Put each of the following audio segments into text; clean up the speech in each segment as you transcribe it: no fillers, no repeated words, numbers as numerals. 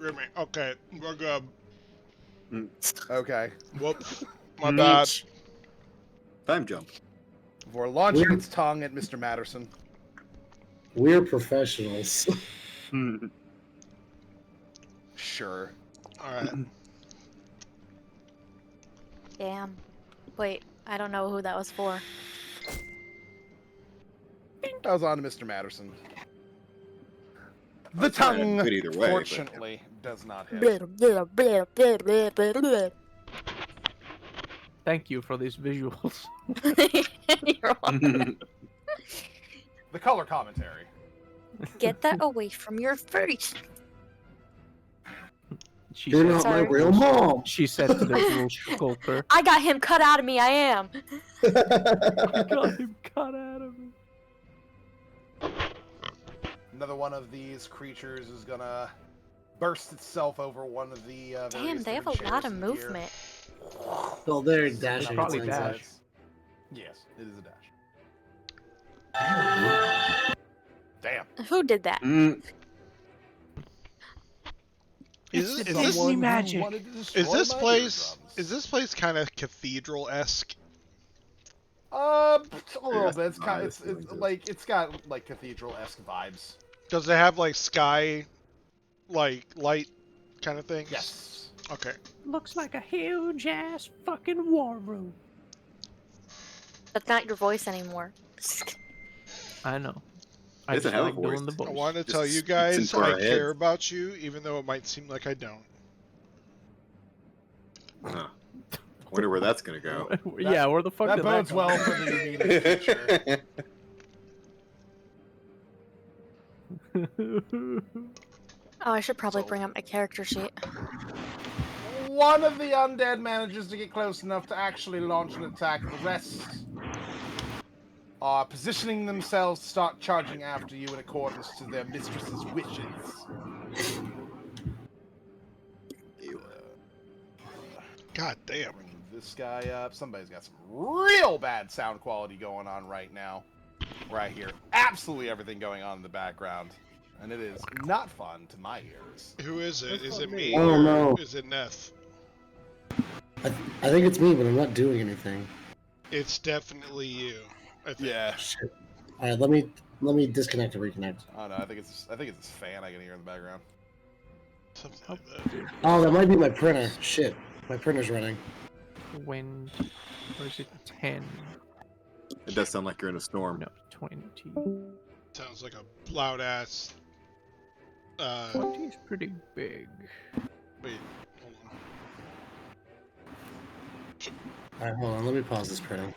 Jimmy. Okay, we're good. Okay. Whoops. My bad. Time jump. Before launching its tongue at Mr. Matterson. We're professionals. Sure. Alright. Damn. Wait, I don't know who that was for. That was on to Mr. Matterson. The tongue, Good either way, fortunately, does not hit. Thank you for these visuals. You're welcome. The color commentary. Get that away from your face. She You're said, not my Sorry. real mom. she said to the little sculptor. I got him cut out of me, I am. I got him cut out of me. Another one of these creatures is gonna burst itself over one of the. Damn, they have a various lot of different chairs in movement. Well, they're dashing. probably it dash. sounds like. Yes, it is a dash. Damn. Who did that? Is It's this Disney magic. Is this place kind of cathedral-esque? A little bit. It's Yeah, kind. this It's feeling like it's got like cathedral-esque vibes. Does it have like sky, like light, kind of things? Yes. Okay. Looks like a huge ass fucking war room. That's not your voice anymore. I know. I It's a just hell of like a doing voice. the I voice. want to Just tell you speaks guys into our I care heads. about you, even though it might seem like I don't. Huh. Wonder where that's gonna go. Yeah, where the fuck That did bodes that well come for the immediate future. from? Oh, I should probably So- bring up my character sheet. One of the undead manages to get close enough to actually launch an attack. The rest are positioning themselves to start charging after you in accordance to their mistress's wishes. Ew. God damn. Bring this guy up. Somebody's got some real bad sound quality going on right now. Where I hear absolutely everything going on in the background. And it is not fun to my ears. Who is it? Is it me Oh, or no. is it Neth? I think it's me, but I'm not doing anything. It's definitely you. I think. Yeah. Shit. All right, let me disconnect and reconnect. I don't know. I think it's this fan I can hear in the background. Something like that. Oh, that might be my printer. Shit, my printer's running. When, or is it 10? It does sound like you're in a storm. No, 20. Sounds like a loud ass. 20 is pretty big. Wait, hold on. All right, hold on. Let me pause this printing.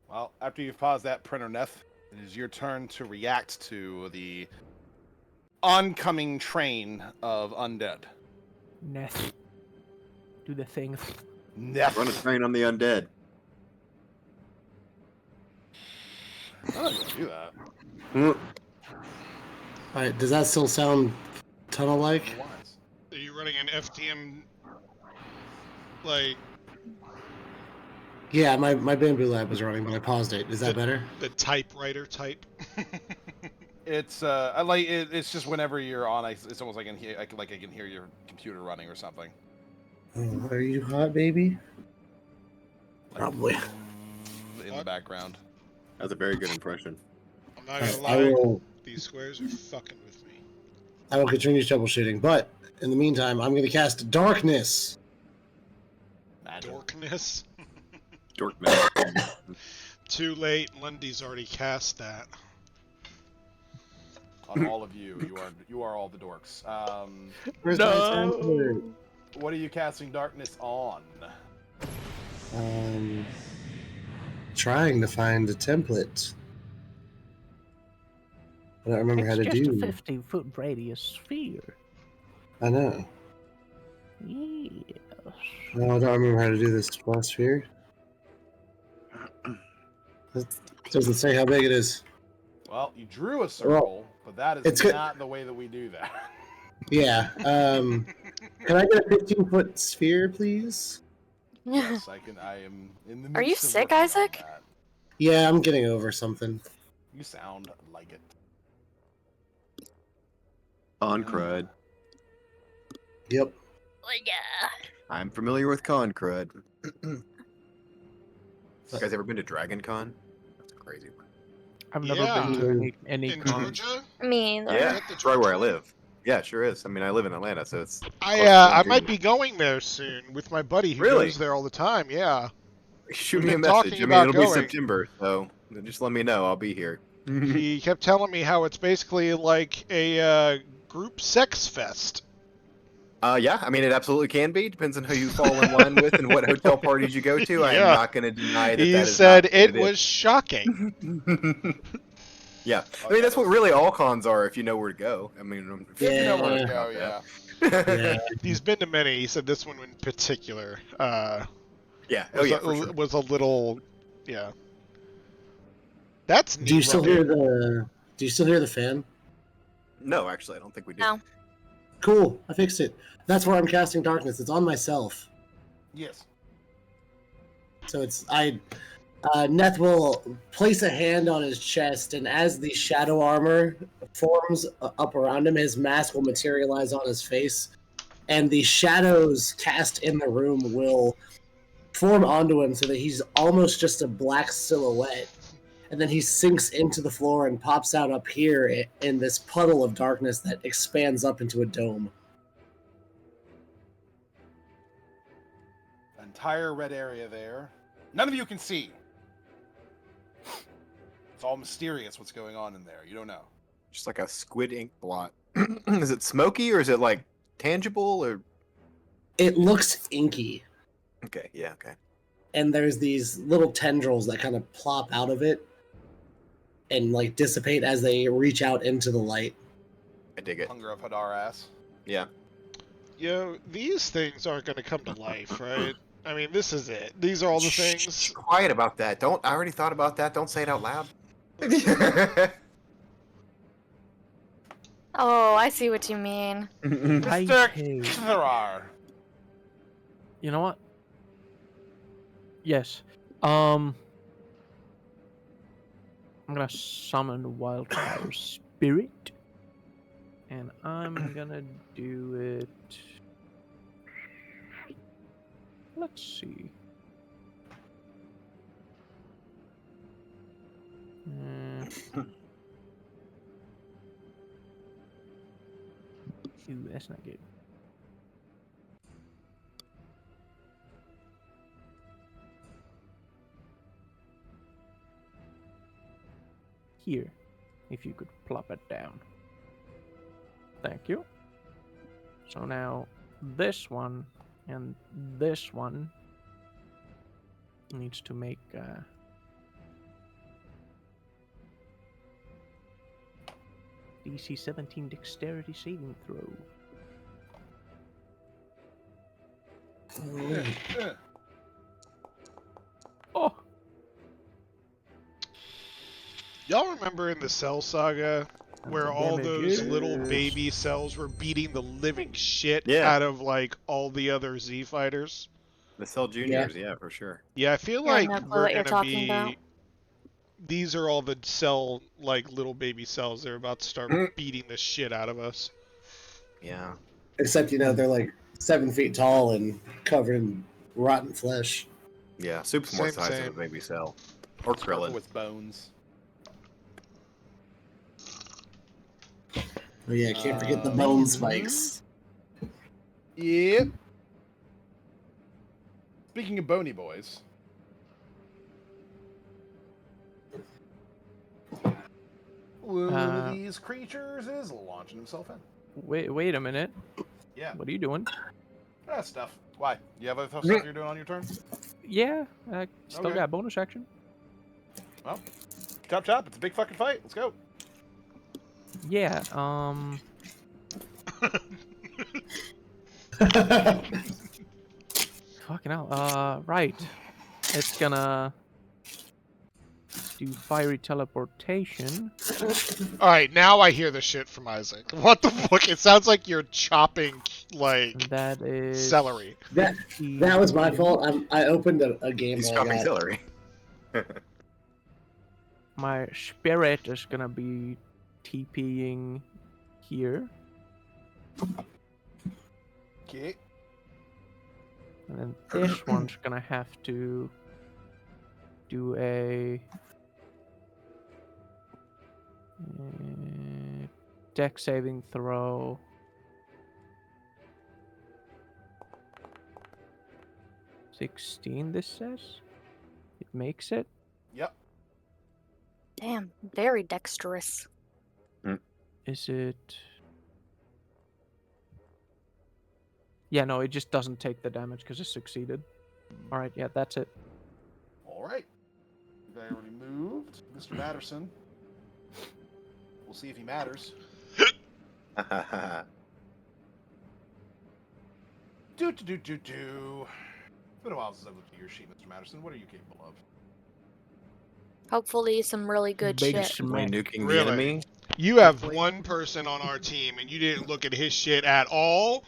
Well, after you've paused that, Printer Neth, it is your turn to react to the oncoming train of undead. Neth. Do the thing. Neth. Run a train on the undead. I'm not gonna do that. All right, does that still sound tunnel-like? Otherwise. Are you running an FTM? Like Yeah, my Bamboo Lab was running, but I paused it. Is that better? the typewriter type? It's I like it, it's just whenever you're on, it's almost like I can hear your computer running or something. Oh, are you hot, baby? Like, Probably. in the background. That's a very good impression. I'm not gonna I lie. will. These squares are fucking with me. I will continue troubleshooting, but in the meantime, I'm going to cast Darkness. Magic. Dorkness. Dorkman. Too late. Lundy's already cast that. On all of you, you are all the dorks. Where's my time No. card? What are you casting darkness on? Trying to find a template. I don't remember how to It's just a do. 15-foot radius sphere. I know. Yes. No, I don't remember how to do this last sphere. It doesn't say how big it is. Well, you drew a circle, but that is it's good- not the way that we do that. Yeah. Can I get a 15-foot sphere, please? Yes, I can. I am in the. Are you midst of sick, working on Isaac? that. Yeah, I'm getting over something. You sound like it. Con crud. Yep. Yeah. I'm familiar with con crud. You guys ever been to Dragon Con? That's a crazy one. I've never been to Yeah. any In cons. Georgia? Me either. Yeah, Is that the it's right where I Georgia one? live. Yeah, it sure is. I mean, I live in Atlanta, so it's I close to I might Vancouver. be going there soon with my buddy who Really? goes there all the time. Yeah, Shoot we've me a been message. talking I mean, about it'll be going. September, so just let me know. I'll be here. He kept telling me how it's basically like a group sex fest. Yeah, I mean, it absolutely can be. Depends on who you fall in line with and what hotel parties you go to. I am Yeah. not going to deny that He that is said not what it it is. was shocking. Yeah, I mean, that's what really all cons are if you know where to go. I mean, If you know where to Yeah. go, yeah. Yeah. He's been to many. He said this one in particular Yeah, oh yeah, for sure. was a little, yeah. That's neat. Do you still Rocket. hear the? Do you still hear the fan? No, actually, I don't think we do. No. Cool. I fixed it. That's where I'm casting darkness. It's on myself. Yes. So it's Neth will place a hand on his chest, and as the shadow armor forms up around him, his mask will materialize on his face, and the shadows cast in the room will form onto him so that he's almost just a black silhouette. And then he sinks into the floor and pops out up here in this puddle of darkness that expands up into a dome. Entire red area there. None of you can see. It's all mysterious what's going on in there. You don't know. Just like a squid ink blot. Is it smoky or is it like tangible or? It looks inky, Okay, yeah, okay. and there's these little tendrils that kind of plop out of it and like dissipate as they reach out into the light. I dig it. Hunger of Hadar ass. Yeah. Yo, these things aren't going to come to life, right? I mean, this is it. These are all the Shh, things. quiet about that. Don't. I already thought about that. Don't say it out loud. Oh, I see what you mean. Mr. hate- Ktherar. You know what? Yes. I'm gonna summon Wildfire Spirit, and I'm gonna do it. Let's see. Ooh, that's not good. Here, if you could plop it down. Thank you. So now this one and this one needs to make DC 17 dexterity saving throw. Oh, Y'all remember in the Cell Saga where all those little Damages. baby cells were beating the living shit Yeah. out of like all the other Z fighters? The Cell Juniors, yeah, for sure. Yeah, I feel Yeah, I like know we're what you're gonna talking be. about. These are all the cell like little baby cells. They're about to start beating the shit out of us. Yeah. Except, they're like 7 feet tall and covered in rotten flesh. Yeah. Soup's more Same, size same. of a baby cell. Or Krillin. With bones. Oh yeah, can't forget the bone spikes. Yep. Speaking of bony boys. One of these creatures is launching himself in. wait a minute. Yeah. What are you doing? That stuff. Why? You have other stuff you're doing on your turn? Yeah, I still Okay. got bonus action. Well, chop chop. It's a big fucking fight. Let's go. Yeah, fucking hell. Right. It's gonna do fiery teleportation. All right, now I hear the shit from Isaac. What the fuck? It sounds like you're chopping like That is celery. That was my fault. I opened a game He's that I chopping got. celery. my spirit is gonna be TPing here, Okay. and then this one's gonna have to do a deck saving throw. $16, this says. It makes it. Yep. Damn, very dexterous. Is it? Yeah, no, it just doesn't take the damage because it succeeded. All right, yeah, that's it. All right. They already moved. Mr. Matterson. We'll see if he matters. Do. It's been a while since I've looked at your sheet, Mr. Matterson. What are you capable of? Hopefully, some really good Big shit. smack. Nuking the Really? enemy. You have Hopefully. one person on our team, and you didn't look at his shit at all?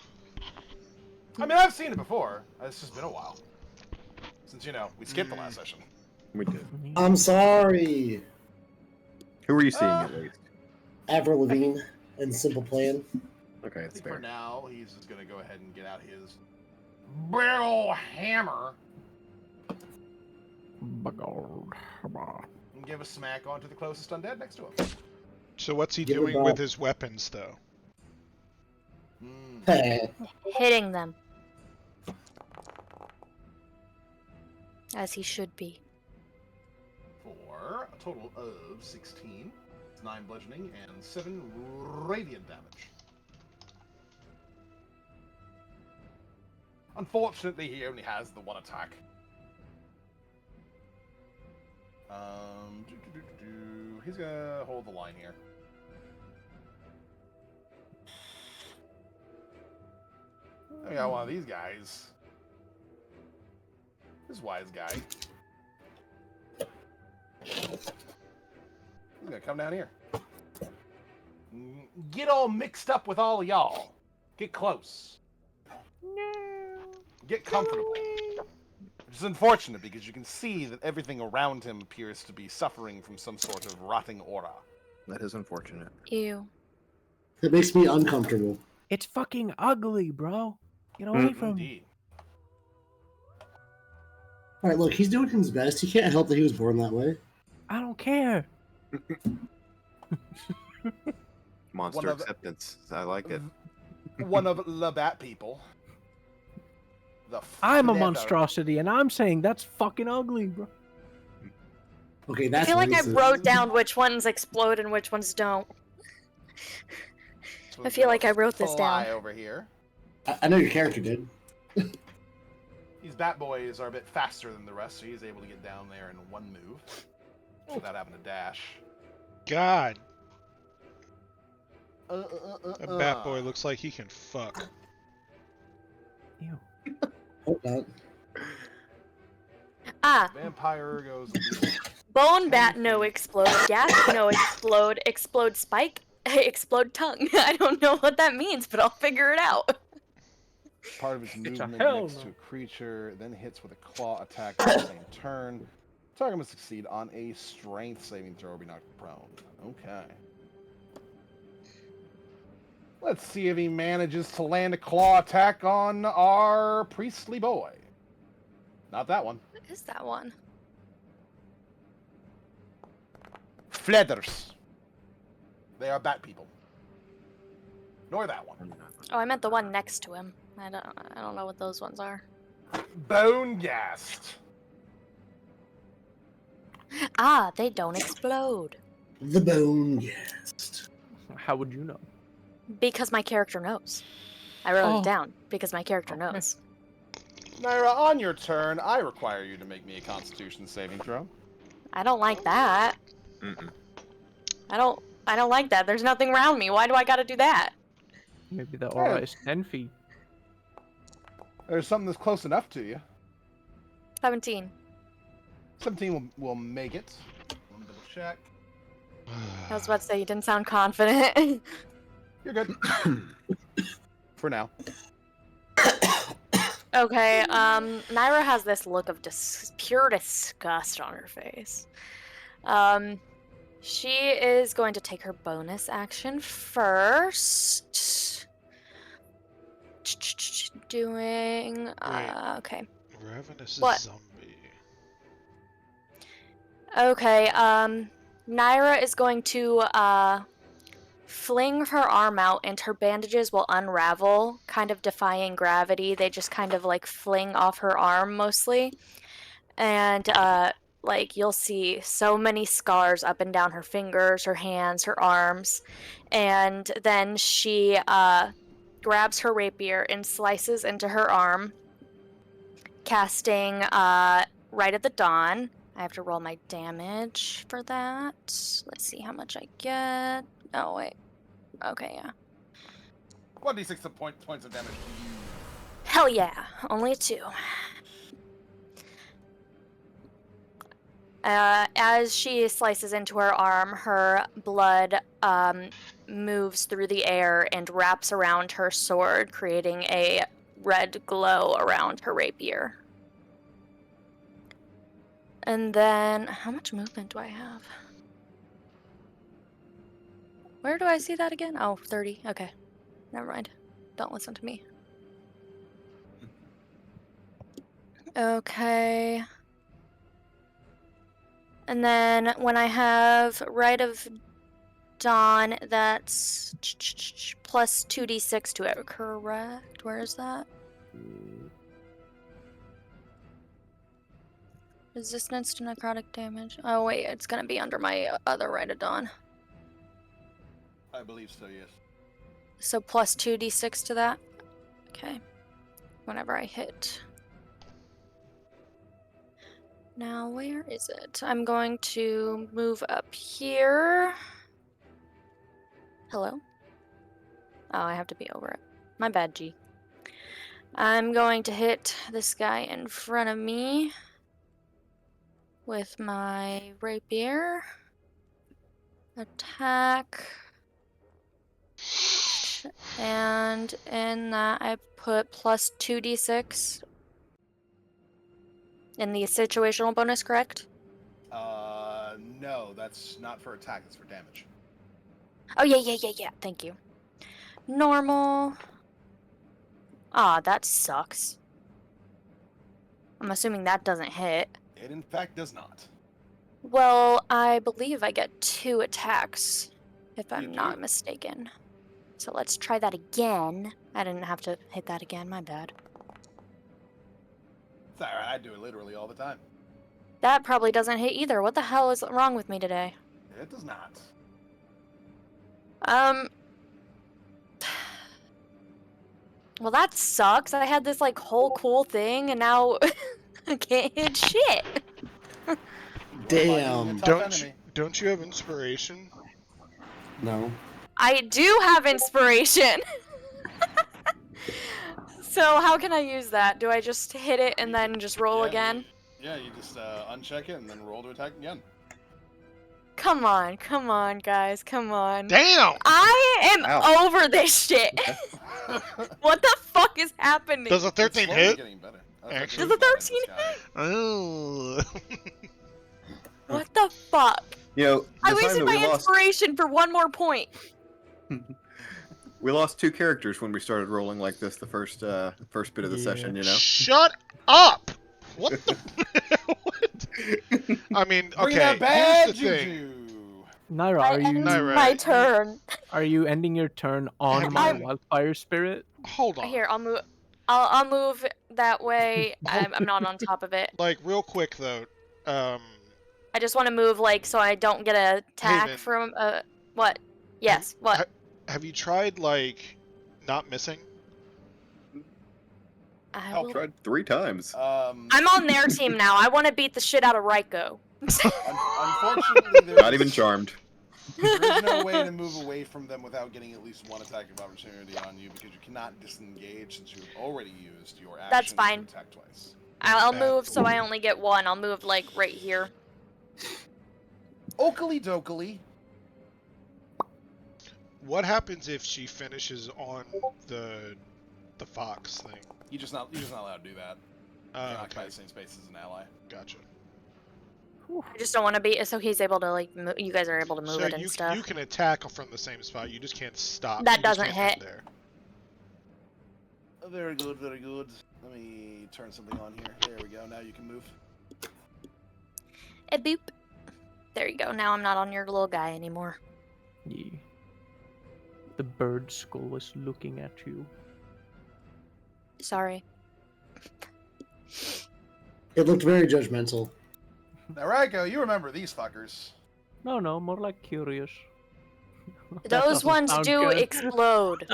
I mean, I've seen it before. It's just been a while. Since, we skipped the last session. We did. I'm sorry. Who were you seeing at least? Avril Lavigne and Simple Plan. Okay, I that's think for fair. now, he's just going to go ahead and get out his big ol' hammer and give a smack onto the closest undead next to him. So what's he Give it doing back. with his weapons, though? Hitting them. As he should be. For a total of 16. It's 9 bludgeoning and 7 radiant damage. Unfortunately, he only has the one attack. He's gonna hold the line here. I got one of these guys. This wise guy. He's gonna come down here. Get all mixed up with all of y'all. Get close. Get comfortable. Which is unfortunate because you can see that everything around him appears to be suffering from some sort of rotting aura. That is unfortunate. Ew. It makes me uncomfortable. It's fucking ugly, bro. Get away from me. Indeed. All right, look, he's doing his best. He can't help that he was born that way. I don't care. Monster One of- acceptance. I like it. One of the bat people. The I'm a fleather. monstrosity, and I'm saying that's fucking ugly, bro. Okay, I that's feel like I racist. wrote down which ones explode and which ones don't. So I feel like I wrote this fly down. over here. I know your character did. These bat boys are a bit faster than the rest, so he's able to get down there in one move without having to dash. God, that bat boy looks like he can fuck. Ew. Hope not. Ah, Vampire goes. bone bat no explode, gas no explode, explode spike, explode tongue. I don't know what that means, but I'll figure it out. Part of his a movement hell next no. to a creature, then hits with a claw attack on the same turn. Target must succeed on a strength saving throw or be knocked prone. Okay. Let's see if he manages to land a claw attack on our priestly boy. Not that one. What is that one? Fleathers. They are bat people. Nor that one. Oh, I meant the one next to him. I don't know what those ones are. Bone Ghast. Ah, they don't explode. The Bone Ghast. How would you know? Because my character knows. I wrote Oh. it down because my character Okay. knows. Naira, on your turn, I require you to make me a Constitution saving throw. I don't like that. Mm-mm. I don't like that. There's nothing around me. Why do I gotta do that? Maybe the aura Yeah. is 10 feet. There's something that's close enough to you. 17. 17 will make it. Let me double check. I was about to say you didn't sound confident. You're good. For now. Okay, Naira has this look of pure disgust on her face. She is going to take her bonus action first. Doing. Okay. Ravenous What? zombie. Okay. Naira is going to fling her arm out, and her bandages will unravel, kind of defying gravity. They just kind of like fling off her arm mostly, and like you'll see so many scars up and down her fingers, her hands, her arms, and then she grabs her rapier and slices into her arm, casting Right at the Dawn. I have to roll my damage for that. Let's see how much I get. Oh wait. Okay, yeah. 1d6 points of damage to you. Hell yeah, only 2. As she slices into her arm, her blood moves through the air and wraps around her sword, creating a red glow around her rapier. And then, how much movement do I have? Where do I see that again? Oh, 30. Okay. Never mind. Don't listen to me. Okay. And then when I have Right of Dawn, that's plus 2d6 to it, correct? Where is that? Resistance to necrotic damage. Oh wait, it's gonna be under my other Right of Dawn. I believe so, yes. So plus 2d6 to that? Okay. Whenever I hit. Now, where is it? I'm going to move up here. Hello? Oh, I have to be over it. My bad, G. I'm going to hit this guy in front of me with my rapier. Attack. And in that, I put plus 2d6 in the situational bonus, correct? No, that's not for attack, it's for damage. Oh, yeah. Thank you. Normal. Ah, that sucks. I'm assuming that doesn't hit. It in fact does not. Well, I believe I get 2 attacks, if You I'm do? not mistaken. So let's try that again. I didn't have to hit that again, my bad. It's alright, I do it literally all the time. That probably doesn't hit either. What the hell is wrong with me today? It does not. Well, that sucks. I had this, like, whole cool thing, and now I can't hit shit. Damn. Don't you have inspiration? No. I do have inspiration. So how can I use that? Do I just hit it and then just roll again? You just uncheck it and then roll to attack again. Come on, guys, come on. Damn! I am Ow. over this shit. What the fuck is happening? Does a 13 It's slowly hit? getting better. Actually? Does a 13 hit? Oh. What the fuck? You know, I the time wasted that my we lost, inspiration for 1 more point. we lost 2 characters when we started rolling like this the first bit of the session. You know. Shut up! What the? What? I mean, Bring okay. that bad Here's the thing. juju. Naira, I are you end Naira, my you- turn. are you ending your turn on Have my you- wildfire spirit? Hold on. Here, I'll move. I'll move that way. I'm not on top of it. Like real quick though. I just want to move like so I don't get an attack Haven. from what? Yes. What? Have you tried like not missing? I will... Tried 3 times. I'm on their team now. I want to beat the shit out of Raiko. Unfortunately, Not even charmed. there is no way to move away from them without getting at least 1 attack of opportunity on you because you cannot disengage since you have already used your action That's fine. to attack twice. I'll move so I only get 1. I'll move like right here. Oakley dokley. What happens if she finishes on the fox thing? You're just not allowed to do that. You're not Okay, by the same space as an ally. gotcha. I just don't want to be so he's able to like you guys are able to move So it and you stuff. can attack from the same spot. You just can't stop. That You just doesn't can't hit. end there. Very good, very good. Let me turn something on here. There we go. Now you can move. A boop. There you go. Now I'm not on your little guy anymore. Yeah. The bird skull is looking at you. Sorry. It looked very judgmental. Now, Raiko, you remember these fuckers. No, more like curious. That Those doesn't ones sound do good. explode.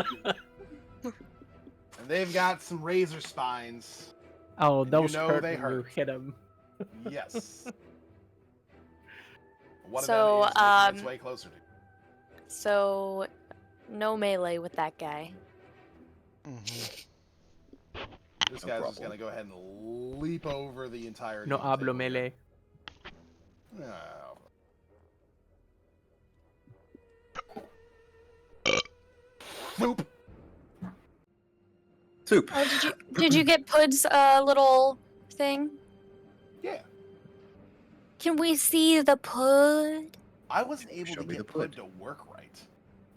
And they've got some razor spines. Oh, And those you know hurt they when you hurt. hit them. Yes. One So, of them is making its way closer to you. So, no melee with that guy. This No guy's just problem. gonna go ahead and leap over the entire. No hablo melee. Boop. Soup. Oh, did you get Pud's little thing? Yeah. Can we see the Pud? I wasn't able Show to me get the Pud put. to work right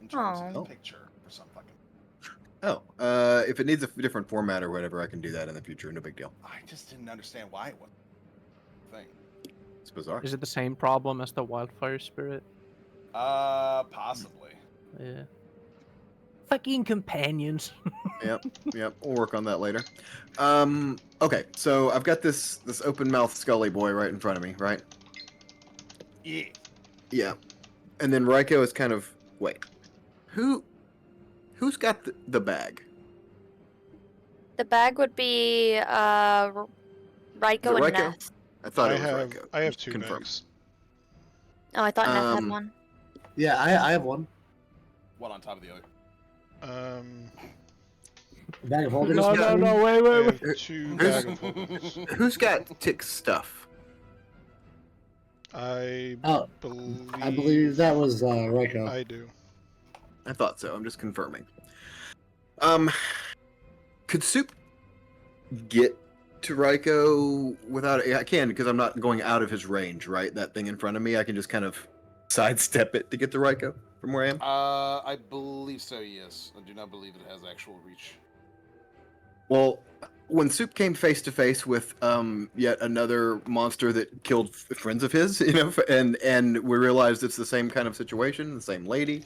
in terms of Oh. the picture for some fucking. Oh, if it needs a different format or whatever, I can do that in the future. No big deal. I just didn't understand why it wasn't a thing. It's bizarre. Is it the same problem as the wildfire spirit? Possibly. Yeah. Fucking companions. Yep. We'll work on that later. Okay, so I've got this open mouth Scully boy right in front of me, right? Yeah. Yeah. And then Raiko is kind of wait. Who's got the bag? The bag would be Raiko and Raiko? Neth. I thought it was have Raiko. I have Just two confirm. bags. Oh, I thought Neth had Um, one. Yeah, I have one. One on top of the other. A bag of holding. No, wait, I wait. have two bag of holders. Who's got Tick's stuff? I Oh, believe. I believe that was Raiko. I do. I thought so. I'm just confirming. Could Soup get to Raiko without? I can because I'm not going out of his range, right? That thing in front of me, I can just kind of sidestep it to get to Raiko from where I am. I believe so. Yes, I do not believe it has actual reach. Well, when Soup came face to face with yet another monster that killed friends of his, and we realized it's the same kind of situation, the same lady.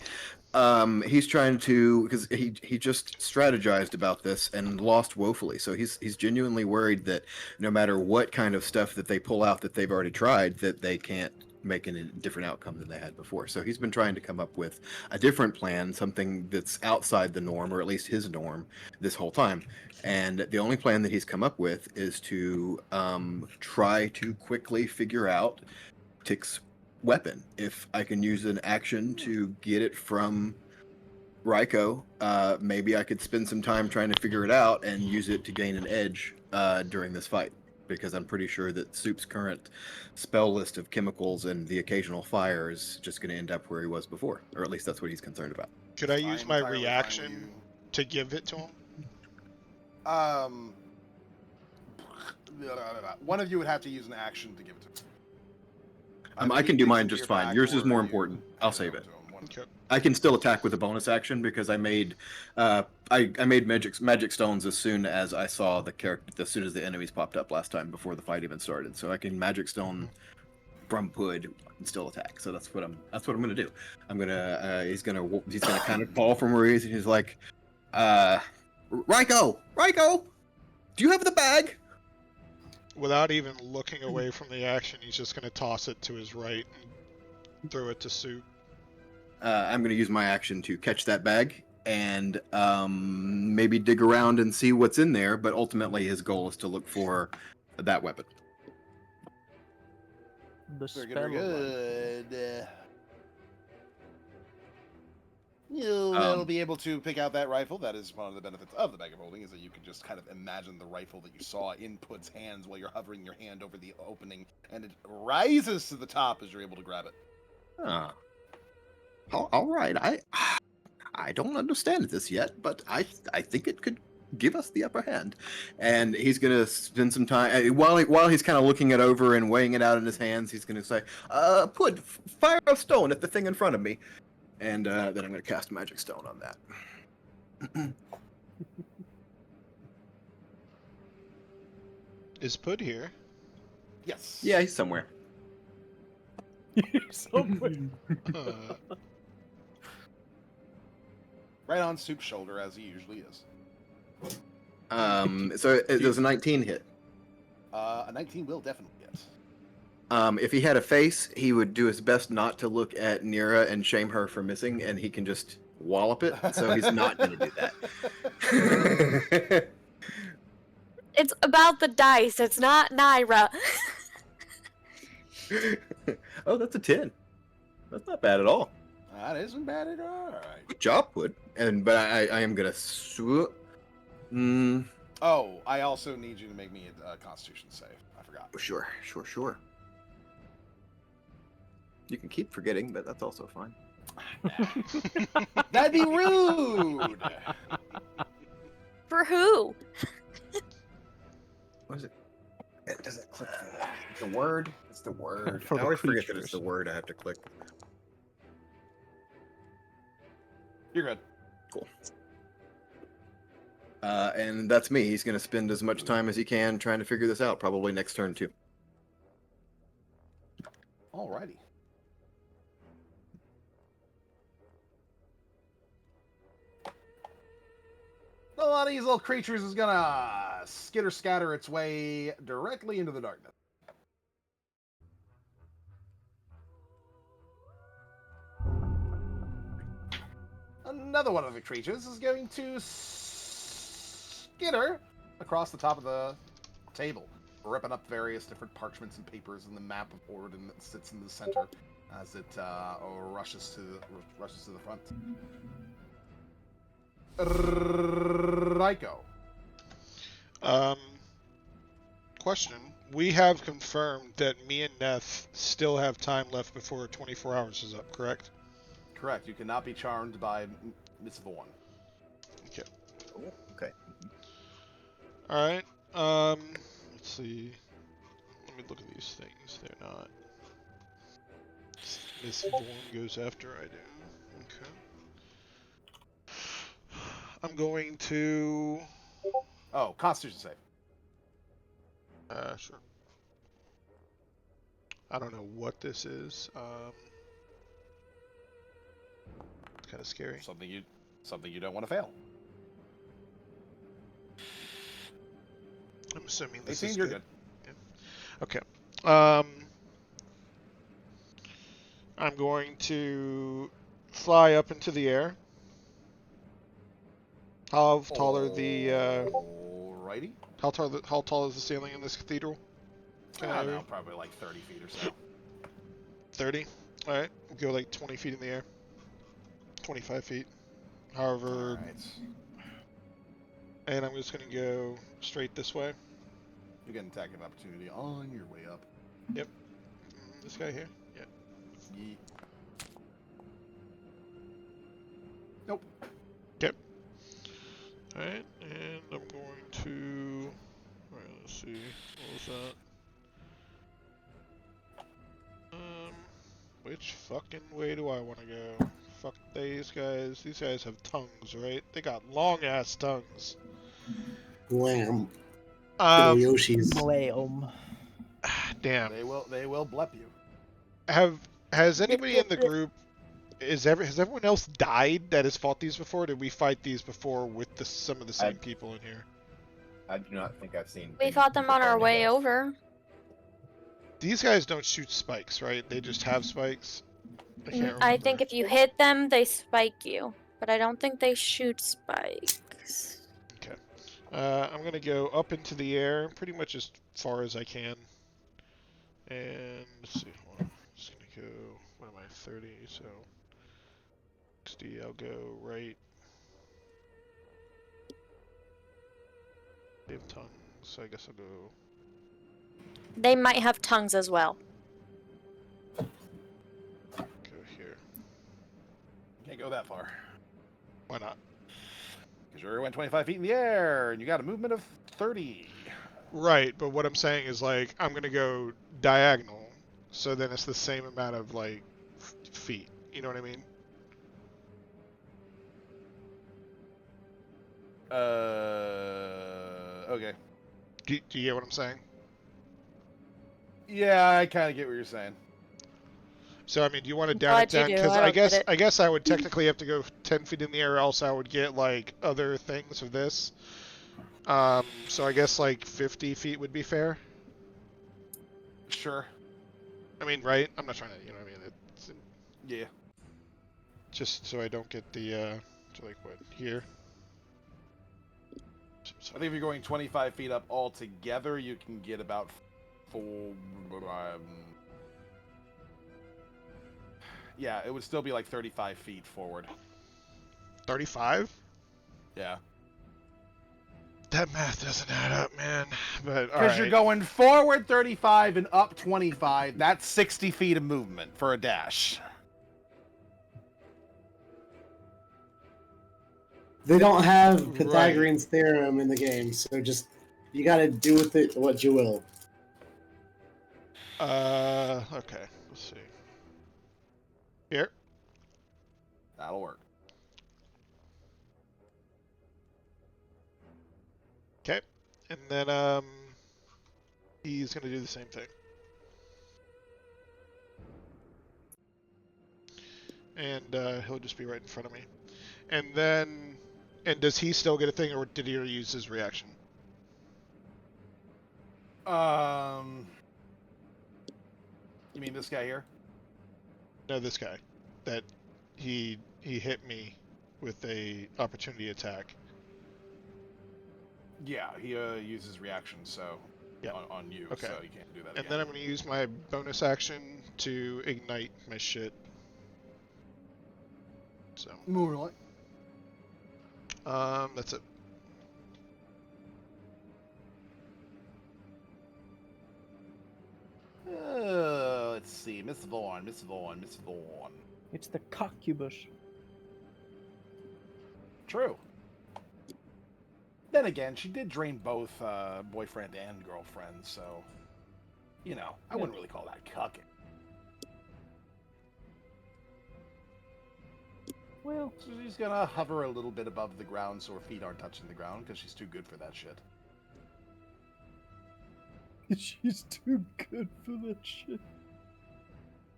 He's trying to because he just strategized about this and lost woefully. So he's genuinely worried that no matter what kind of stuff that they pull out that they've already tried, that they can't make a different outcome than they had before. So he's been trying to come up with a different plan, something that's outside the norm, or at least his norm, this whole time. And the only plan that he's come up with is to try to quickly figure out Tick's weapon. If I can use an action to get it from Raiko, maybe I could spend some time trying to figure it out and use it to gain an edge during this fight. Because I'm pretty sure that Soup's current spell list of chemicals and the occasional fire is just going to end up where he was before, or at least that's what he's concerned about. Could I use I'm my entirely fine with reaction to give it to him? One of you would have to use an action to give it to him. I can do mine just fine. Yours is more important. I'll save it. Okay. I can still attack with a bonus action because I made I made magic stones as soon as I saw the character, as soon as the enemies popped up last time before the fight even started. So I can magic stone from Pud and still attack. So that's what I'm gonna do. He's gonna kind of fall from where he is, and he's like, Raiko, do you have the bag? Without even looking away from the action, he's just going to toss it to his right and throw it to Soup. I'm going to use my action to catch that bag and maybe dig around and see what's in there, but ultimately his goal is to look for that weapon. The Very good, spell very one. good. You'll be able to pick out that rifle. That is one of the benefits of the bag of holding, is that you can just kind of imagine the rifle that you saw in Pud's hands while you're hovering your hand over the opening, and it rises to the top as you're able to grab it. All right. I don't understand this yet, but I think it could give us the upper hand. And he's gonna spend some time while he's kind of looking it over and weighing it out in his hands. He's gonna say, "Put fire a stone at the thing in front of me," and then I'm gonna cast magic stone on that. Is Pud here? Yes. Yeah, he's somewhere. Somewhere. Uh, Right on Soup's shoulder, as he usually is. So it was a 19 hit. A 19 will definitely hit. If he had a face, he would do his best not to look at Nira and shame her for missing, and he can just wallop it. So he's not going to do that. It's about the dice. It's not Naira. Oh, that's a 10. That's not bad at all. That isn't bad at all. Right. Good job, Wood. But I am gonna swoop. Oh, I also need you to make me a Constitution save. I forgot. Sure. You can keep forgetting, but that's also fine. That'd be rude. For who? What is it? Does it click the word? It's the word. For I the always forget that creatures. it's the word I have to click. You're good. Cool. And that's me. He's going to spend as much time as he can trying to figure this out, probably next turn, too. Alrighty. A lot of these little creatures is gonna skitter scatter its way directly into the darkness. Another one of the creatures is going to skitter across the top of the table, ripping up various different parchments and papers and the map of Orden that sits in the center as it rushes to the front. Ryko. Question. We have confirmed that me and Neth still have time left before 24 hours is up, correct? Correct. You cannot be charmed by Mitzvah 1. Okay. Oh, okay. Alright. Let's see. Let me look at these things. They're not. Miss Vaughn goes after I do. Okay. I'm going to... Oh, Constitution save. Sure. I don't know what this is. It's kind of scary. Something you don't want to fail. I'm assuming this 18, is you're good. good. Okay. I'm going to fly up into the air. How tall are the Alrighty. how tall is the ceiling in this cathedral? I don't know, probably like 30 feet or so. 30. All right. Go like 20 feet in the air. 25 feet. However, Alright. and I'm just gonna go straight this way. You get an attack of opportunity on your way up. This guy here. Yeah. Yeet. Nope. All right, and I'm going to. All right. Let's see. What was that? Which fucking way do I want to go? Fuck these guys. These guys have tongues, right? They got long ass tongues. Lamb. Little Yoshis. Damn. They will blep you. Has anybody in the group has everyone else died that has fought these before? Did we fight these before with some of the same people in here? I do not think I've seen. We fought them on our way over. These guys don't shoot spikes, right? They just have spikes. I can't remember. I think if you hit them, they spike you. But I don't think they shoot spikes. Okay. I'm gonna go up into the air, pretty much as far as I can. And let's see. Hold on. I'm just gonna go. What am I? 30. So 60. I'll go right. They have tongues, so I guess I'll go. They might have tongues as well. Go here. Can't go that far. Why not? Because you already went 25 feet in the air, and you got a movement of 30. Right, but what I'm saying is like I'm gonna go diagonal, so then it's the same amount of like feet. You know what I mean? Okay. Do you get what I'm saying? Yeah, I kind of get what you're saying. So I mean, do you want to I'm down it glad you down? do. Because I don't get it. I guess I would technically have to go 10 feet in the air, else I would get like other things of this. So I guess like 50 feet would be fair. Sure. I mean, right? I'm not trying to, you know what I mean? It's Yeah. just so I don't get the, so like what, here? I think if you're going 25 feet up altogether, you can get about 4. Yeah, it would still be like 35 feet forward. 35? Yeah. That math doesn't add up, man. But Because you're going forward 35 and up 25. That's 60 feet of movement for a dash. They don't have Pythagorean's theorem in the game, so just you gotta do with it what you will. Okay. Let's see. Here. That'll work. Okay. And then, he's gonna do the same thing. And, he'll just be right in front of me. And then, and does he still get a thing, or did he already use his reaction? You mean this guy here? No, this guy. That he hit me with a opportunity attack. Yeah, he uses reaction, so Yeah. on you, Okay. so you can't do that And again. then I'm gonna use my bonus action to ignite my shit. So, More like. that's it. Let's see, Miss Vaughn. It's the coccubus. True. Then again, she did drain both boyfriend and girlfriend, so you know, I wouldn't really call that cucking. Well, So she's gonna hover a little bit above the ground so her feet aren't touching the ground because she's too good for that shit. she's too good for that shit.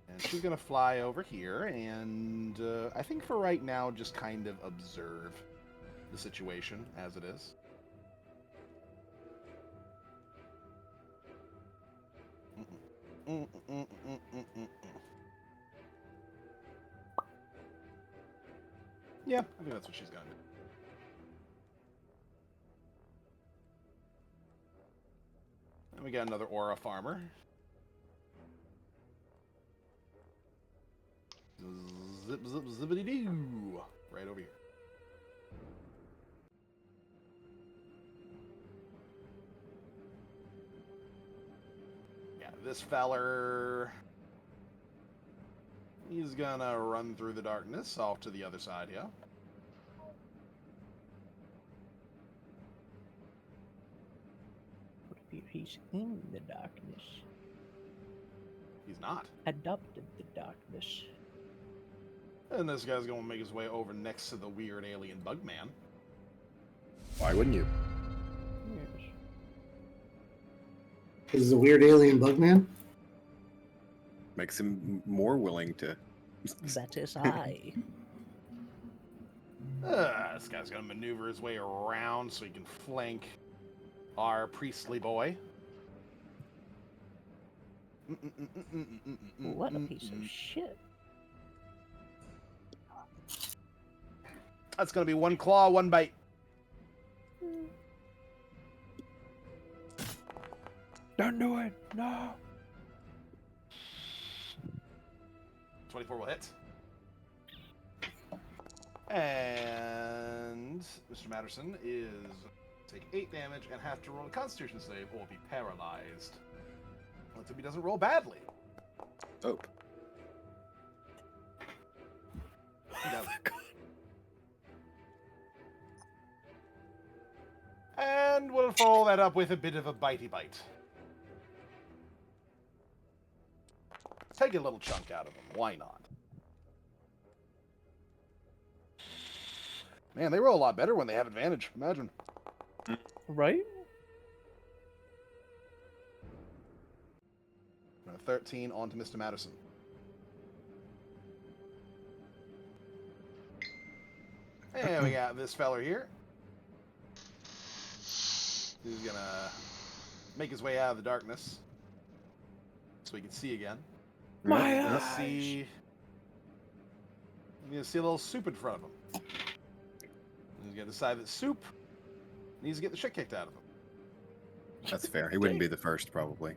And she's gonna fly over here and I think for right now just kind of observe the situation as it is. Yeah, I think that's what she's gonna do. And we got another aura farmer. Zip, zip, zippity doo. Right over here. Yeah, this feller. He's gonna run through the darkness off to the other side here. He's in the darkness. He's not. Adopted the darkness. And this guy's gonna make his way over next to the weird alien bug man. Why wouldn't you? Yes. Is the weird alien bug man? Makes him more willing to. That is I. This guy's gonna maneuver his way around so he can flank our priestly boy. What a piece of shit. That's gonna be one claw, one bite. Don't do it. No. 24 will hit. And Mr. Matterson is take 8 damage and have to roll a Constitution save or be paralyzed. Let's hope he doesn't roll badly. Oh. He doesn't. follow that up with a bit of a bitey bite. Take a little chunk out of them. Why not? Man, they roll a lot better when they have advantage. Imagine. Right? 13 on to Mr. Madison. And we got this feller here. Who's gonna make his way out of the darkness so he can see again. My You're gonna eyes. see a little soup in front of him. He's gonna decide that soup needs to get the shit kicked out of him. That's fair. He wouldn't be the first, probably.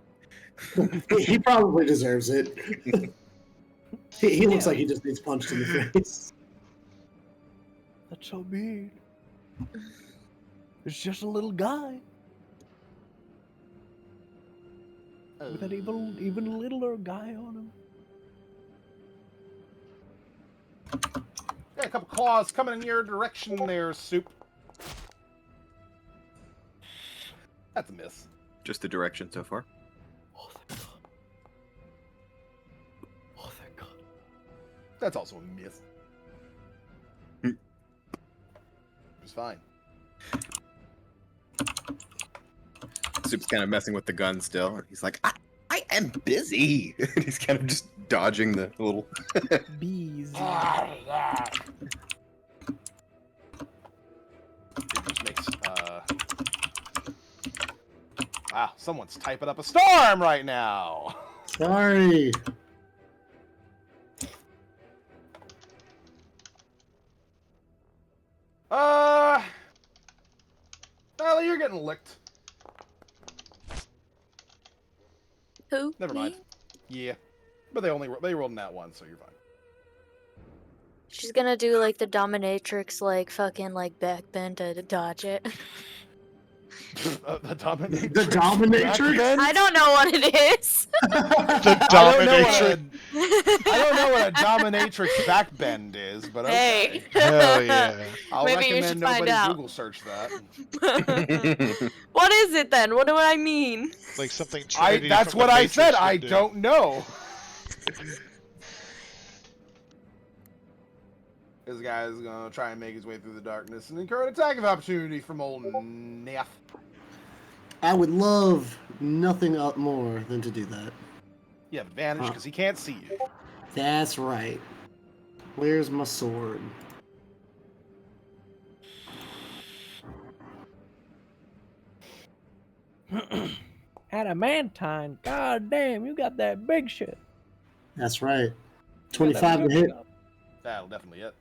He probably deserves it. He looks like he just needs punched in the face. That's so mean. It's just a little guy with an even littler guy on him. Got a couple claws coming in your direction there, soup. That's a miss. Just the direction so far. Oh, thank God. Oh, thank God. That's also a miss. It's fine. Soup's kind of messing with the gun still. He's like, I am busy. He's kind of just dodging the little. Bees. It just makes, wow, someone's typing up a storm right now. Sorry. Tyler, you're getting licked. Who? Never Me? mind. Yeah, but they rolled in that one, so you're fine. She's gonna do like the dominatrix, like fucking like backbend to dodge it. The dominatrix. The dominatrix? I don't know what it is. The dominatrix. dominatrix. I don't know what a dominatrix backbend is, but okay. Hey. Hell yeah. I'll Maybe you recommend should nobody find out. Google search that. What is it then? What do I mean? Like something Trinity That's from what the I Matrix said. would I do. don't know. This guy is gonna try and make his way through the darkness and incur an attack of opportunity from old Neff. I would love nothing more than to do that. You have advantage because he can't see you. That's right. Where's my sword? Adamantine. God damn, you got that big shit. That's right. You got 25 that to big hit. stuff. That'll definitely hit.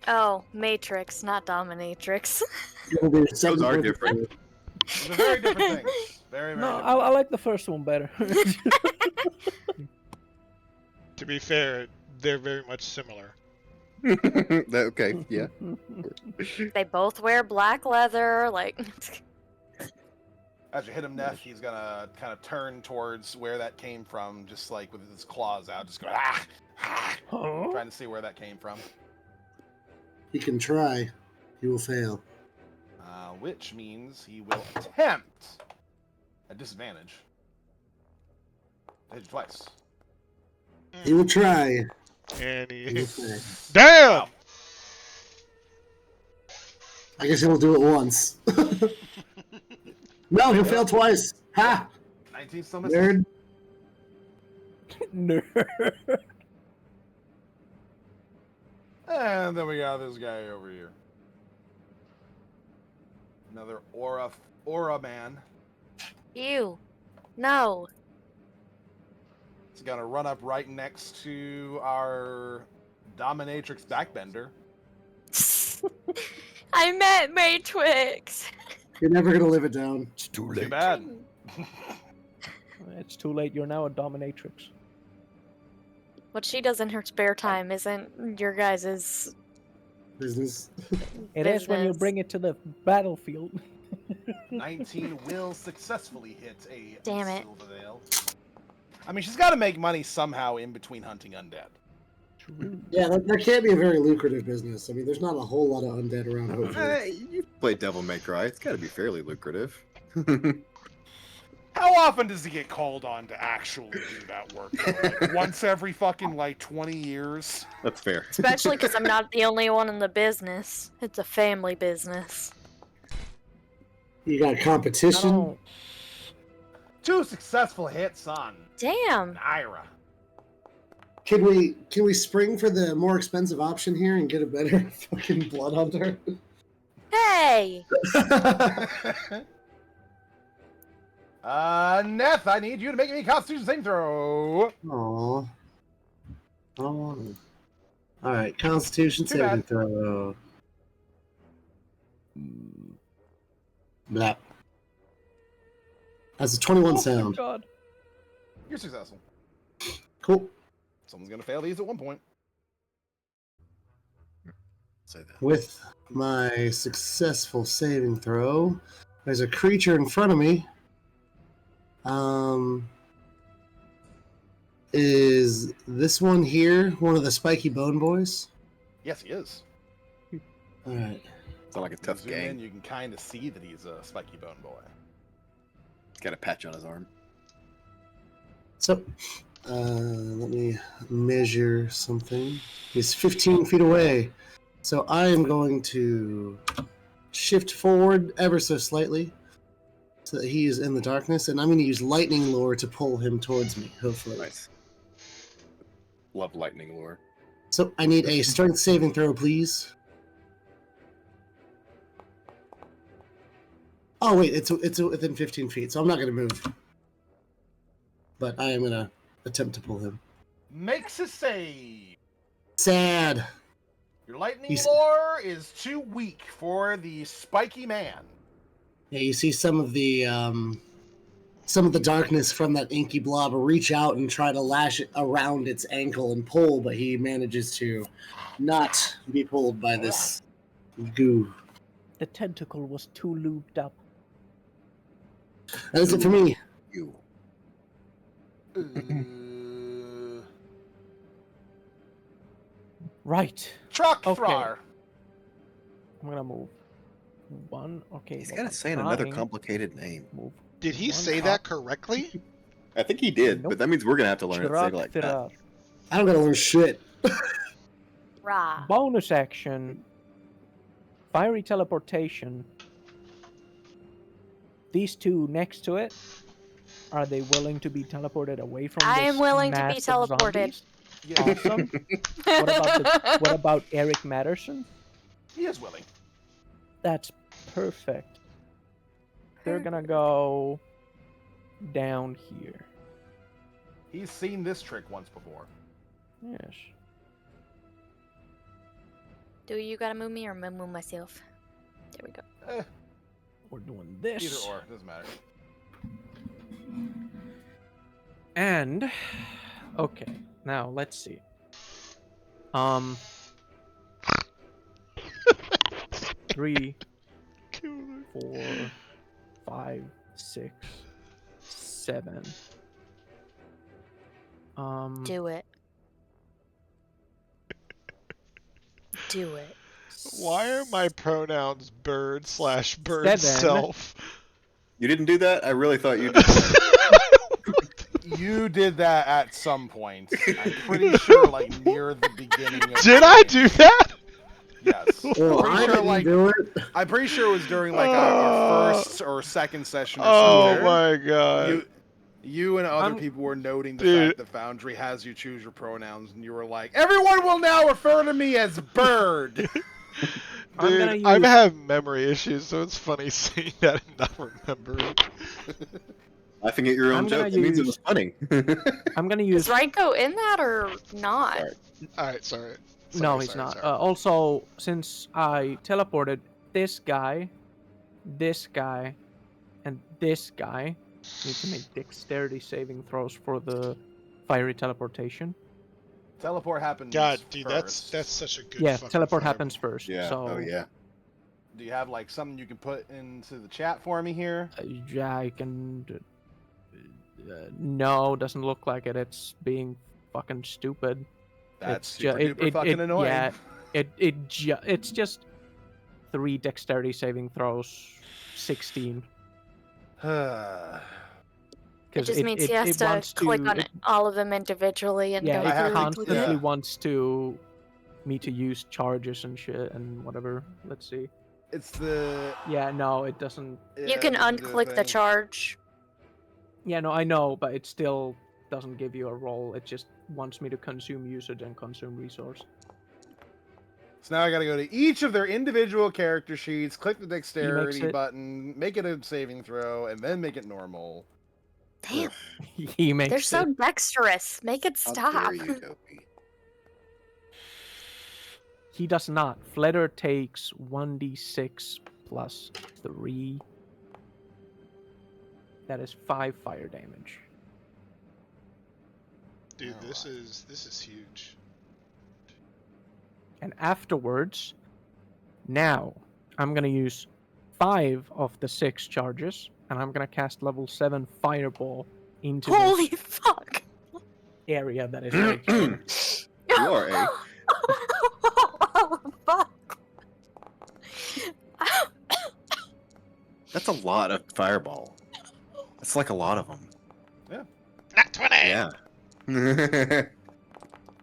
Oh, Matrix, not dominatrix. It'll be a second Those are point. different. Those are very different things. Very, very No, different. I like the first one better. To be fair, they're very much similar. Okay, yeah. They both wear black leather, like. As you hit him, Neff, he's gonna kind of turn towards where that came from, just like with his claws out, just going Huh? trying to see where that came from. He can try. He will fail. Which means he will attempt at disadvantage. Hit you twice. He will try. And He he... will fail. Damn! Wow. I guess he'll do it once. No, he'll fail twice. Ha! 19 still misses. Nerd. Nerd. And then we got this guy over here. Another aura man. Ew. No. He's gonna run up right next to our dominatrix backbender. I met Matrix. You're never gonna live it down. It's too Too bad. It's too late. You're now a dominatrix. What she does in her spare time isn't your guys's. Business. It is when you Business. bring it to the battlefield. 19 will successfully hit a Damn it. Silvervale. I mean, she's got to make money somehow in between hunting undead. True. Yeah, that can't be a very lucrative business. I mean, there's not a whole lot of undead around, hopefully. You play Devil May Cry. It's got to be fairly lucrative. How often does he get called on to actually do that work? Though? Like, once every fucking, 20 years? That's fair. Especially because I'm not the only one in the business. It's a family business. You got I competition. don't. 2 successful hits on Damn. Naira. Can we spring for the more expensive option here and get a better fucking blood hunter? Hey! Neth, I need you to make me a Constitution saving throw. Aww. I don't want it. Alright, Constitution Too saving bad. throw. Blah. That's a 21 Oh my sound. god. You're successful. Cool. Someone's gonna fail these at one point. Say that. With my successful saving throw, there's a creature in front of me. Is this one here one of the spiky bone boys? Yes, he is. Alright. It's not like a tough Zoom in, gang. you can kind of see that he's a spiky bone boy. He's got a patch on his arm. So, let me measure something. He's 15 feet away. So I am going to shift forward ever so slightly so that he is in the darkness, and I'm going to use lightning lure to pull him towards me, hopefully. Nice. Love lightning lore. So I need a strength saving throw, please. Oh wait, it's within 15 feet, so I'm not going to move. But I am going to attempt to pull him. Makes a save. Sad. Your lightning He's- lore is too weak for the spiky man. Yeah, you see some of the darkness from that inky blob reach out and try to lash it around its ankle and pull, but he manages to not be pulled by this goo. The tentacle was too lubed up. That is it for me. You. Right. Truck Okay. Thrar. I'm gonna move. One. Okay. He's well, got to I'm say another trying. complicated name. Move. Did he One say up. that correctly? I think he did, Nope. but that means we're gonna have to learn it to say it like that. Thrar. I don't gotta learn shit. Rah. Bonus action. Fiery teleportation. These two next to it. Are they willing to be teleported away from I this am willing to be mass of teleported. zombies? Yeah, Awesome. What about Eric Matterson? he is willing. That's perfect. They're gonna go down here. He's seen this trick once before. Yes. Do you gotta move me or am I move myself? There we go. We're doing this. Either or, doesn't matter. And okay, now let's see. 3, 4, 5, 6, 7. Do it. Do it. Why are my pronouns bird / bird 7. self? You didn't do that? I really thought you did. You did that at some point. I'm pretty sure, near the beginning of Did the I game. do that? Yes. Well, I didn't do it. I'm pretty sure it was during our first or second session or Oh something. my god. You and other I'm- people were noting the Dude. fact that Foundry has you choose your pronouns, and you were like, "Everyone will now refer to me as Bird." I'm Dude, gonna I use- have memory issues, so it's funny seeing that and not remembering. Laughing at your own I'm gonna joke. It means it was use- funny. I'm gonna Is use. Reinko in that or not? Sorry. Alright, sorry. No, Sorry, he's sorry, not. sorry. Also, since I teleported this guy, and this guy, need to make dexterity saving throws for the fiery teleportation. Teleport happens. God, dude, first. that's such a good Yeah, fucking teleport fireball. happens first. Yeah. So Oh yeah. Do you have something you can put into the chat for me here? yeah, I can. No, doesn't look like it. It's being fucking stupid. That's It's super ju- duper fucking annoying. Yeah, it's just 3 dexterity saving throws, 16. It just means he has it to wants click on it, all of them individually and yeah, go it have through to- and click constantly it. wants to me to use charges and shit and whatever. Let's see. It's the Yeah, no, it doesn't. You can unclick the charge. Yeah, no, I know, but it still doesn't give you a roll. It just wants me to consume usage and consume resource. So now I gotta go to each of their individual character sheets, click the dexterity it- button, make it a saving throw, and then make it normal. Damn, He makes they're it. so dexterous. Make it How stop. dare you, Toby? He does not. Fletter takes 1d6 plus 3. That is 5 fire damage. Dude, this is huge. And afterwards, now I'm gonna use 5 of the 6 charges, and I'm gonna cast level 7 fireball into Holy this fuck. area that is right here. You are a. Fuck. That's a lot of fireball. That's like a lot of them. Not 20! Yeah.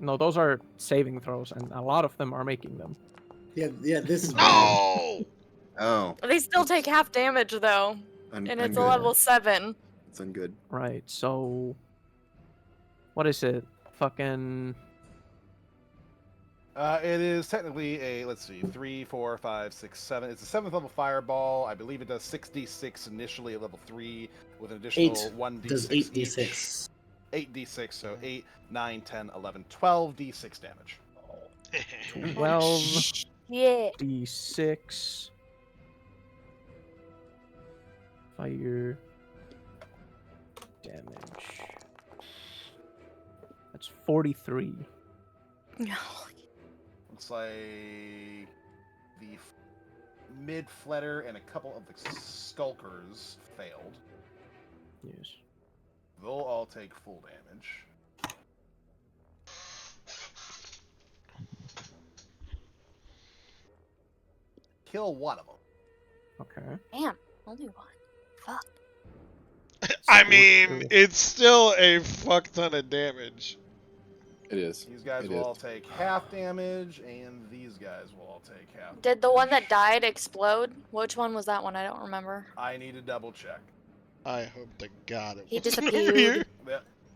No, those are saving throws, and a lot of them are making them. Yeah, this is bad. No! Oh. They still take half damage though, and it's a ungood. level 7. It's ungood. Right, so... What is it? Fucking... It is technically a, let's see, 3, 4, 5, 6, 7. It's a 7th level fireball. I believe it does 6d6 initially at level 3 with an additional 1d6. Does 8d6. 8d6, so 8, 9, 10, 11, 12d6 damage. 12 Yeah. d6 fire damage. That's 43. Looks like the mid-fletter and a couple of the skulkers failed. Yes. They'll all take full damage. Kill one of them. Okay. Damn, only one. Fuck. I So mean, we're- it's still a fuck ton of damage. It is. These guys It will is. all take half damage, and these guys will all take half. Did the one that died explode? Which one was that one? I don't remember. I need to double check. I hope to God it He wasn't disappeared.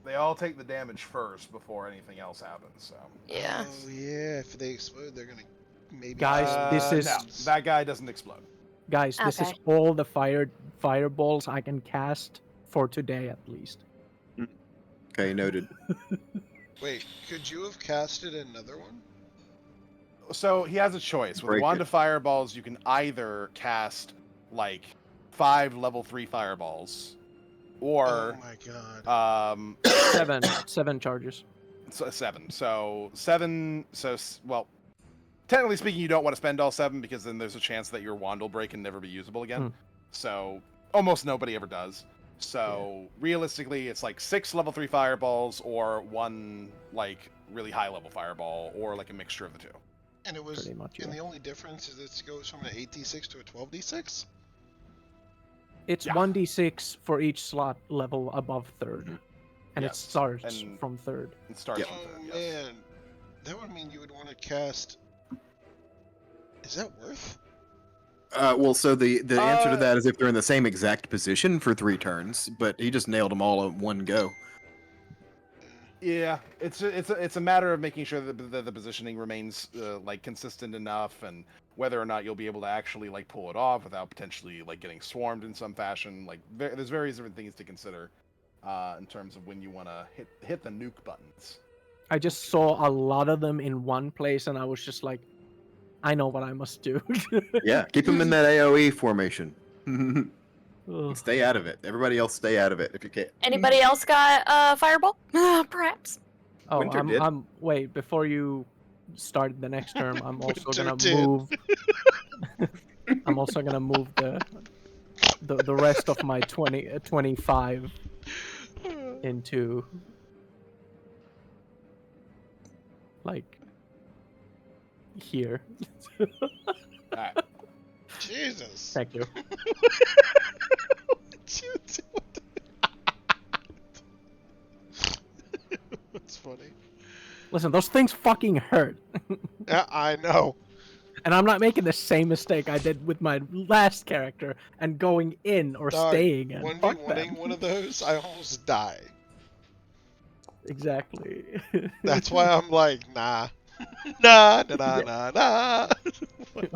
They all take the damage first before anything else happens. So. Yeah. Oh yeah, if they explode, they're gonna maybe. Guys, this is- No, that guy doesn't explode. Guys, this is Okay. all the fireballs I can cast for today at least. Okay, noted. Wait, could you have casted another one? So he has a choice. With Break Wand it. of Fireballs, you can either cast like 5 level 3 fireballs, or Oh my God. 7 charges. 7. So 7. Well, technically speaking, you don't want to spend all 7 because then there's a chance that your wand will break and never be usable again. Hmm. So almost nobody ever does. So realistically, it's like 6 level 3 fireballs or 1 like really high level fireball, or like a mixture of the 2. And it was, Pretty much, and yeah. the only difference is it goes from an 8d6 to a 12d6. It's Yeah. 1d6 for each slot level above 3rd. And it Yes, starts and- from 3rd. It starts Yeah. from Oh 3rd, yes. man, that would mean you would want to cast. Is that worth? Well, so the answer to Uh, that is if they're in the same exact position for 3 turns, but he just nailed them all in one go. Yeah, it's a matter of making sure that the positioning remains like consistent enough, and whether or not you'll be able to actually like pull it off without potentially like getting swarmed in some fashion. Like there's various different things to consider in terms of when you want to hit the nuke buttons. I just saw a lot of them in one place, and I was just like, I know what I must do. Yeah, keep him in that AOE formation. Ugh. Stay out of it. Everybody else stay out of it if you can. Anybody else got fireball? Perhaps. Oh, Winter did. wait, before you start the next term, I'm also Winter gonna did. move. I'm also gonna move the rest of my 25 Like here. Alright. Jesus. Thank you. That's funny. Listen, those things fucking hurt. Yeah, I know. And I'm not making the same mistake I did with my last character and going in or Dog, staying in. Fuck 1v1ing them. one of those, I almost die. Exactly. That's why I'm like, nah. Nah, nah, nah, Yeah. nah, nah.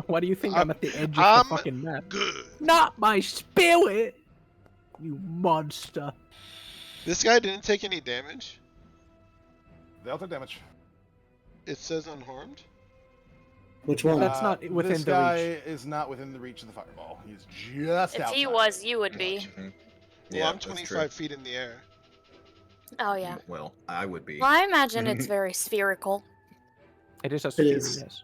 Why do you think I'm at the edge of I'm the fucking map? good. Not my spirit! You monster. This guy didn't take any damage. They'll take damage. It says unharmed. Which one? That's not within this the guy reach. is not within the reach of the fireball. He's just If outside. he was, you would be. Mhm. Well, Yeah, I'm that's 25 feet in the air. Oh true. yeah. Well, I would be. Well, I imagine it's very spherical. It is a It sphere, is. yes.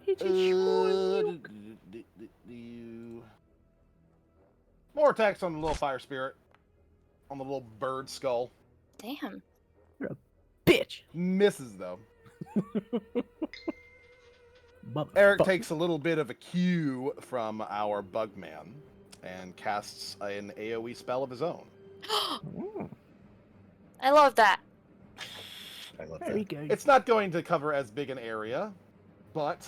It's a small More attacks on the little fire spirit. On the little bird skull. Damn. bitch. Misses though. Motherfucker. Eric takes a little bit of a cue from our bug man and casts an AoE spell of his own. Mm, I love that. I love very that. good. It's not going to cover as big an area, but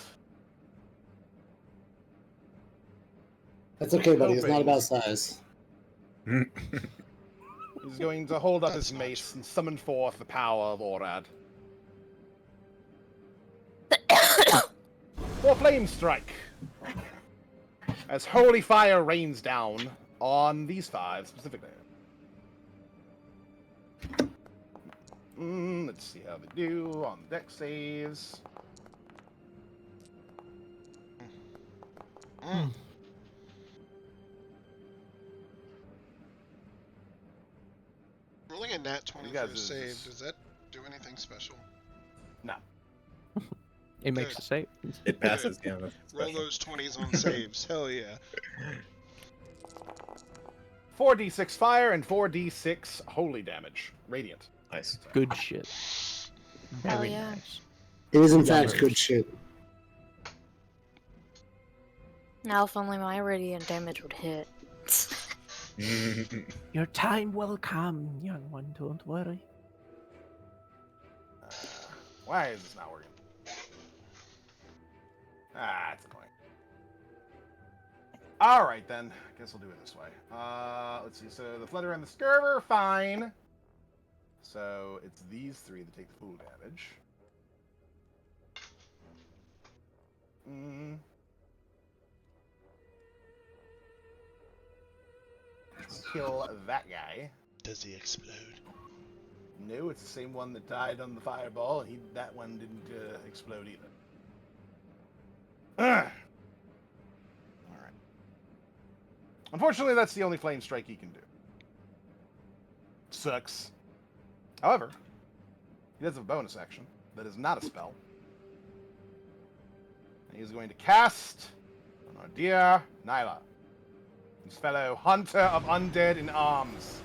That's okay, buddy. It's Hoping. not about size. he's going to hold up That's his not mace and summon forth the power of Orad. For Flame Strike. As holy fire rains down on these 5 specifically. Let's see how they do on deck saves. Mm. Rolling a nat 20 You guys for a is- save, does that do anything special? No. It makes a save. It passes. Yeah, that's Roll special. those 20s on saves. Hell yeah. 4d6 fire and 4d6 holy damage. Radiant. Nice. Good shit. Hell Very yeah. nice. It is in Yeah, fact very good shit. Now, if only my radiant damage would hit. Your time will come, young one. Don't worry. Why is this not working? It's annoying. Alright then. I guess we'll do it this way. Let's see. So the Flutter and the Scurver, fine. So it's these 3 that take the full damage. Kill that guy. Does he explode? No, it's the same one that died on the fireball. That one didn't explode either. Alright. Unfortunately, that's the only flame strike he can do. Sucks. However, he does have a bonus action that is not a spell. And he's going to cast on our dear Nyla, his fellow hunter of undead in arms.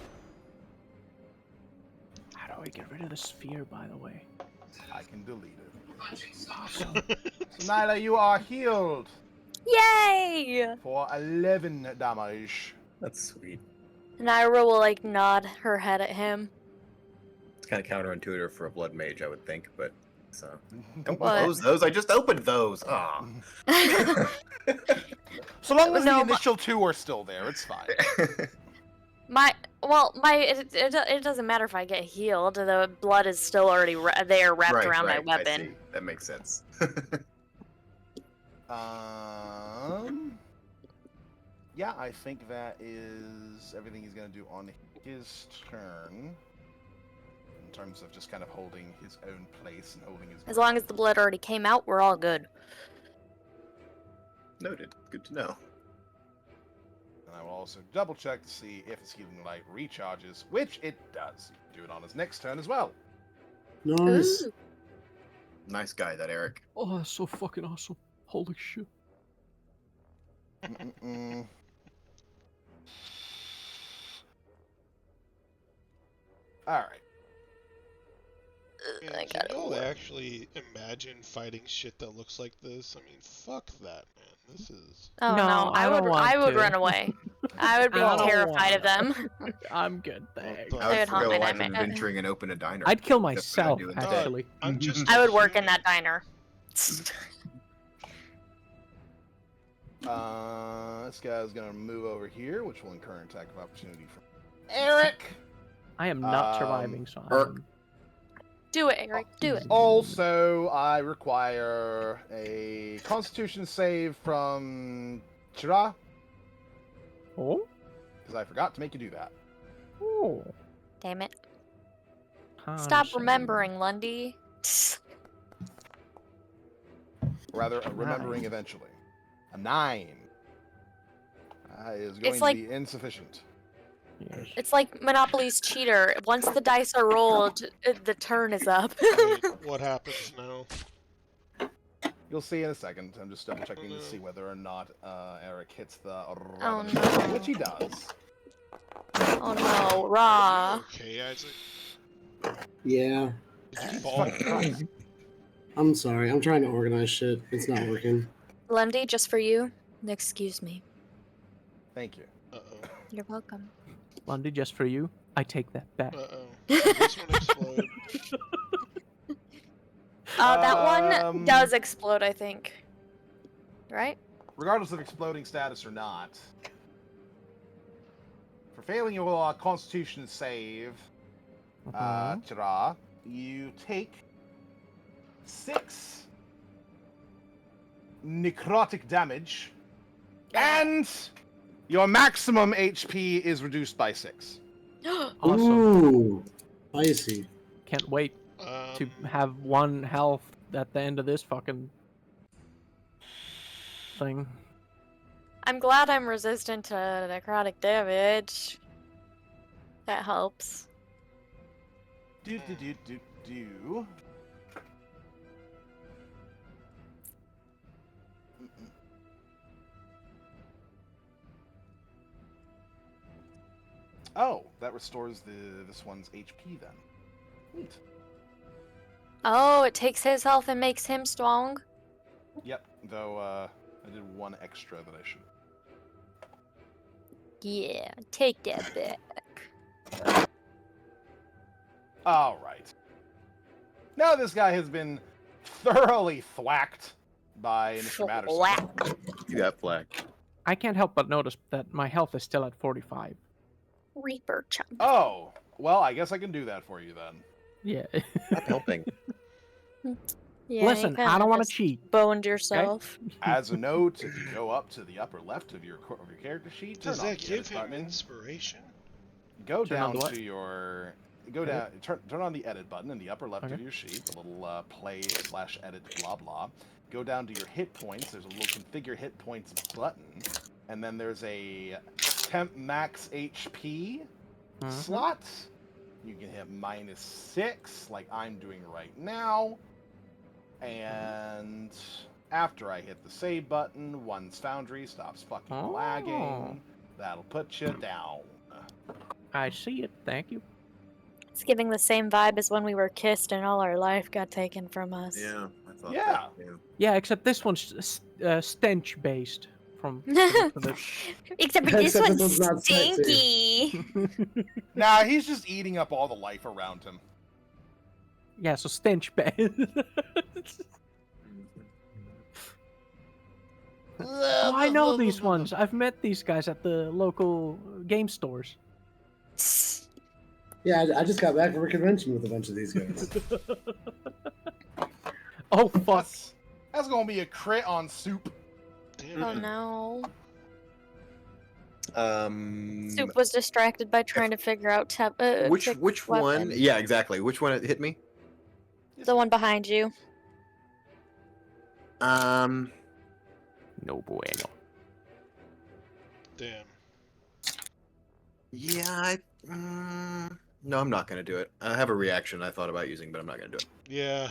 How do I get rid of the sphere, by the way? I can delete it. Awesome. So Nyla, you are healed Yay! for 11 damage. That's sweet. Naira will like nod her head at him. It's kind of counterintuitive for a blood mage, I would think, but so. Don't What? close those. I just opened those. Ah. So long as No, the my- initial 2 are still there, it's fine. It doesn't matter if I get healed. The blood is still already there, wrapped around my I weapon. see. That makes sense. Yeah, I think that is everything he's going to do on his turn. In terms of just kind of holding his own place and holding his... As long as the blood already came out, we're all good. Noted. Good to know. And I will also double check to see if his healing light recharges, which it does. He can do it on his next turn as well. Nice. Ooh. Nice guy, that Eric. Oh, that's so fucking awesome. Holy shit. Mm-mm-mm. Alright. Man, I can gotta y'all work. actually imagine fighting shit that looks like this? I mean, fuck that, man. This is... Oh No, no, I don't want I would to. run away. I would be I don't terrified of wanna. them. I'm good, What thanks. the I would would haunt forego my a life of nightmare. adventuring and open a diner. I'd kill That's what I'd myself, do instead. actually. I'm just I a would work in human. that diner. This guy's gonna move over here, which will incur an attack of opportunity from Eric. I am not Um, surviving, so I Erk. am... Do it, Eric. Do it. Also, I require a Constitution save from Chira, Oh? because I forgot to make you do that. Oh. Damn it. I'm Stop saying- remembering, Lundy. Or rather, remembering Nine. eventually. A 9 is going It's to like- be insufficient. Yes. It's like Monopoly's cheater. Once the dice are rolled, the turn is up. Wait, what happens now? You'll see in a second. I'm just double checking no. to see whether or not Eric hits the Oh, revenue, no. which he does. Oh no, Are raw. you okay, Isaac? Yeah. Did you fall? I'm sorry. I'm trying to organize shit. It's not working. Lundy, just for you. Excuse me. Thank you. Uh-oh. You're welcome. Lundy, just for you, I take that back. Uh-oh. Did this one explode? That one Um, does explode, I think. Right? Regardless of exploding status or not, for failing your Constitution save, Mhm. Chira, you take 6 necrotic damage, and your maximum HP is reduced by 6. Awesome. Ooh. Spicy. Can't wait to Um, have 1 health at the end of this fucking thing. I'm glad I'm resistant to necrotic damage. That helps. Do. Mm-mm. Oh, that restores this one's HP then. Neat. Oh, it takes his health and makes him strong. Yep, though I did 1 extra that I should. Yeah, take that back. All right. Now this guy has been thoroughly thwacked by Mr. Matterson. Whack. You got flag. I can't help but notice that my health is still at 45. Reaper chump. Oh, well, I guess I can do that for you then. Yeah. Not helping. Yeah, Listen, you I kinda don't want to just cheat. boned yourself. As a note, if you go up to the upper left of your character sheet, does turn on that the give edit him button. inspiration? Go Turn on down the what? to your. Go Edit? down. Turn on the edit button in the upper left Okay. of your sheet. The little play/edit blah blah. Go down to your hit points. There's a little configure hit points button, and then there's a temp max HP Mhm. slot. You can hit -6, like I'm doing right now. And after I hit the save button, one's foundry stops fucking Oh. lagging. That'll put you down. I see it. Thank you. It's giving the same vibe as when we were kissed and all our life got taken from us. Yeah, I thought Yeah. that, yeah. Yeah, except this one's stench based from. Except for this Except one's this one's not sexy. stinky. Nah, he's just eating up all the life around him. Yeah, so stench based. Oh, I know these ones. I've met these guys at the local game stores. Yeah, I just got back from a convention with a bunch of these guys. Oh fuck! That's gonna be a crit on soup. Damn Oh it. no. Um, Soup was distracted by trying to figure out which pick one? weapon. Yeah, exactly. Which one hit me? The one behind you. No bueno. Damn. Yeah. No, I'm not gonna do it. I have a reaction I thought about using, but I'm not gonna do it. Yeah.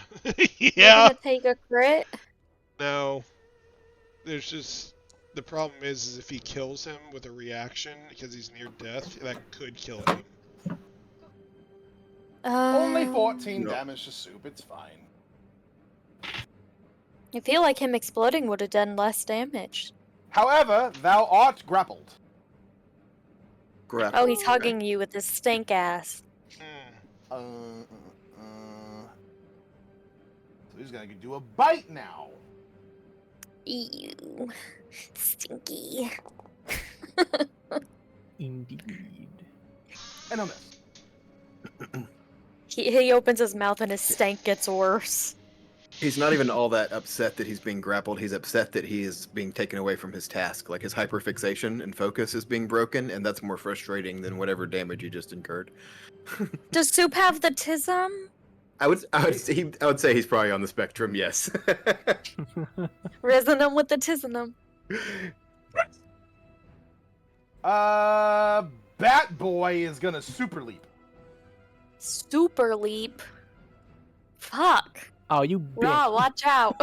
You're yeah. gonna take a crit? No. There's just the problem is if he kills him with a reaction because he's near death, that could kill him. Only 14 No. damage to Soup. It's fine. I feel like him exploding would have done less damage. However, thou art grappled. Grapple. Oh, he's hugging you with his stink ass. Hmm. So he's gonna do a bite now. Ew. Stinky. Indeed. And he'll miss. He opens his mouth and his stank gets worse. He's not even all that upset that he's being grappled. He's upset that he is being taken away from his task. Like his hyperfixation and focus is being broken, and that's more frustrating than whatever damage he just incurred. Does Soup have the tism? I would say he's probably on the spectrum. Yes. Resonum with the tism. Bat Boy is gonna super leap. Super leap. Fuck. Oh, you bitch. Raw, watch out.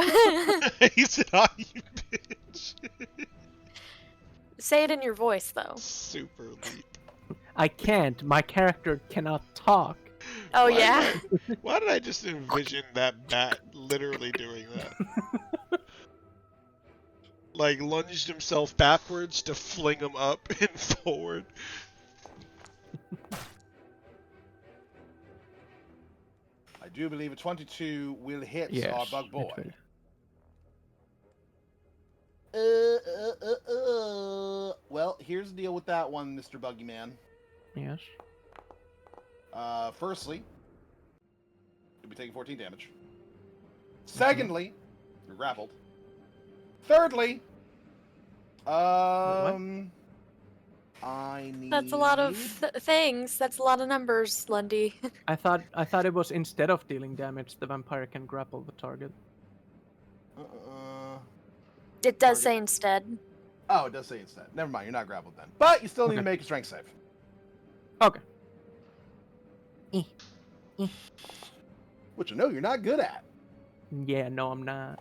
He said, "Oh, you bitch." Say it in your voice, though. Super leap. I can't. My character cannot talk. Oh, Why yeah? Why did I just envision that bat literally doing that? Like, lunged himself backwards to fling him up and forward. I do believe a 22 will hit Yes. our Bug it Boy. will. Well, here's the deal with that one, Mr. Buggy Man. Yes. Firstly, you'll be taking 14 damage. Secondly, you're grappled. Thirdly, I need. That's a lot of things. That's a lot of numbers, Lundy. I thought it was instead of dealing damage, the vampire can grapple the target. It does Target. say instead. Oh, it does say instead. Never mind, you're not grappled then. But you still need to make a strength save. Okay. Which I know you're not good at. Yeah, no, I'm not.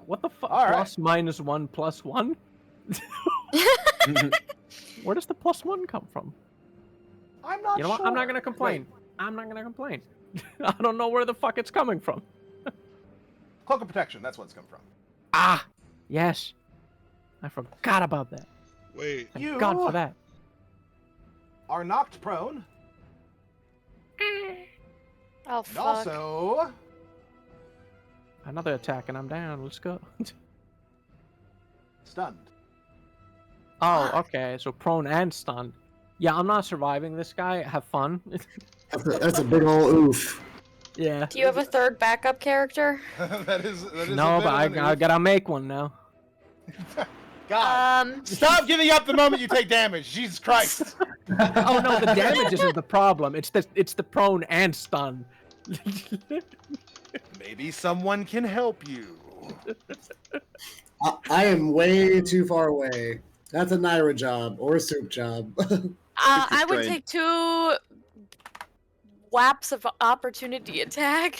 What the fuck? All right. Plus minus 1 plus 1? Where does the plus 1 come from? I'm not You know sure. what? I'm not gonna complain. I'm not gonna complain. I don't know where the fuck it's coming from. Cloak of Protection, that's what it's come from. Ah! Yes! I forgot about that. Wait. Thank You- God for that. Are knocked prone, Oh, and fuck. also Another attack and I'm down. Let's go. stunned. Oh, okay. So prone and stunned. Yeah, I'm not surviving this guy. Have fun. That's a big ol' oof. Yeah. Do you have a third backup character? that is No, a bit but of an I oof. gotta make one now. God, stop giving up the moment you take damage. Jesus Christ. Oh no, the damage isn't the problem. It's the prone and stun. Maybe someone can help you. I am way too far away. That's a Naira job or a Soup job. I would Strain. take 2 whaps of opportunity attack.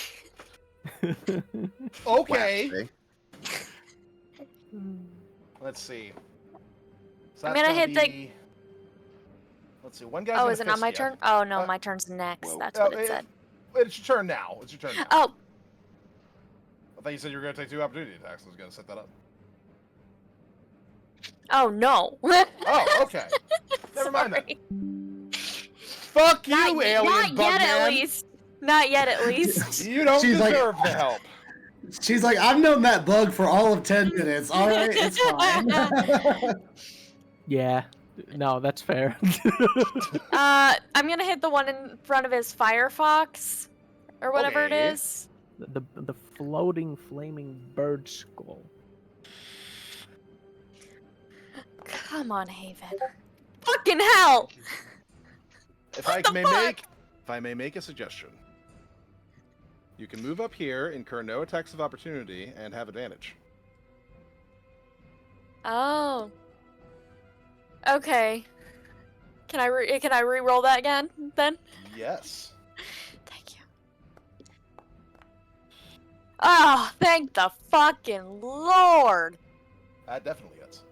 Okay. Okay. Let's see. So I'm that's gonna hit the- be... Let's see. One guy's Oh, gonna is it not fist my you. turn? Oh, no, Uh, my turn's next. Well, That's what it said. It's your turn now. It's your turn now. Oh, I thought you said you were going to take 2 opportunity attacks. I was going to set that up. oh no. Oh, okay. Never mind that. Sorry. Fuck you, Not, alien not yet, at bugman. least. Not yet, at least. You don't She's like- deserve the help. She's like, I've known that bug for all of 10 minutes. All right, it's fine. Yeah. No, that's fair. I'm gonna hit the one in front of his Firefox, or whatever Okay. it is. the floating flaming bird skull. Come on, Haven. Fucking hell! If What I the may fuck? make a suggestion. You can move up here, incur no attacks of opportunity, and have advantage. Oh. Okay. Can I re-roll that again then? Yes. Thank you. Oh, thank the fucking Lord! That definitely hits.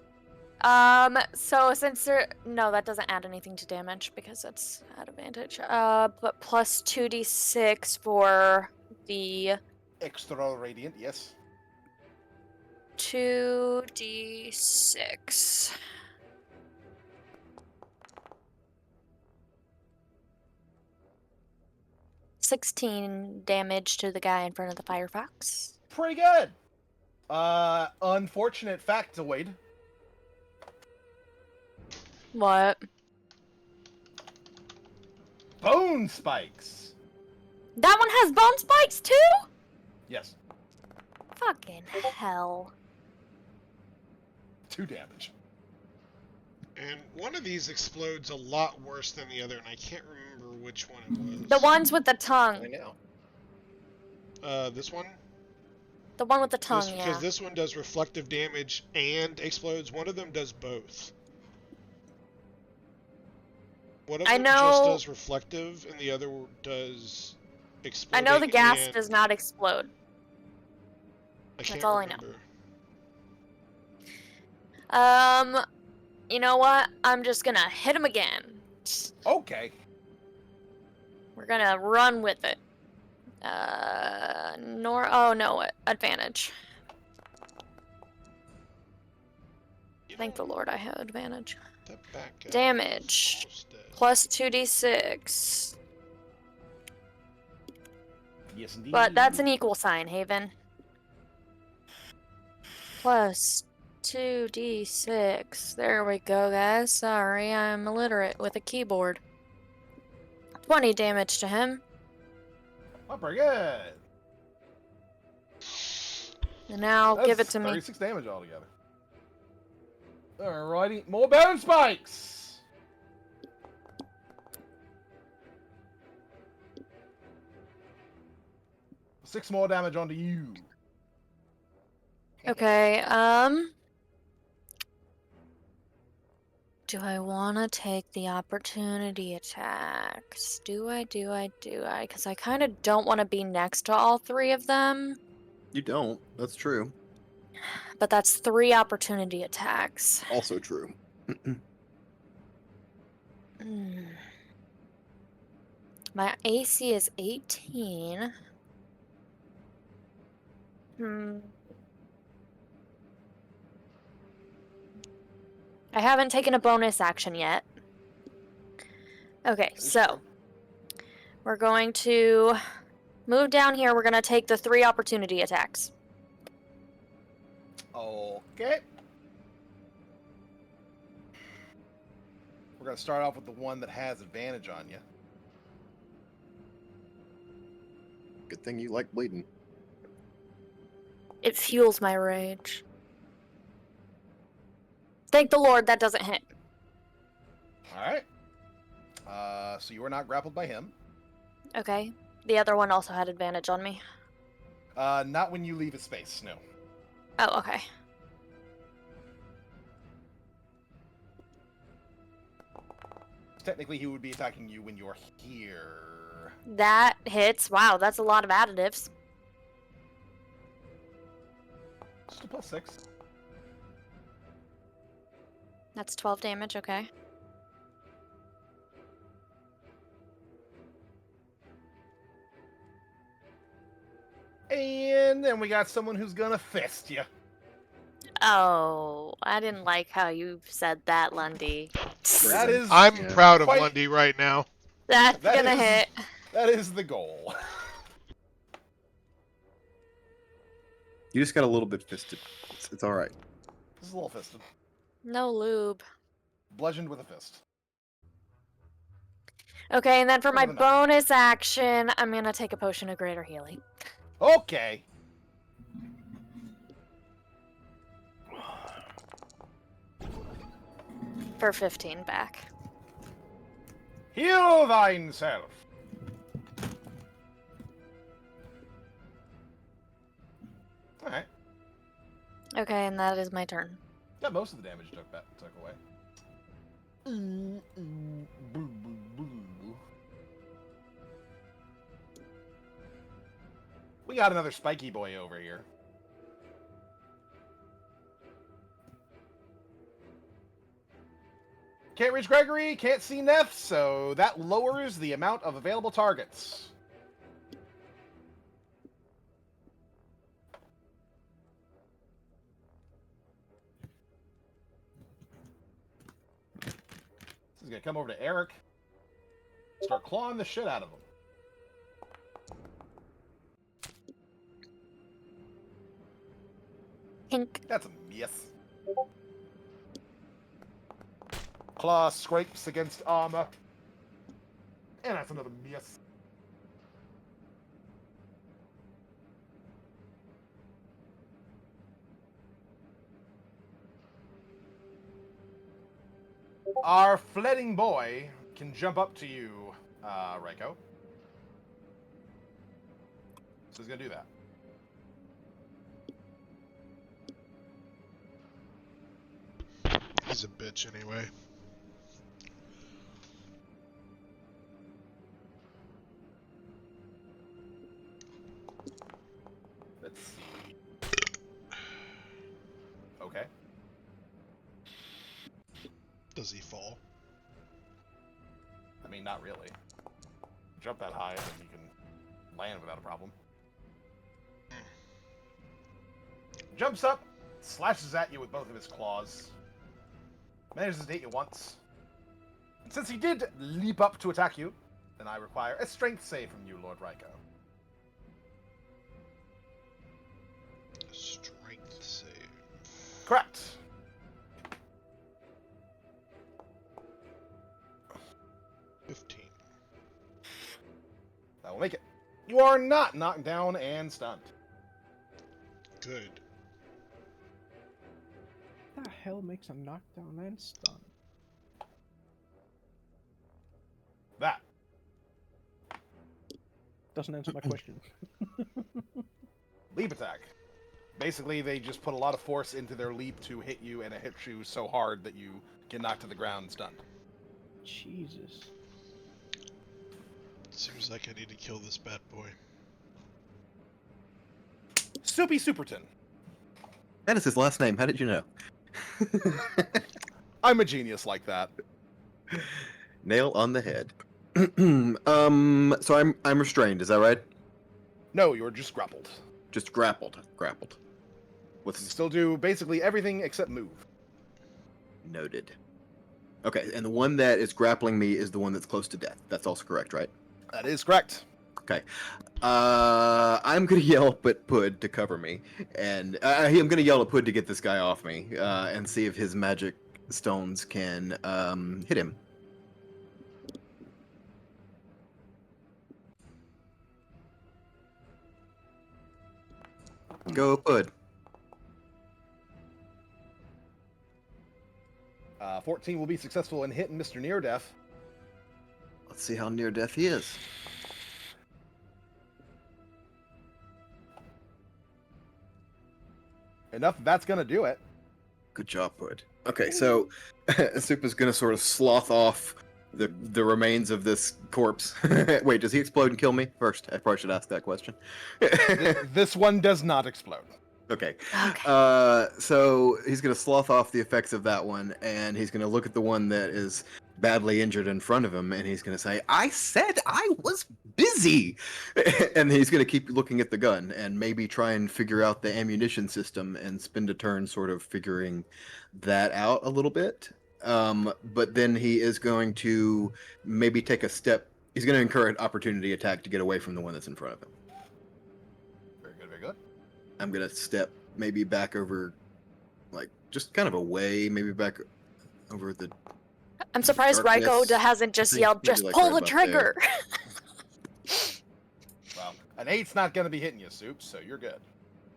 So since no, that doesn't add anything to damage because it's at advantage. But plus 2d6 for the Extra radiant, yes. 2d6. $16 damage to the guy in front of the firefox. Pretty good. Unfortunate factoid. What? Bone spikes. That one has bone spikes too? Yes. Fucking hell. 2 damage. And one of these explodes a lot worse than the other, and I can't remember which one it was. The ones with the I tongue. know. This one? The one with the tongue, Because yeah. this one does reflective damage and explodes. One of them does both. One of I them just know- does reflective, and the other does I exploding. know the gas and does not explode. I can't all I know. remember. You know what? I'm just gonna hit him again. Okay. We're gonna run with it. Oh no, advantage. Thank the Lord I have advantage. That back guy Damage. is almost dead. Plus 2d6. Yes, indeed. But that's an equal sign, Haven. Plus 2d6. There we go, guys. Sorry, I'm illiterate with a keyboard. 20 damage to him. Oh, pretty good. And now give it That's to me. 36 damage altogether. Alrighty. More bone spikes. Six more damage onto you. Okay, do I want to take the opportunity attacks? Do I? Because I kind of don't want to be next to all three of them. You don't. That's true. But that's 3 opportunity attacks. Also true. Hmm. My AC is 18. I haven't taken a bonus action yet. Okay, so we're going to move down here. We're going to take the 3 opportunity attacks. Okay. We're going to start off with the one that has advantage on you. Good thing you like bleeding. It fuels my rage. Thank the Lord that doesn't hit. Alright. So you are not grappled by him. Okay. The other one also had advantage on me. Not when you leave a space, no. Oh, okay. Technically, he would be attacking you when you're here. That hits. Wow, that's a lot of additives. Just a +6. That's 12 damage, okay. And then we got someone who's gonna fist you. Oh, I didn't like how you said that, Lundy. That is I'm proud of quite- Lundy right now. That's That gonna is- hit. That is the goal. You just got a little bit fisted. It's all right. Just a little fisted. No lube. Bludgeoned with a fist. Okay, and then for my Better than bonus action, I'm gonna take a potion of greater healing. Okay. For 15 back. Heal thyself. Alright. Okay, and that is my turn. Got most of the damage took away. Boo, boo, boo. We got another spiky boy over here. Can't reach Gregory, can't see Neff, so that lowers the amount of available targets. This is gonna come over to Eric. Start clawing the shit out of him. Pink. That's a miss. Claw scrapes against armor. And that's another miss. Our fletting boy can jump up to you, Reiko. So he's gonna do that. He's a bitch anyway. Let's see. Okay. Does he fall? I mean, not really. Jump that high and you can land without a problem. Jumps up, slashes at you with both of his claws. Manages to hit you once. And since he did leap up to attack you, then I require a strength save from you, Lord Raiko. Strength save. Correct. That will make it. You are not knocked down and stunned. Good. What the hell makes a knockdown and stun? That. Doesn't answer my question. Leap attack. Basically, they just put a lot of force into their leap to hit you, and it hits you so hard that you get knocked to the ground and stunned. Jesus. Seems like I need to kill this bad boy. Soupy Superton. That is his last name. How did you know? I'm a genius like that. Nail on the head. So I'm restrained. Is that right? No, you're just grappled. Just grappled. Grappled. You What's still do basically everything except move. noted? Okay, and the one that is grappling me is the one that's close to death. That's also correct, right? That is correct. Okay. I'm gonna yell at Pud to cover me, and I'm gonna yell at Pud to get this guy off me, and see if his magic stones can hit him. Go, Pud. 14 will be successful in hitting Mr. Near Death. Let's see how near death he is. Enough, that's gonna do it. Good job, Pud. Okay, so Soup is gonna sort of sloth off the remains of this corpse. Wait, does he explode and kill me first? I probably should ask that question. This one does not explode. Okay. Okay. So he's gonna slough off the effects of that one, and he's gonna look at the one that is badly injured in front of him, and he's gonna say, "I said I was busy," and he's gonna keep looking at the gun and maybe try and figure out the ammunition system and spend a turn sort of figuring that out a little bit. But then he is going to maybe take a step. He's gonna incur an opportunity attack to get away from the one that's in front of him. Very good, very good. I'm gonna step maybe back over, like just kind of away, maybe back over the. I'm surprised Darkness. Raiko hasn't just think yelled, maybe just like pull right the about trigger. Well, an 8's not gonna be hitting you, Soup, so you're good.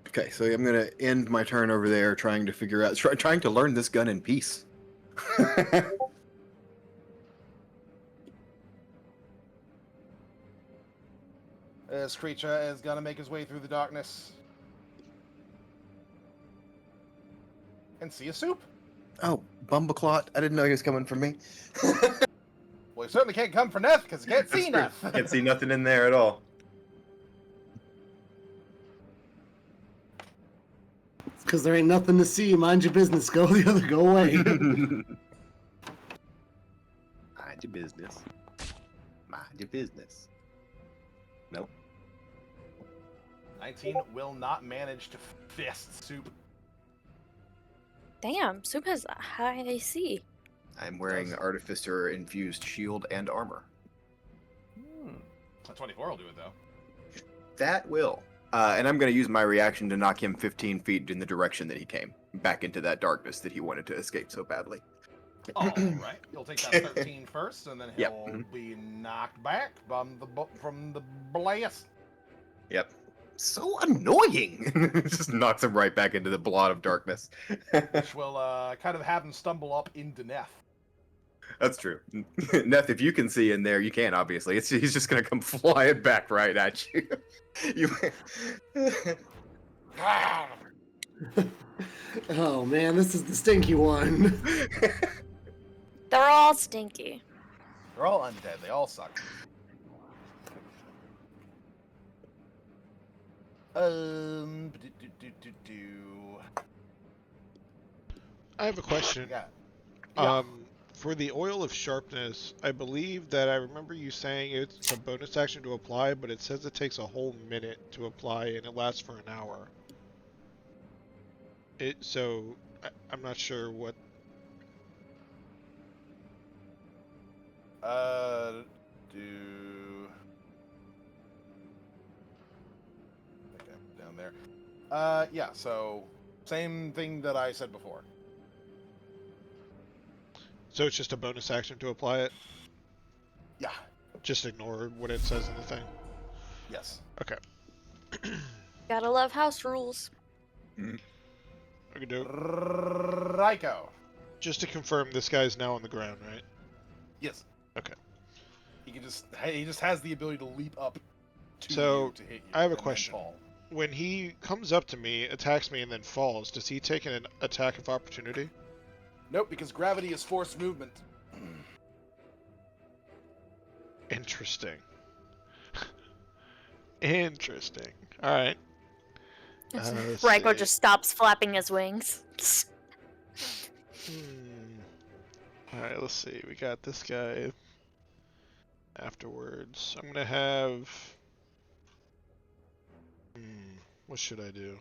Okay, so I'm gonna end my turn over there, trying to figure out, trying to learn this gun in peace. This creature is gonna make his way through the darkness. And see a Soup. Oh, Bumbleclot! I didn't know he was coming for me. Well, he certainly can't come for Neff, because he can't see Neff. Can't see nothing in there at all. Because there ain't nothing to see. Mind your business. Go the other. Go away. Mind your business. Mind your business. Nope. 19 will not manage to fist Soup. Damn, Soup has a high AC. I'm wearing Artificer infused shield and armor. Hmm. A 24 will do it though. That will. And I'm going to use my reaction to knock him 15 feet in the direction that he came, back into that darkness that he wanted to escape so badly. All right, you'll take that 13 first, and then he'll Yep. be knocked back from the blast. Yep. So annoying! Just knocks him right back into the blot of darkness. Which will kind of have him stumble up into Neff. That's true. Neth, if you can see in there, you can, obviously. He's just going to come flying back right at you. Oh man, this is the stinky one. They're all stinky. They're all undead. They all suck. I have a question. Yeah. For the oil of sharpness, I believe that I remember you saying it's a bonus action to apply, but it says it takes a whole minute to apply and it lasts for an hour. I'm not sure what. Okay, down there. Yeah. So same thing that I said before. So it's just a bonus action to apply it? Yeah. Just ignore what it says in the thing? Yes. Okay. Gotta love house rules. I can do it. Ryko. Just to confirm, this guy's now on the ground, right? Yes. Okay. He just has the ability to leap up to So, you to hit you. I have a and then question. fall. When he comes up to me, attacks me, and then falls, does he take an attack of opportunity? Nope, because gravity is forced movement. Interesting. Interesting. Alright. Ryko just stops flapping his wings. Alright, let's see. We got this guy afterwards. I'm gonna have... what should I do?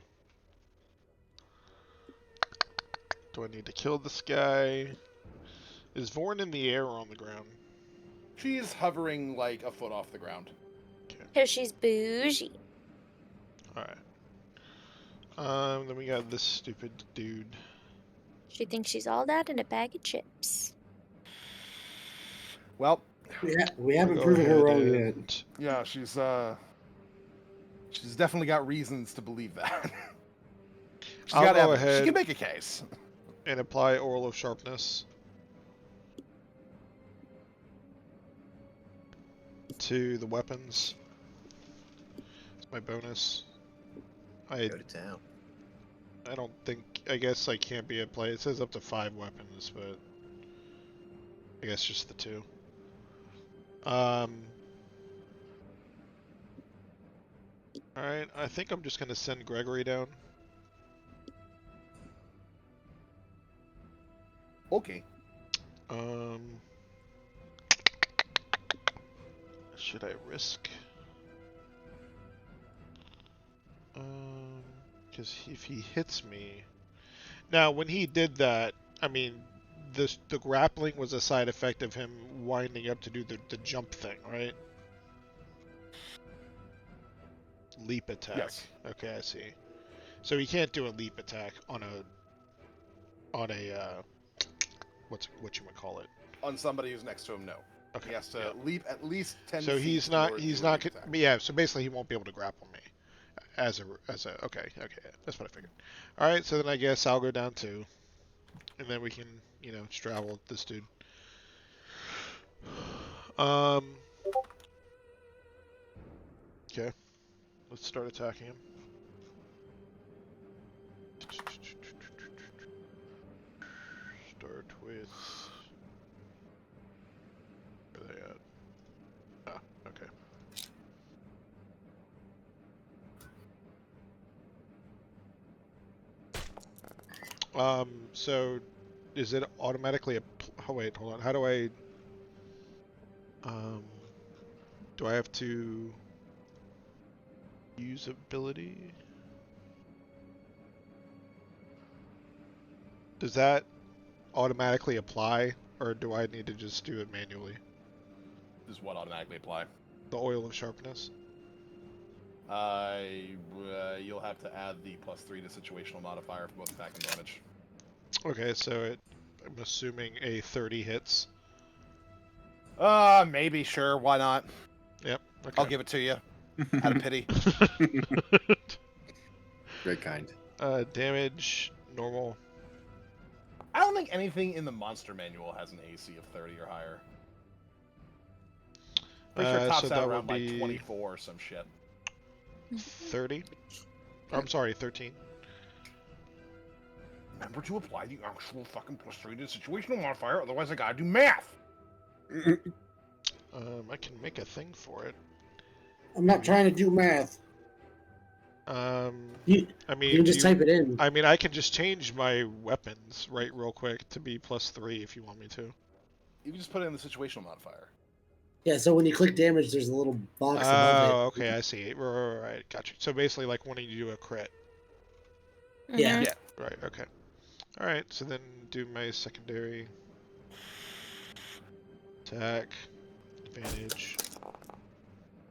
Do I need to kill this guy? Is Vorn in the air or on the ground? She's hovering like a foot off the ground. Cause she's bougie. Alright. Then we got this stupid dude. Mm-hmm. She thinks she's all that in a bag of chips. Well, We haven't Go proven her ahead wrong and- yet. yeah, she's definitely got reasons to believe that. She's I'll got go evidence. She ahead. can make a case. And apply Oral of Sharpness to the weapons. It's my bonus. Go to town. I don't think, I guess I can't be at play. It says up to 5 weapons, but I guess just the 2. Alright, I think I'm just gonna send Gregory down. Okay. Should I risk? Because if he hits me... Now, when he did that, I mean, the grappling was a side effect of him winding up to do the jump thing, right? Leap attack. Yes. Okay, I see. So he can't do a leap attack on a what you would call it? On somebody who's next to him, no. Okay. He has to yeah. leap at least 10 So feet. he's in not order to he's do a not leap gonna- attack. yeah, so basically he won't be able to grapple me as a okay, that's what I figured. All right, so then I guess I'll go down too, and then we can, straddle this dude. Okay, let's start attacking him. Start with, where are they at? Ah, okay. So is it automatically oh wait, hold on. How do I Um, do I have to use ability? Does that automatically apply, or do I need to just do it manually? Does what automatically apply? The oil of sharpness. You'll have to add the +3 to situational modifier for both attack and damage. Okay, so I'm assuming a 30 hits. Maybe, sure, why not? Yep. Okay. I'll give it to you. Out of pity. Very kind. Damage normal. I don't think anything in the monster manual has an AC of 30 or higher. Pretty sure it tops so out that around would like be 24 or some shit. 30. I'm sorry, 13. Remember to apply the actual fucking +3 to the situational modifier, otherwise I gotta do math! I can make a thing for it. I'm not trying to do math. I You mean, can just type it in. I mean, I can just change my weapons real quick to be +3 if you want me to. You can just put it in the situational modifier. Yeah, so when you click damage, there's a little box above it. Oh, okay, I see. Right, gotcha. So basically, like when you do a crit. Yeah. Yeah. Right. Okay. All right. So then do my secondary attack advantage.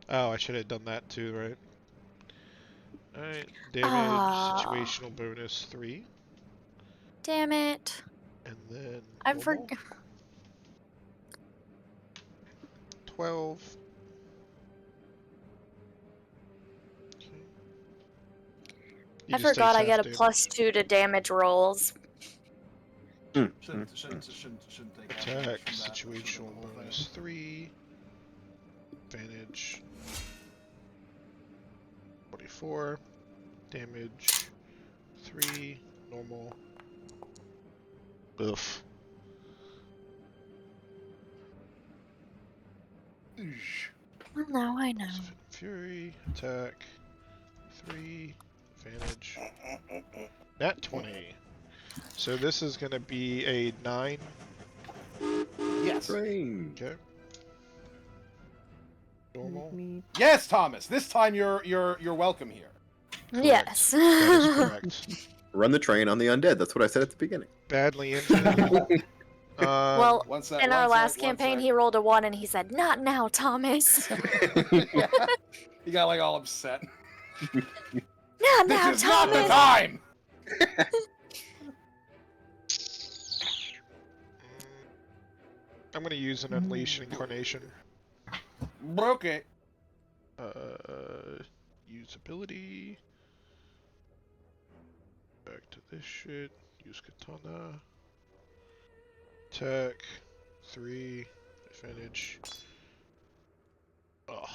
Oh, I should have done that too, right? All right. Damage situational bonus 3, Damn it. and then I normal, forgot. 12. Okay. You I just take forgot I half get a damage. +2 to damage rolls. Shouldn't take Attack damage from that. situational The whole thing. bonus 3. Advantage 44. Damage 3. Normal. Oof. Well, now I know. Seven Fury. Attack 3. Advantage. Nat 20. So this is going to be a 9. Yes. Strange. Okay. Normal. Yes, Thomas. This time you're welcome here. Yes. That is correct. Run the train on the undead. That's what I said at the beginning. Badly injured. Well, Once in our last campaign, he rolled a 1 and he said, "Not now, Thomas." He got like all upset. Not This now, is not the Thomas. time. I'm going to use an Unleash Incarnation. Okay. Use ability. Back to this shit. Use katana. Attack. 3. Advantage. Ugh.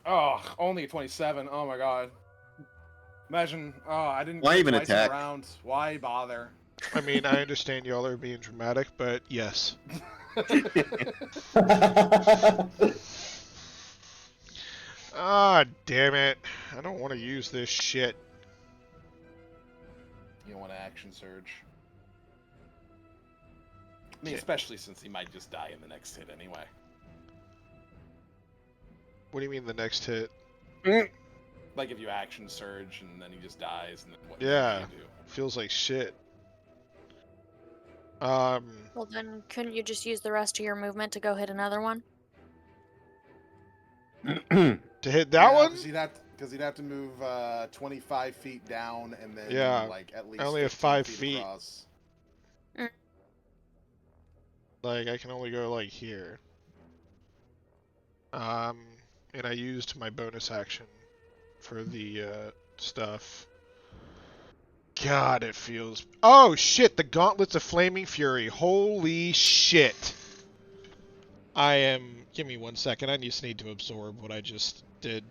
Oh, only a 27. Oh my god. Imagine. Oh, I didn't. Why get even twice in a attack? round. Why bother? I mean, I understand y'all are being dramatic, but yes. Ah, damn it. I don't want to use this shit. You don't want to action surge. I mean, Yeah. especially since he might just die in the next hit anyway. What do you mean the next hit? Like if you action surge and then he just dies, and then what Yeah. do you do? Feels like shit. Well, then couldn't you just use the rest of your movement to go hit another one? To hit that one? Because he'd have to move 25 feet down and then Yeah, like at least I only have 15 5 feet. across. Like, I can only go, like, here. And I used my bonus action for the, stuff. God, it feels... Oh, shit! The Gauntlets of Flaming Fury. Holy shit! I am... Give me 1 second. I just need to absorb what I just did.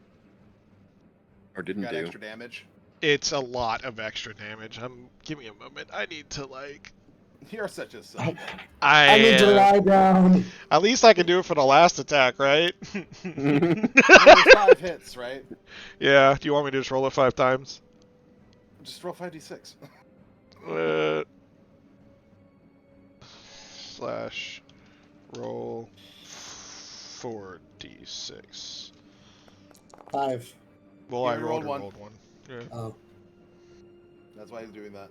Or didn't Got do. extra damage. It's a lot of extra damage. Give me a moment. I need to, like... You're such a son. I need to lie down. At least I can do it for the last attack, right? There's 5 hits, right? Yeah. Do you want me to just roll it 5 times? Just roll 5d6. Slash roll 4d6. 5. Well, You I already rolled rolled one. Yeah. Oh. That's why he's doing that.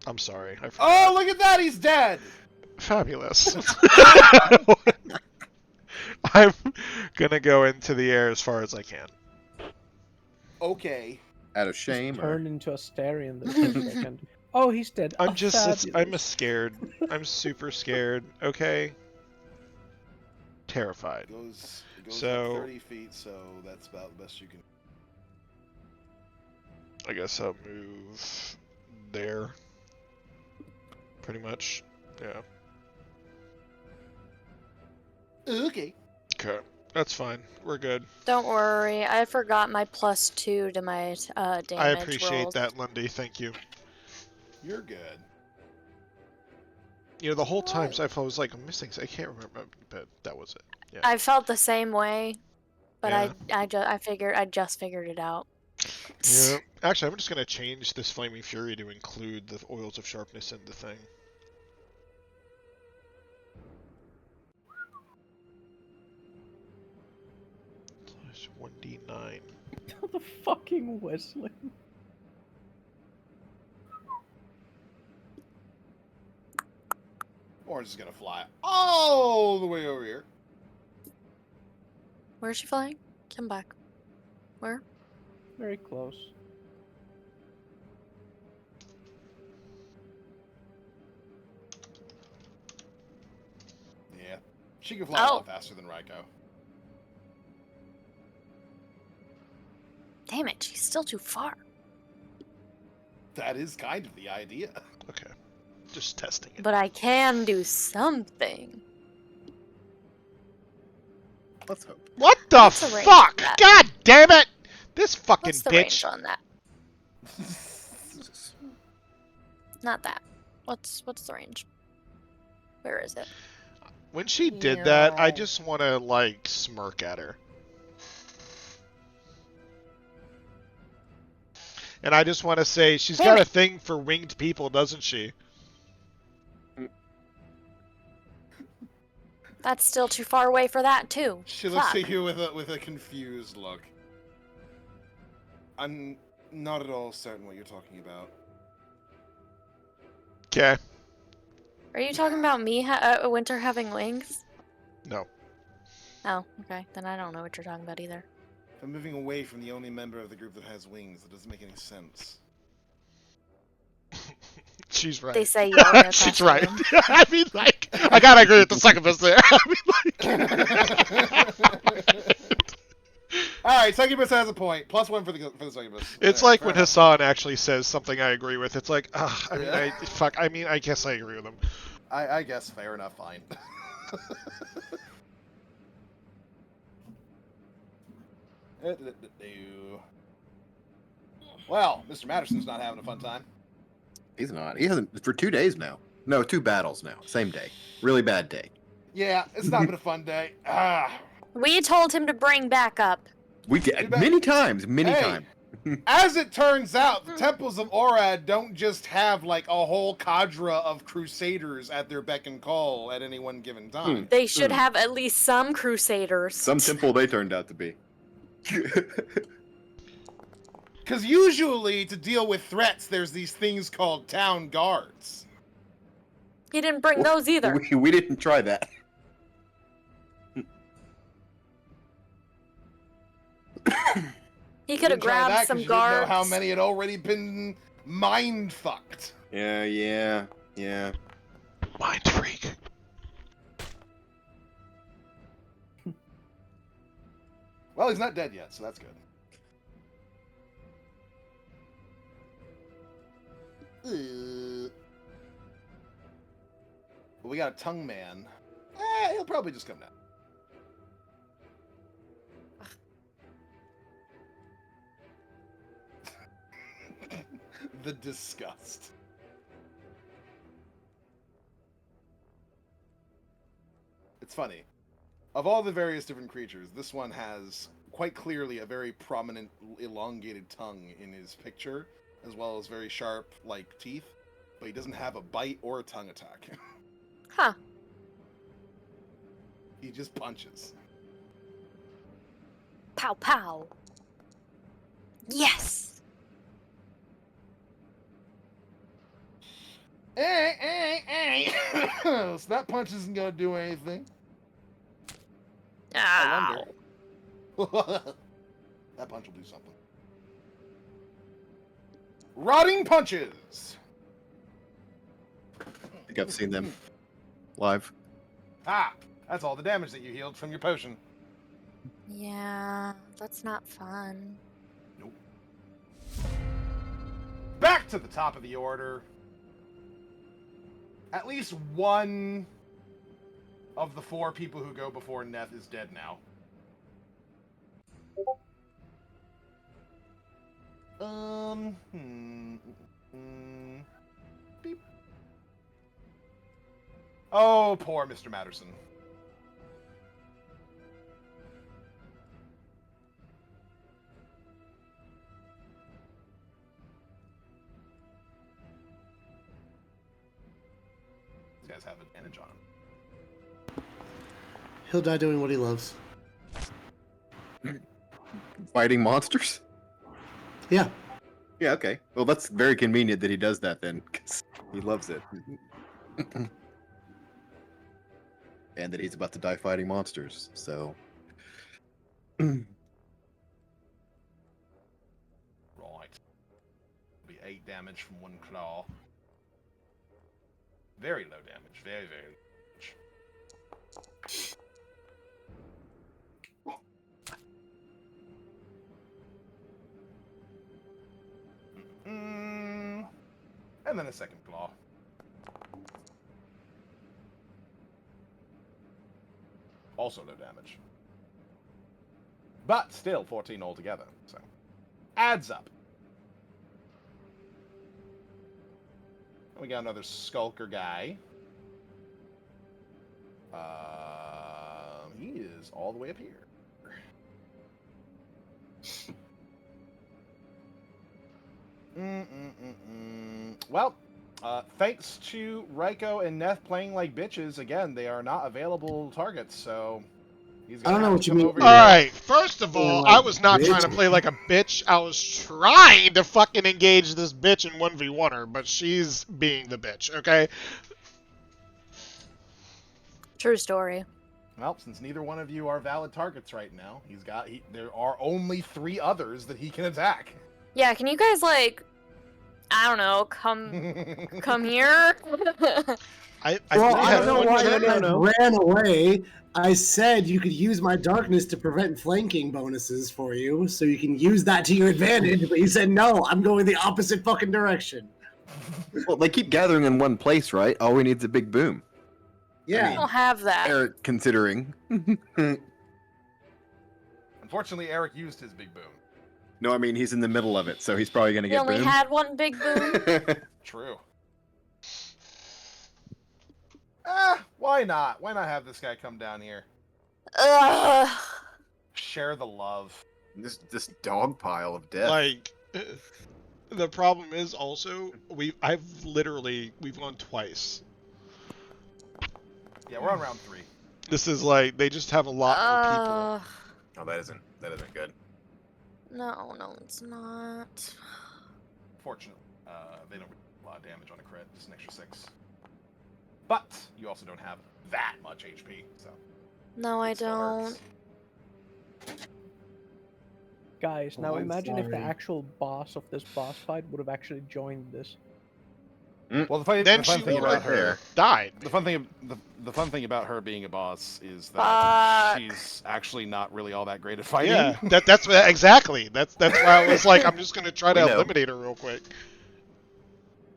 I'm sorry. I Oh, forgot. look at that! He's dead! Fabulous. I'm gonna go into the air as far as I can. Okay. Out of Just shame. Or... turned into a Starion there for a second. Oh, he's dead. I'm Oh, just, I'm fabulous. scared. I'm super scared. Okay. Terrified. It goes So- up 30 feet, so that's about the best you can. I guess I'll move there. Pretty much. Yeah. Okay. Okay. That's fine. We're good. Don't worry, I forgot my +2 to my damage I appreciate rolls. that, Lundy. Thank you. You're good. You know, the whole time Alright. I was like, I'm missing. I can't remember, but that was it. Yeah. I felt the same way, but Yeah. I just figured it out. Yeah. Actually, I'm just gonna change this Flaming Fury to include the oils of sharpness in the thing. Plus 1d9. The fucking Wesley. Orange is gonna fly all the way over here. Where's she flying? Come back. Where? Very close. Yeah. She can fly a Oh. lot faster than Raiko. Damn it, she's still too far. That is kind of the idea. Okay. Just testing it. But I can do something. Let's hope. What the What's the range fuck? of that? God damn it! This fucking What's the range bitch. on that? Not that. What's the range? Where is it? When she did that, I just want to, like, smirk at her. And I just want to say, she's Damn got a it. thing for winged people, doesn't she? That's still too far away for that too. She looks Fuck. at you with a confused look. I'm not at all certain what you're talking about. Okay. Are you talking about me, Winter having wings? No. Oh, okay. Then I don't know what you're talking about either. I'm moving away from the only member of the group that has wings. That doesn't make any sense. She's right. They say yelling across She's the right. room. I mean, like, I gotta agree with the succubus there. I mean, like... Alright, succubus has a point. +1 for the succubus. It's Alright, like fair when enough. Hassan actually says something I agree with. It's like, I mean, Yeah. I mean, I guess I agree with him. I guess fair enough, fine. Well, Mr. Matterson's not having a fun time. He's not. He hasn't for 2 days now. No, 2 battles now. Same day. Really bad day. Yeah, it's not been a fun day. We told him to bring backup. We Too did bad. many times. Many Hey. times. As it turns out, the temples of Orad don't just have like a whole cadre of crusaders at their beck and call at any one given time. They should have at least some crusaders. Some temple they turned out to be. Because usually, to deal with threats, there's these things called town guards. He didn't bring those either. We didn't try that. He could have Didn't try that grabbed 'cause some you didn't know guards. how many had already been mind fucked. Yeah. Mind freak. Well, he's not dead yet, so that's good. Well, we got a tongue man. He'll probably just come down. The disgust. It's funny. Of all the various different creatures, this one has quite clearly a very prominent elongated tongue in his picture, as well as very sharp, like, teeth, but he doesn't have a bite or a tongue attack. Huh. He just punches. Pow pow. Yes. So that punch isn't gonna do anything. Ow. I wonder. That punch will do something. Rotting punches. I think I've seen them live. Ah, that's all the damage that you healed from your potion. Yeah, that's not fun. Nope. Back to the top of the order. At least one of the 4 people who go before Neth is dead now. Beep. Oh, poor Mr. Matterson. These guys have advantage on him. He'll die doing what he loves. Fighting monsters? Yeah. Yeah, okay. Well, that's very convenient that he does that then, because he loves it. And that he's about to die fighting monsters, so... Right. Be 8 damage from 1 claw. Very low damage. Very, very low damage. And then a second claw. Also low damage. But still 14 altogether, so adds up. We got another skulker guy. He is all the way up here. Well, thanks to Raiko and Neth playing like bitches, again, they are not available targets, so he's I don't gonna know have what to you come mean. over All here. right. First of all, like I was not trying to bitch. play like a bitch. I was trying to fucking engage this bitch in 1v1 her, but she's being the bitch. Okay. True story. Well, since neither one of you are valid targets right now, there are only 3 others that he can attack. Yeah, can you guys like, I don't know, come here? I Well, think I had don't know one why turn. you guys ran away. I said you could use my darkness to prevent flanking bonuses for you, so you can use that to your advantage, but you said, no, I'm going the opposite fucking direction. Well, they keep gathering in one place, right? All we need is a big boom. Yeah. I don't have that. Eric, considering. Unfortunately, Eric used his big boom. No, I mean, he's in the middle of it, so he's probably going to We get only boomed. had one big boom. True. Why not? Why not have this guy come down here? Ugh. Share the love. This dog pile of death. Like, the problem is also we've gone twice. Yeah, we're on round 3. This is like they just have a lot more people. Oh, that isn't good. No, it's not. Fortunately, they don't do a lot of damage on a crit, just an extra 6. But you also don't have that much HP, so. No, I it still hurts. don't. Guys, now Oh, I'm imagine if the sorry. actual boss of this boss fight would have actually joined this. Well, the fun Then thing she about would her, have died. the fun thing about her being a boss is that Fuck. she's actually not really all that great at fighting. Yeah, that's exactly. That's why I was like, I'm just gonna try to We know. eliminate her real quick.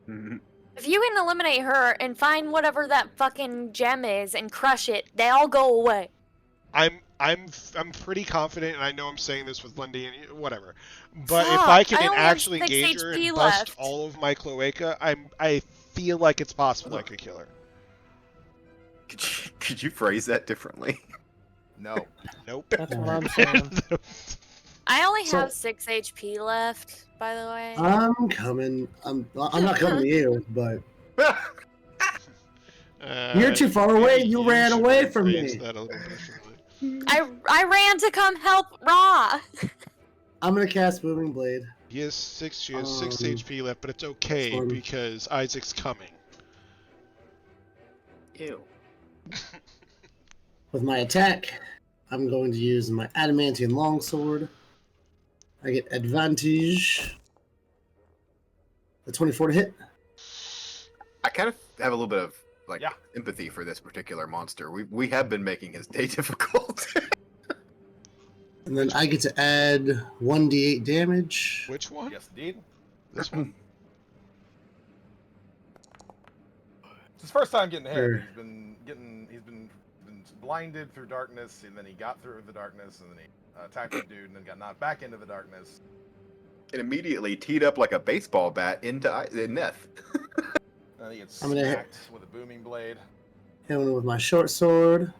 Mhm. If you can eliminate her and find whatever that fucking gem is and crush it, they all go away. I'm pretty confident, and I know I'm saying this with Lundy and whatever. But if Fuck, I can I only have actually 6 engage her HP and bust left. all of my cloaca, I feel like it's possible I could kill her. Could you phrase that differently? No. Nope. That's what I'm saying. I only So- have 6 HP left, by the way. I'm coming. I'm not coming to you, but You're too far away. You ran should away from rephrase me. that a little differently. I ran to come help Ra. I'm gonna cast Booming Blade. She has 6 Um, HP left, but it's okay fun. because Isaac's coming. Ew. With my attack, I'm going to use my Adamantium Longsword. I get advantage. The 24 to hit. I kind of have a little bit of like Yeah. empathy for this particular monster. We have been making his day difficult. And then I get to add 1d8 damage. Which one? Yes, indeed. This one? It's his first time getting hit. Sure. He's been blinded through darkness, and then he got through the darkness, and then he attacked the dude, and then got knocked back into the darkness. And immediately teed up like a baseball bat into Neth. And then he gets I'm gonna hit- smacked with a booming blade. Hit him with my short sword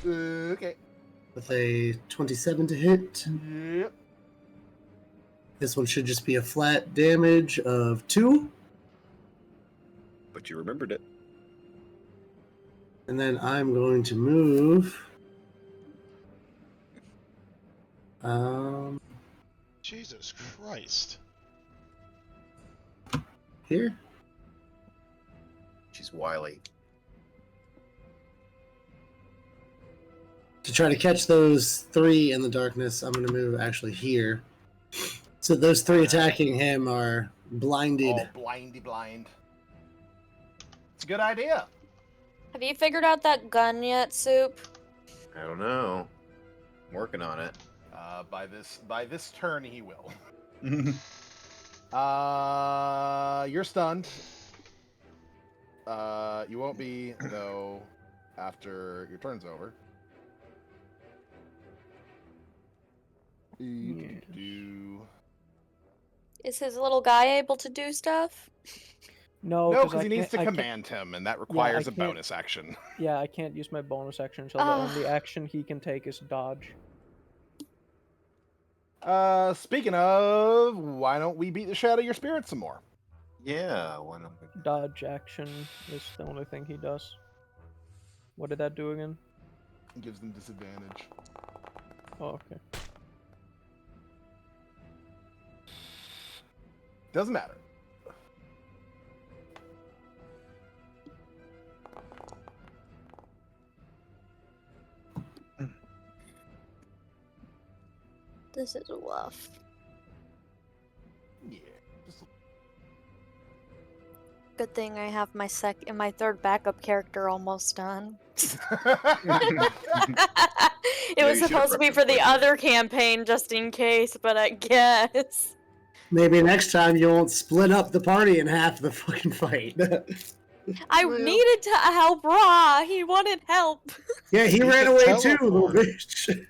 Okay. with a 27 to hit. Yep. This one should just be a flat damage of 2. But you remembered it. And then I'm going to move. Jesus Christ. Here. She's wily. To try to catch those 3 in the darkness, I'm going to move actually here. So those 3 attacking him are blinded. All blindy blind. It's a good idea. Have you figured out that gun yet, Soup? I don't know. I'm working on it. By this turn, he will. You're stunned. You won't be though after your turn's over. Do Is his little guy able to do stuff? No, no, 'cause because I he needs can't- to I can't- command him, and that requires a can't- bonus action. Yeah, I can't use my bonus action, so the Ah. only action he can take is dodge. Speaking of, why don't we beat the shit out of your spirit some more? Yeah, why not? Dodge action is the only thing he does. What did that do again? It gives them disadvantage. Oh, okay. Doesn't matter. This is rough. Yeah. Just Good thing I have my my third backup character almost done. It Yeah, was you should've supposed to be prepped for it the quicker. other campaign just in case, but I guess. Maybe next time you won't split up the party in half the fucking fight. I Well- needed to help Ra. He wanted help. Yeah, he ran can away too, little teleport. bitch.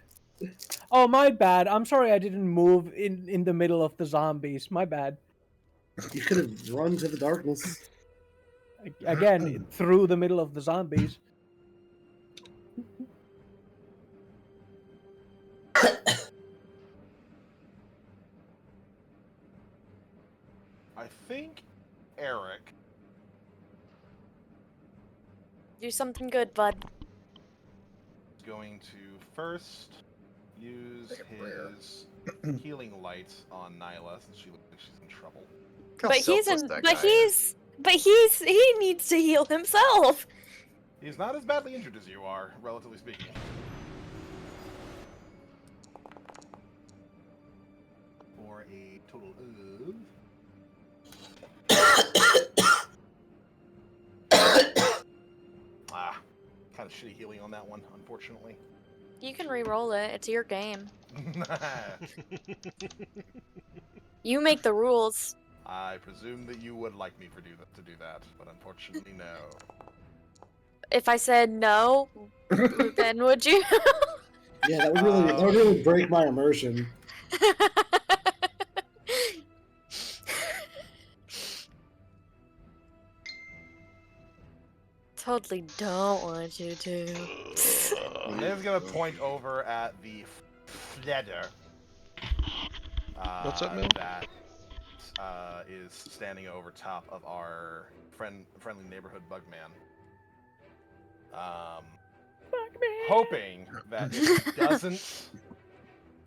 Oh, my bad. I'm sorry I didn't move in the middle of the zombies. My bad. You could have run to the darkness. Again, through the middle of the zombies. I think Eric Do something good, bud. is going to first use Take a prayer. his healing light on Nyla since she looks like she's in trouble. Look how But he's selfless in. that But guy is. he needs to heal himself. He's not as badly injured as you are, relatively speaking. For a total of... kind of shitty healing on that one, unfortunately. You can re-roll it. It's your game. You make the rules. I presume that you would like me to do that, but unfortunately, no. If I said no, then would you? Yeah, that would really break my immersion. Totally don't want you to. Liv's gonna point over at the fledder. What's up, Mel? That is standing over top of our friendly neighborhood Bugman. Hoping that if he doesn't,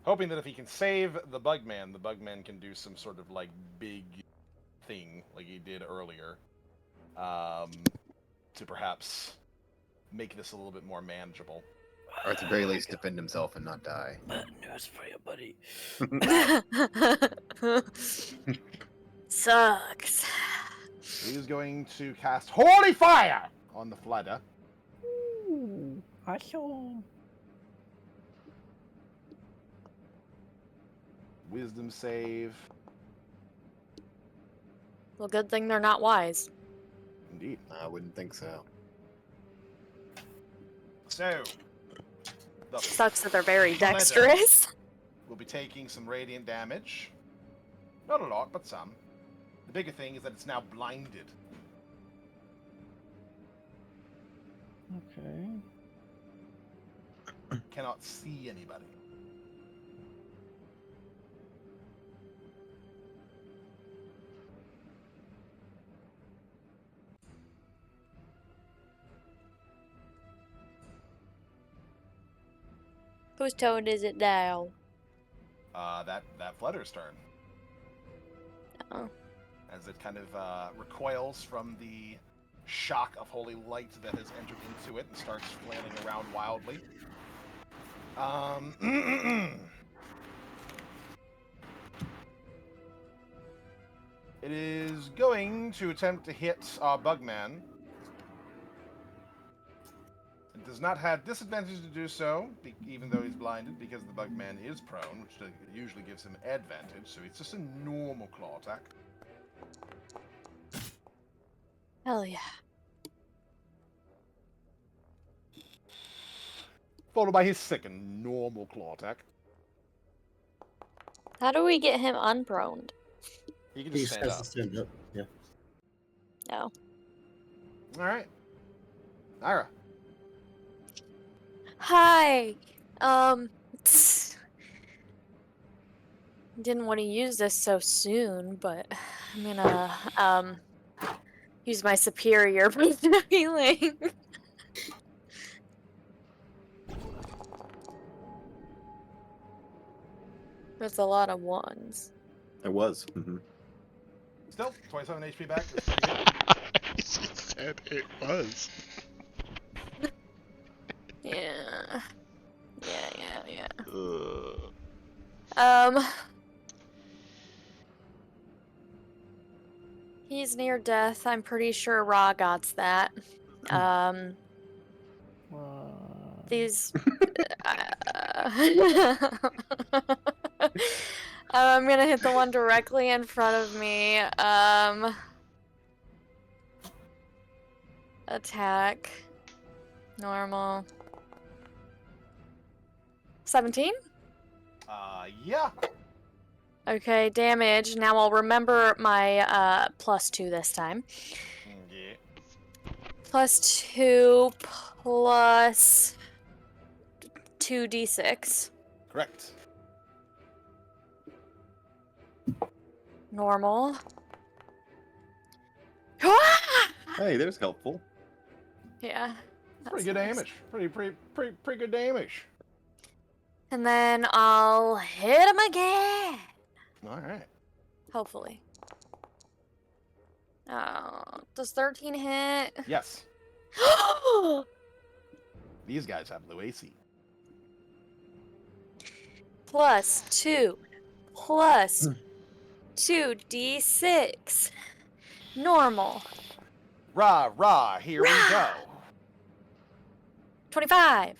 hoping that if he can save the Bugman can do some sort of like big thing like he did earlier, to perhaps make this a little bit more manageable. Or at the very least, defend himself and not die. Bad news for you, buddy. Sucks. He is going to cast Holy Fire on the Fladder. Ooh, awesome. Wisdom save. Well, good thing they're not wise. Indeed. I wouldn't think so. So, the Sucks that they're very Fladder dexterous. will be taking some radiant damage. Not a lot, but some. The bigger thing is that it's now blinded. Okay. Cannot see anybody. Whose turn is it now? That Flutter's turn. Oh. As it kind of recoils from the shock of holy light that has entered into it and starts flailing around wildly. It is going to attempt to hit Bugman. It does not have disadvantage to do so, even though he's blinded, because the Bugman is prone, which usually gives him advantage, so it's just a normal claw attack. Hell yeah. Followed by his second normal claw attack. How do we get him unproned? He can He just stand has up. to stand up. Yeah. No. Alright. Ira. Hi. Didn't want to use this so soon, but I'm gonna use my superior potion of healing. That's a lot of ones. It was. Still, 27 HP back. That's pretty good. He said it was. Yeah. Yeah. Ugh. He's near death. I'm pretty sure Ra got that. These. I'm gonna hit the one directly in front of me. Attack. Normal. 17? Yeah. Okay, damage. Now I'll remember my +2 this time. Yeah. +2 plus 2d6. Correct. Normal. Hey, there's helpful. Yeah. Pretty good nice. damage. Pretty good damage. And then I'll hit him again. Alright. Hopefully. Oh, does 13 hit? Yes. These guys have low AC. +2 plus 2d6. Normal. Rah, here we go. 25.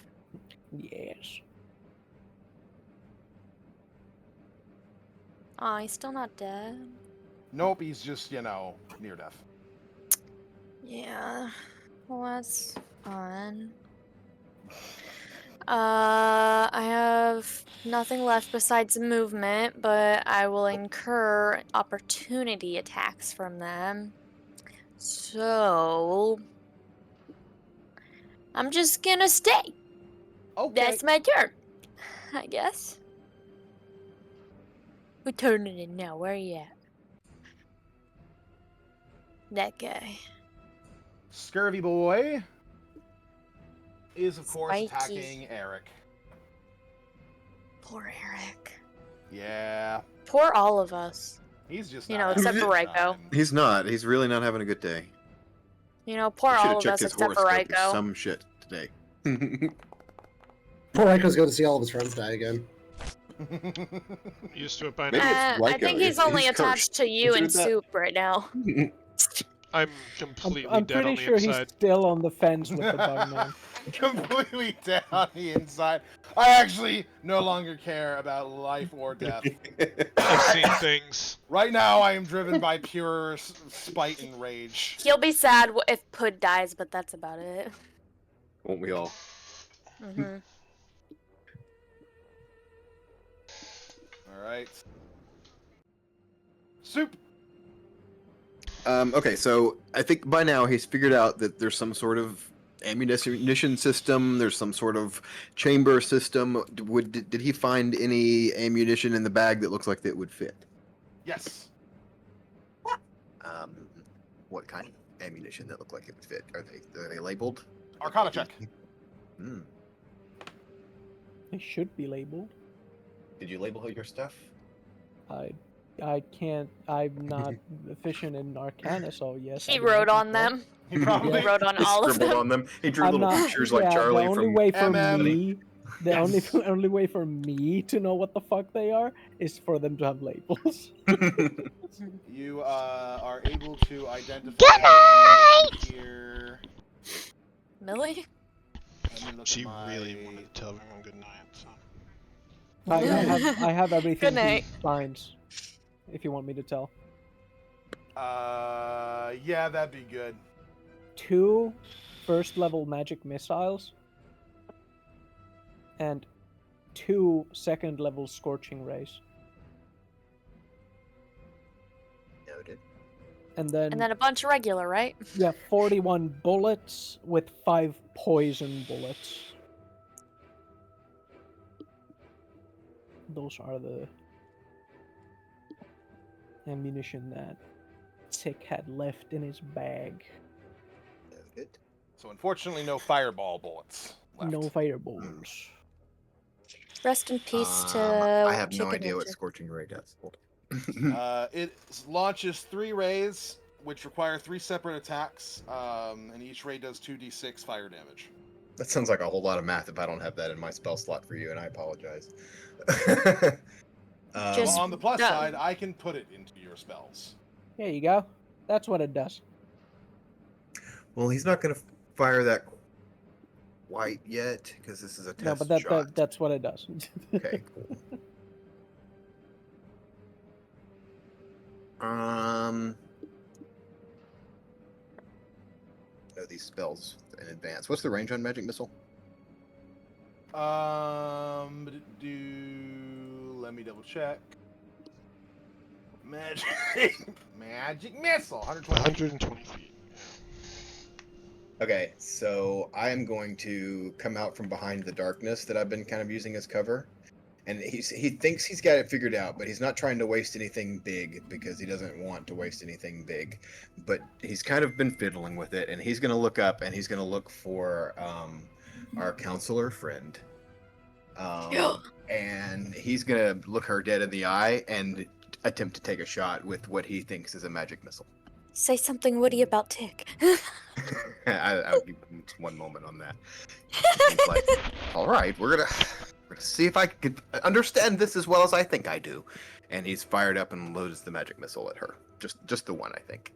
Yes. Oh, he's still not dead. Nope, he's just, near death. Yeah. Well, that's fun. I have nothing left besides movement, but I will incur opportunity attacks from them. So I'm just gonna stay. Okay. That's my turn, I guess. We turning it now. Where are you at? That guy. Scurvy Boy is, of course, Spiky. attacking Eric. Poor Eric. Yeah, Poor all of us. he's just You not know, having except a for good Ryko. time. He's not. He's really not having a good day. You know, poor He should all have of checked us his except for horoscope or Ryko. some shit today. Poor Ryko's going to see all of his friends die again. Used to it by Maybe now. it's I Ryko. think he's He's only cursed. attached to you and Consider that. Soup right now. I'm completely I'm dead pretty on the sure he's inside. still on the fence with the bug man. Completely dead on the inside. I actually no longer care about life or death. I've seen things. Right now, I am driven by pure spite and rage. He'll be sad if Pud dies, but that's about it. Won't we all? Hmm. All right. Soup. Okay, so I think by now he's figured out that there's some sort of ammunition system. There's some sort of chamber system. Did he find any ammunition in the bag that looks like that would fit? Yes. What kind of ammunition that look like it would fit? Are they labeled? Arcana check. Hmm. They should be labeled. Did you label your stuff? I can't. I'm not efficient in Arcana, so yes. He I wrote don't on know. them. He probably He wrote on He all of scribbled them. on them. He drew I'm little not. pictures Yeah, like Charlie the only from. way for MM. me, the Yes. only way for me to know what the fuck they are is for them to have labels. You are able to identify the ammunition here. Millie? Let me look She at my... really wanted to tell everyone good night. So. I have everything Good night. to signs. If you want me to tell. Yeah, that'd be good. 2 first-level magic missiles. And 2 second-level scorching rays. Noted. And then, And then a bunch of regular, right? yeah, 41 bullets with 5 poison bullets. Those are the ammunition that Tick had left in his bag. Noted. So unfortunately, no fireball bullets left. No fireballs. Rest in peace to I have no Chicken idea what Ninja. scorching ray does. Hold on. It launches 3 rays, which require 3 separate attacks, and each ray does 2d6 fire damage. That sounds like a whole lot of math if I don't have that in my spell slot for you, and I apologize. Just- Well, on the plus no. side, I can put it into your spells. There you go. That's what it does. well, he's not going to fire that quite yet because this is a test No, but shot. that's what it does. Okay, cool. Know these spells in advance. What's the range on magic missile? Let me double check. Magic missile, 120. 120 feet. Okay, so I am going to come out from behind the darkness that I've been kind of using as cover. And he thinks he's got it figured out, but he's not trying to waste anything big because he doesn't want to waste anything big. But he's kind of been fiddling with it, and he's going to look up and he's going to look for our counselor friend. And he's going to look her dead in the eye and attempt to take a shot with what he thinks is a magic missile. Say something witty about Tick. I'll give him 1 moment on that. He's like, all right, we're gonna see if I can understand this as well as I think I do. And he's fired up and loads the magic missile at her. Just the one, I think.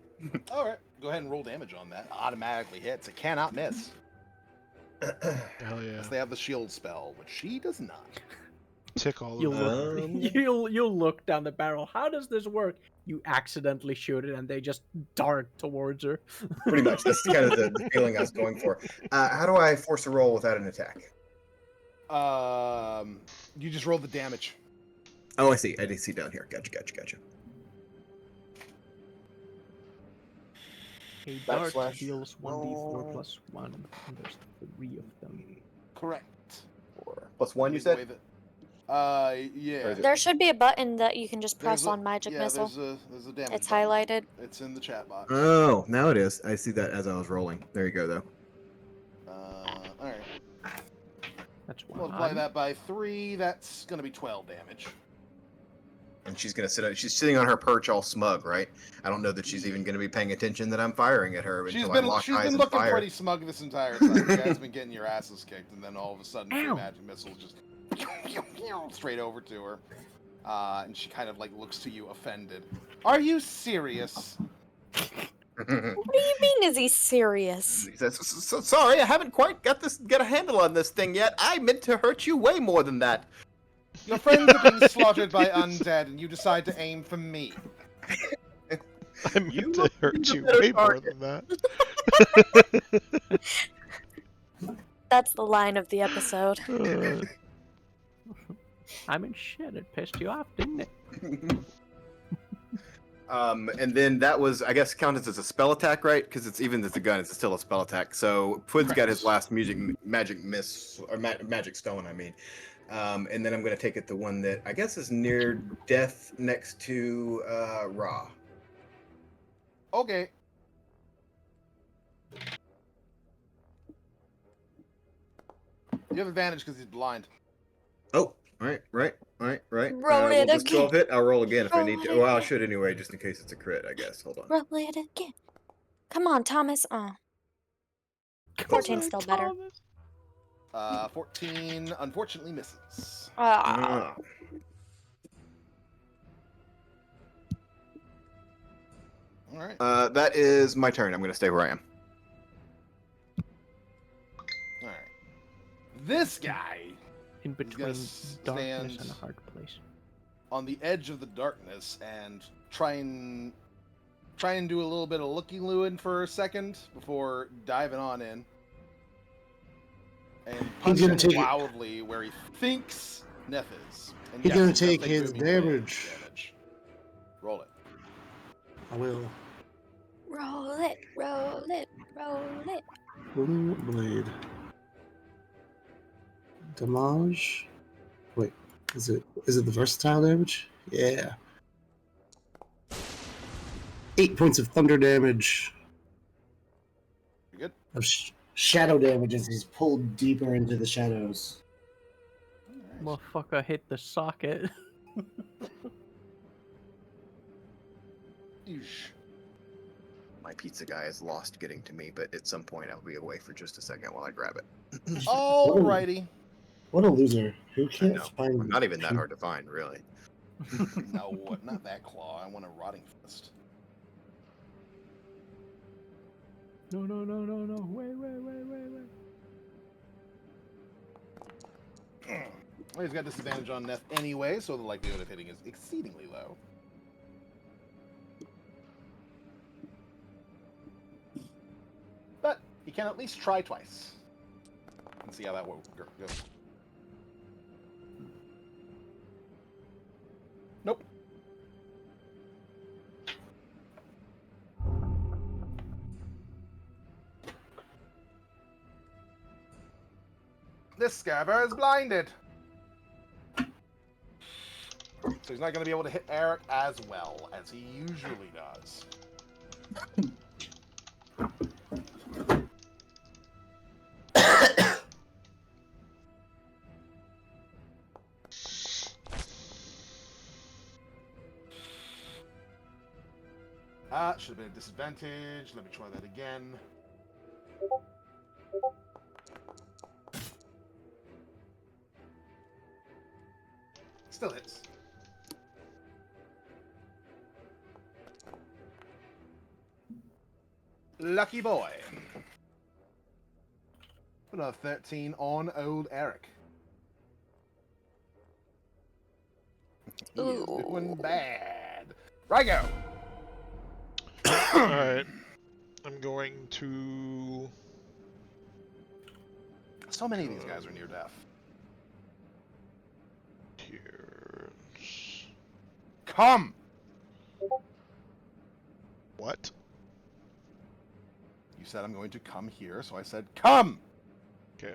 All right, go ahead and roll damage on that. Automatically hits. It cannot miss. Hell yeah. Unless they have the shield spell, which she does not. Tick all You'll over. look, you'll look down the barrel. How does this work? You accidentally shoot it, and they just dart towards her. Pretty much. That's kind of the feeling I was going for. How do I force a roll without an attack? You just roll the damage. Oh, I see. I did see down here. Gotcha. A dart Backslash deals 1d4 roll. plus 1, and there's 3 of them. Correct. +1, you said? Yeah. Or is it- There should be a button that you can just press There's a- on magic yeah, missile. there's a damage It's button. highlighted. It's in the chat box. Oh, now it is. I see that as I was rolling. There you go, though. Alright. That's one. Multiply that by 3, that's gonna be 12 damage. And she's gonna sit. She's sitting on her perch, all smug, right? I don't know that she's even gonna be paying attention that I'm firing at her She's until I been lock eyes and looking fire. pretty smug this entire time. You guys have been getting your asses kicked, and then all of a sudden, three Ow. magic missiles just straight over to her. And she kind of like looks to you offended. Are you serious? What do you mean, is he serious? He says, sorry, I haven't quite get a handle on this thing yet. I meant to hurt you way more than that. Your friends are being slaughtered by undead, and you decide to aim for me. I meant You to must hurt be you the better way more target. than that. That's the line of the episode. I mean, shit, it pissed you off, didn't it? And then that was, I guess, counted as a spell attack, right? Because it's even as a gun, it's still a spell attack. So Pud's got his last magic miss or magic stone, I mean. And then I'm gonna take it the one that I guess is near death next to Ra. Okay. You have advantage because he's blind. Oh, right. Roll Will it this 12 again. hit? I'll roll again if I Roll need to. it Well, I again. should anyway, just in case it's a crit, I guess. Hold on. Roll it again. Come on, Thomas. 14's still better. 14 unfortunately misses. Ah. All right. That is my turn. I'm gonna stay where I am. All right. This guy In between stand- darkness and a hard place. on the edge of the darkness and try and do a little bit of looky-looing for a second before diving on in. And He's gonna punching take- wildly where he thinks Neff is. And He's yes, gonna he does take his booming blade damage. Roll it. I will. Roll it, roll it, roll it. Booming blade. Damage. Wait, is it the versatile damage? Yeah. 8 points of thunder damage. You good? Of shadow damage as he's pulled deeper into the shadows. Motherfucker hit the socket. Yeesh. My pizza guy is lost getting to me, but at some point I'll be away for just a second while I grab it. Alrighty. What a loser! Who I can't know. find? Not even that hard to find, really. No, not that claw. I want a rotting fist. No. Wait. Well, he's got disadvantage on Neff anyway, so the likelihood of hitting is exceedingly low. But he can at least try twice. And see how that goes. Nope. This scabber is blinded. So he's not going to be able to hit Eric as well as he usually does. Should have been a disadvantage. Let me try that again. Still hits. Lucky boy. Put a 13 on old Eric. He is doing bad. Rygo! Alright. I'm going to... So many of these guys are near death. Here. Come! What? You said I'm going to come here, so I said come! Okay.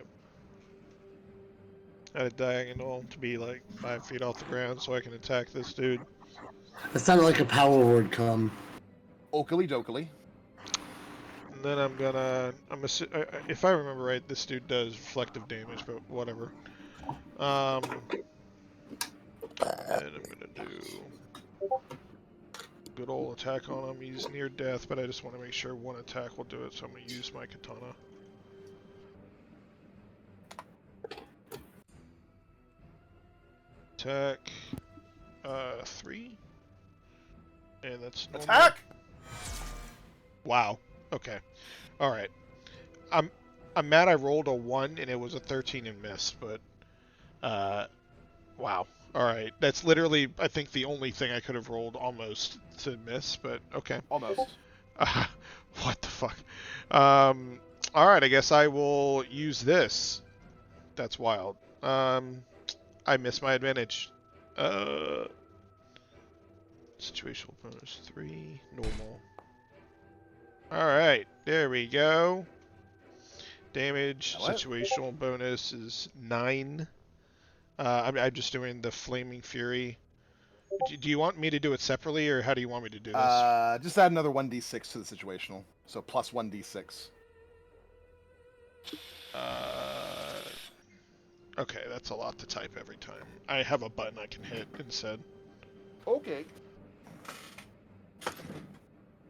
at a diagonal to be like 5 feet off the ground so I can attack this dude. That sounded like a power word come. Oakley dokley. And then if I remember right, this dude does reflective damage, but whatever. And then I'm gonna do good old attack on him. He's near death, but I just want to make sure one attack will do it, so I'm gonna use my katana. Attack 3. And that's normal. Attack! Wow. Okay. All right. I'm mad I rolled a 1 and it was a 13 and missed, but wow. All right. That's literally I think the only thing I could have rolled almost to miss, but okay. Almost. What the fuck? All right, I guess I will use this. That's wild. I missed my advantage. Situational bonus 3, normal. Alright, there we go. Damage, What? situational bonus is 9. I'm just doing the Flaming Fury. Do you want me to do it separately, or how do you want me to do this? Just add another 1d6 to the situational. So plus 1d6. Okay, that's a lot to type every time. I have a button I can hit instead. Okay.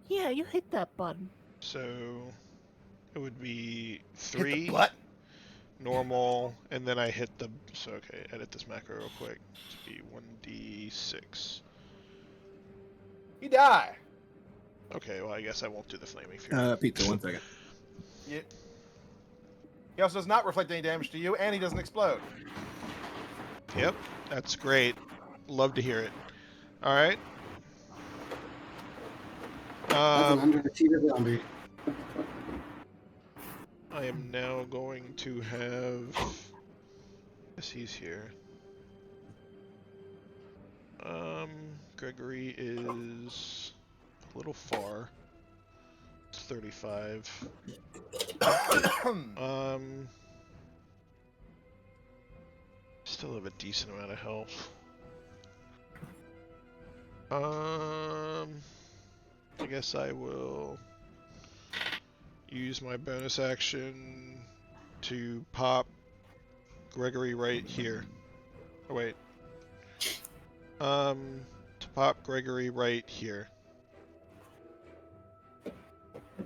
Yeah, you hit that button. So it would be Hit 3. the butt. Normal, and then I hit the. So okay, edit this macro real quick to be 1d6. You die. Okay, well I guess I won't do the Flaming Fury. Pizza, 1 second. Yeah. He also does not reflect any damage to you, and he doesn't explode. Yep, that's great. Love to hear it. All right. That's an underachieved zombie. I am now going to have. Yes, he's here. Gregory is a little far. It's 35. Still have a decent amount of health. I guess I will use my bonus action to pop Gregory right here. Oh wait. To pop Gregory right here.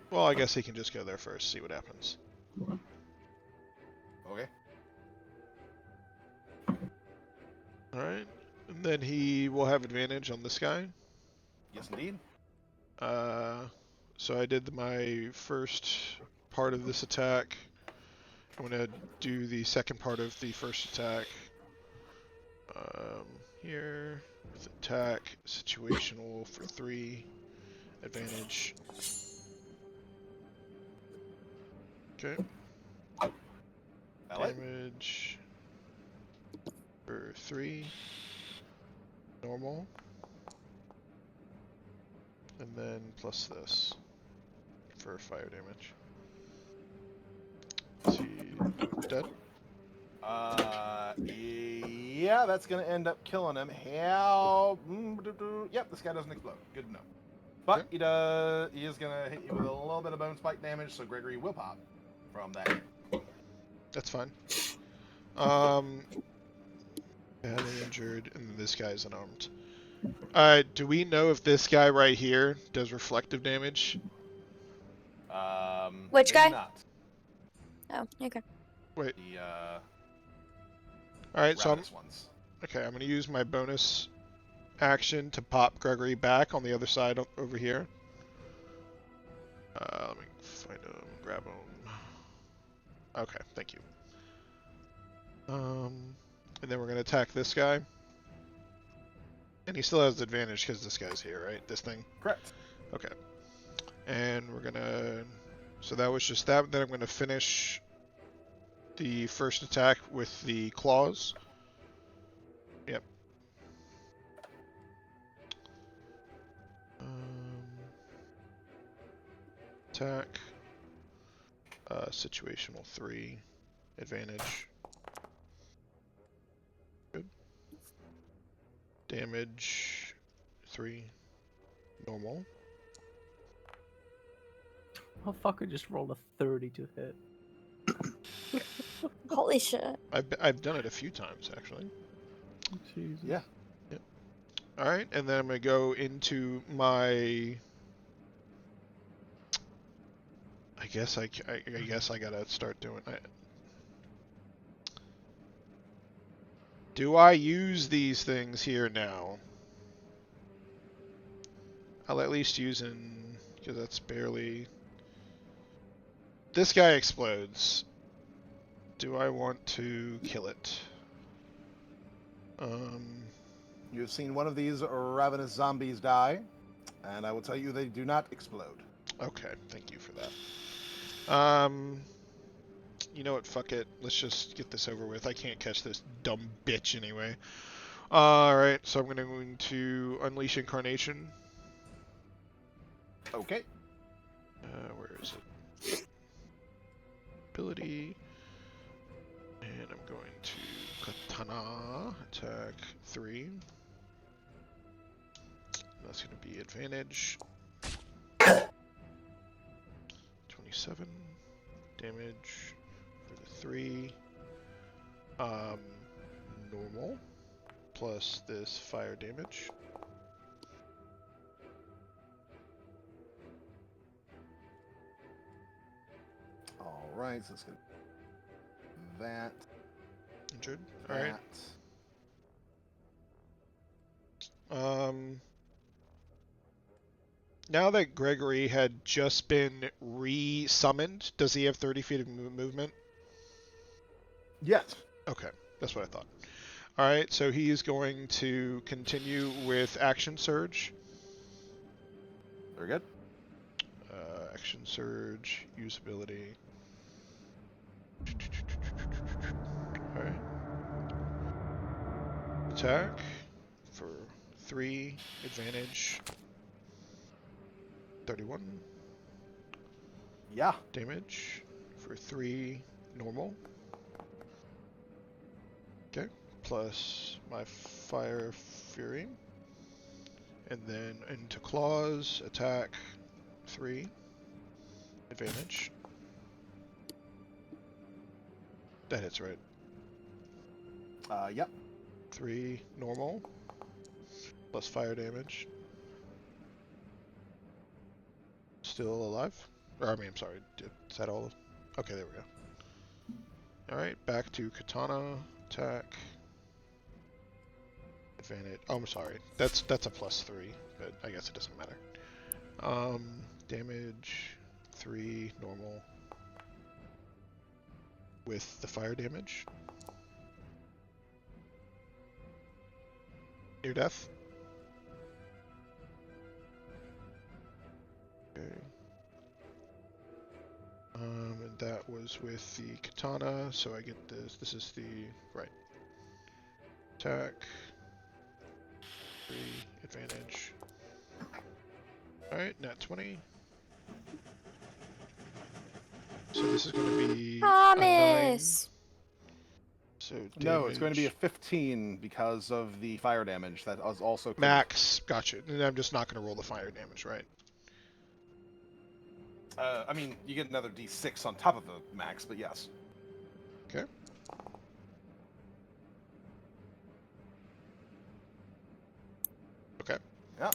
Well, I guess he can just go there first, see what happens. Okay. Alright. And then he will have advantage on this guy. Yes, indeed. So I did my first part of this attack. I'm gonna do the second part of the first attack. Here with attack, situational for 3, advantage. Okay. Valid. Damage for 3, normal, and then plus this for fire damage. Is he dead? Yeah, that's gonna end up killing him. How? Yep, this guy doesn't explode. Good to know. But Okay. he does. He is gonna hit you with a little bit of bone spike damage, so Gregory will pop from that. That's fine. Badly injured, and this guy's unarmed. Do we know if this guy right here does reflective damage? Which maybe guy? Not. Oh, okay. Wait. The Alright, so ravenous ones. I'm gonna use my bonus action to pop Gregory back on the other side over here. Let me find him, grab him. Okay, thank you. And then we're gonna attack this guy. And he still has advantage because this guy's here, right? This thing? Correct. Okay. And we're gonna... So that was just that. Then I'm gonna finish the first attack with the claws. Yep. Attack. Situational 3. Advantage. damage 3, normal. Motherfucker just rolled a 30 to hit. Holy shit. I've done it a few times actually. Jesus. Yeah. All right, and then I'm gonna go into my. I guess I guess I gotta start doing it. Do I use these things here now? I'll at least use in because that's barely. This guy explodes. Do I want to kill it? You've seen one of these ravenous zombies die, and I will tell you they do not explode. Okay, thank you for that. You know what? Fuck it. Let's just get this over with. I can't catch this dumb bitch anyway. Alright, so I'm going to unleash Incarnation. Okay. Where is it? Ability. And I'm going to Katana. Attack 3. That's going to be advantage. 27 damage for the 3. Normal plus this fire damage. All right, so it's gonna that. Injured. All right. That. Now that Gregory had just been re-summoned, does he have 30 feet of movement? Yes. Okay, that's what I thought. Alright, so he is going to continue with Action Surge. Very good. Action Surge, usability. Alright. Attack for 3, advantage. 31. Yeah. Damage for 3, normal. Okay, plus my Fire Fury. And then into Claws, attack 3, advantage. That hits, right? Yep. 3, normal, plus fire damage. Still alive? Or, I mean, I'm sorry, is that all? Okay, there we go. Alright, back to Katana, attack. Advantage. Oh, I'm sorry. That's a plus 3, but I guess it doesn't matter. Damage 3 normal with the fire damage. Near death. Okay. And that was with the katana, so I get this. This is the right attack. 3 advantage. Alright, nat 20. So this is going to be a 9. Promise. So No, it's going to be a damage. 15 because of the fire damage. That was also Max. Gotcha. And I'm just not going to roll the fire damage, right? I mean, you get another d6 on top of the max, but yes. Okay. Okay. Yeah.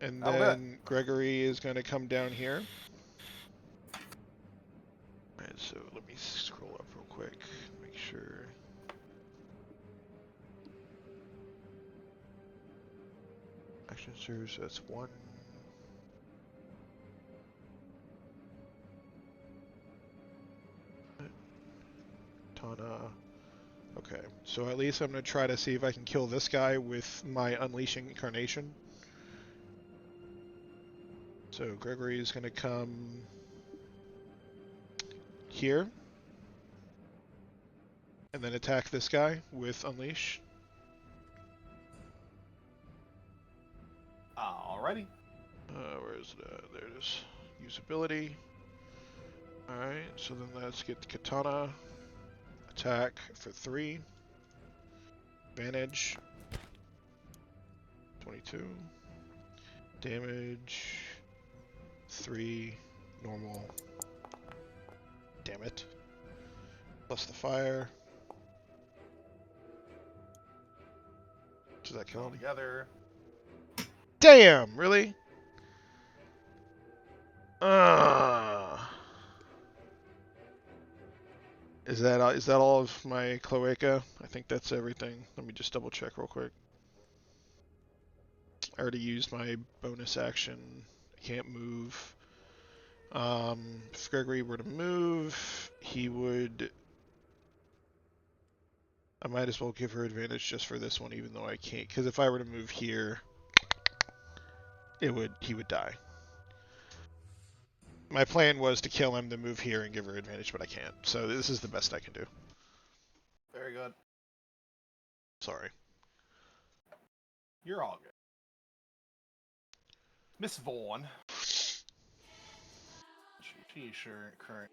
And That'll do it. then Gregory is going to come down here. Alright, so let me scroll up real quick. Make sure. Action surge, that's 1. Tana. Okay, so at least I'm going to try to see if I can kill this guy with my Unleashing Incarnation. So Gregory is going to come here. And then attack this guy with Unleash. Alrighty. Where is it? There it is. Usability. Alright, so then let's get the Katana. Attack for 3. Advantage. 2. Damage. 3. Normal. Damn it. Plus the fire. Does that kill All him? together. Damn! Really? Uh, is that all of my cloaca? I think that's everything. Let me just double check real quick. I already used my bonus action. I can't move. If Gregory were to move, he would. I might as well give her advantage just for this one, even though I can't. Because if I were to move here, he would die. My plan was to kill him, then move here and give her advantage, but I can't. So this is the best I can do. Very good. Sorry. You're all good. Miss Vaughn. She's sure current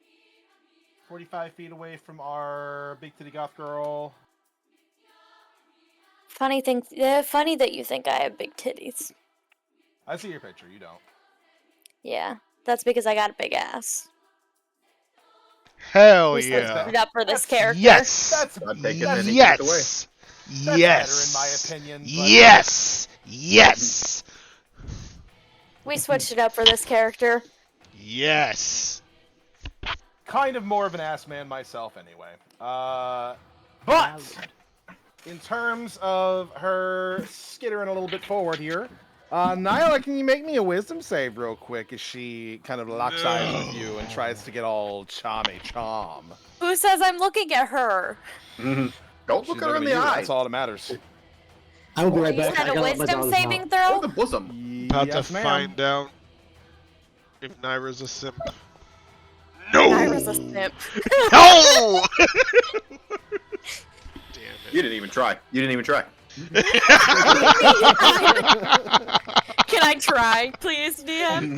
45 feet away from our big titty goth girl. Funny that you think I have big titties. I see your picture. You don't. Yeah, that's because I got a big ass. Hell We switched yeah. it up for this That's- character. Yes. That's I'd take it any away. Yes. That's Yes. better in my opinion. But Yes. Yes. We switched it up for this character. Yes. kind of more of an ass man myself anyway. But Valid. in terms of her skittering a little bit forward here, Nyla, can you make me a wisdom save real quick as she kind of locks eyes with you and tries to get all chom? Who says I'm looking at her? Mm-hmm. Don't She's look her in looking the at you, eye. That's all that matters. I will be right You back. said I a gotta let my wisdom dogs saving out. Or throw? the bosom. About Yes, to ma'am. find out if Naira's a simp. No! Naira's a simp. No! Damn You didn't even try. Can I try, please, DM?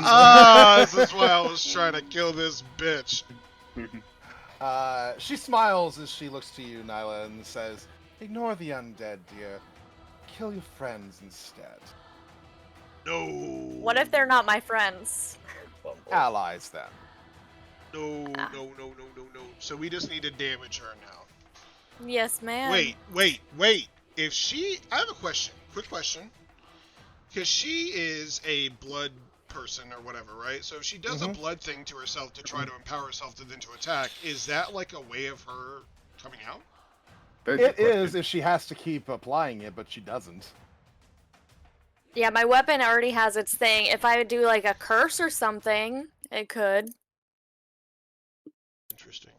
This is why I was trying to kill this bitch. She smiles as she looks to you, Nyla, and says, "Ignore the undead, dear. Kill your friends instead. No. What if they're not my friends? Allies, then." No. So we just need to damage her now. Yes, ma'am. Wait. If she... I have a question. Quick question. Because she is a blood person or whatever, right? So if she does a blood thing to herself to try to empower herself to then to attack, is that like a way of her coming out? It is if she has to keep applying it, but she doesn't. Yeah, my weapon already has its thing. If I would do like a curse or something, it could. Interesting.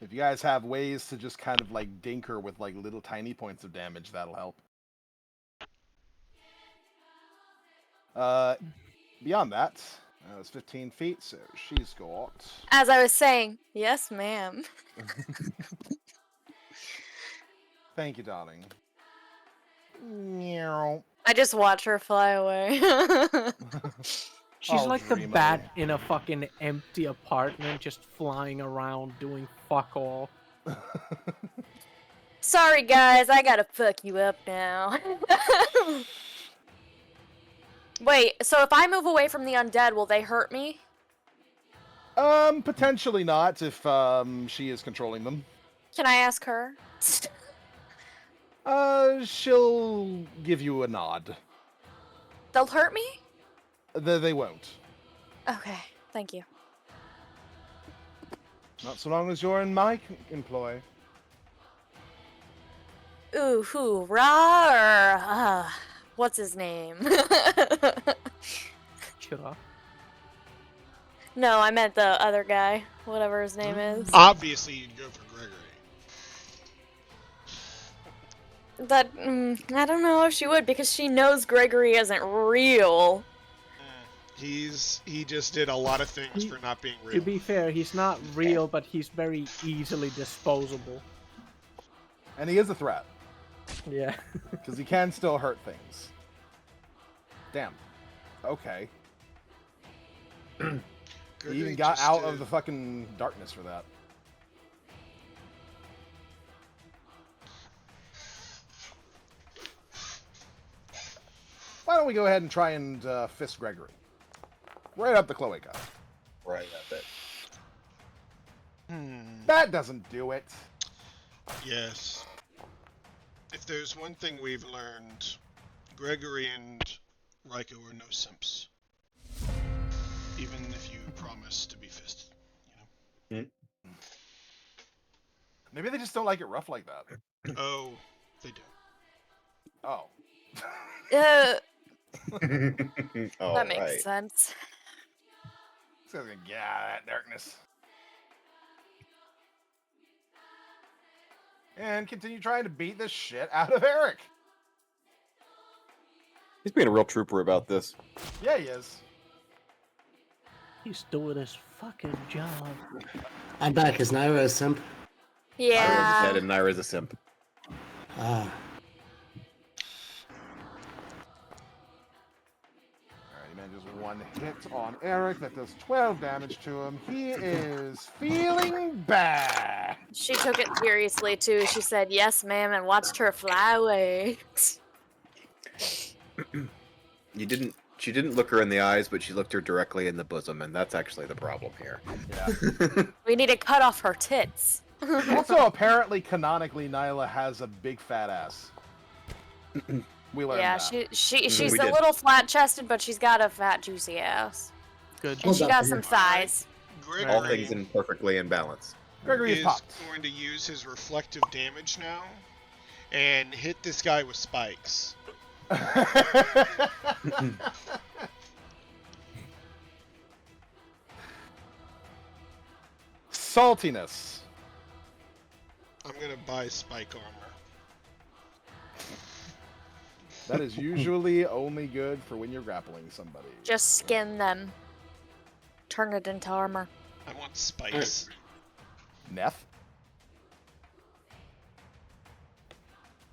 If you guys have ways to just kind of like dink her with like little tiny points of damage, that'll help. Beyond that, it's 15 feet, so she's got... As I was saying, yes, ma'am. Thank you, darling. Meow. I just watch her fly away. She's Oh, like the dreamily. bat in a fucking empty apartment, just flying around doing fuck all. Sorry, guys, I gotta fuck you up now. Wait, so if I move away from the undead, will they hurt me? Potentially not if she is controlling them. Can I ask her? She'll give you a nod. They'll hurt me? They won't. Okay, thank you. Not so long as you're in my employ. Ooh, hoorah, or, what's his name? Chira. No, I meant the other guy, whatever his name is. Obviously, you'd go for Gregory. That, I don't know if she would, because she knows Gregory isn't real. He just did a lot of things for not being To real. be fair, he's not real, but he's very easily disposable. And he is a threat, Yeah. because he can still hurt things. Damn. Okay. He Gregory even got just out did- of the fucking darkness for that. don't we go ahead and try and fist Gregory? Right up the cloaca. Right at it. That doesn't do it. Yes. If there's one thing we've learned, Gregory and Raiko are no simps. Even if you promise to be fisted. Maybe they just don't like it rough like that. Oh, they do. Oh. That makes sense. This guy's gonna get out of that darkness. And continue trying to beat the shit out of Eric. He's being a real trooper about this. Yeah, he is. He's doing his fucking job. I'm back. Is Naira a simp? Naira's Yeah. dead and Naira's a simp. Ah. Alright, he manages one hit on Eric. That does 12 damage to him. He is feeling bad. She took it seriously too. She said yes, ma'am, and watched her fly away. She didn't look her in the eyes, but she looked her directly in the bosom, and that's actually the problem here. Yeah. We need to cut off her tits. Also, apparently, canonically, Nyla has a big fat ass. We learned Yeah, that. she's We a did. little flat chested, but she's got a fat juicy ass. Good. And Hold she up, got here. some thighs. Gregory All things in perfectly in balance. Gregory is is popped. going to use his reflective damage now and hit this guy with spikes. Saltiness. I'm gonna buy spike armor. That is usually only good for when you're grappling somebody. Just skin them. Turn it into armor. I want spikes. Neff.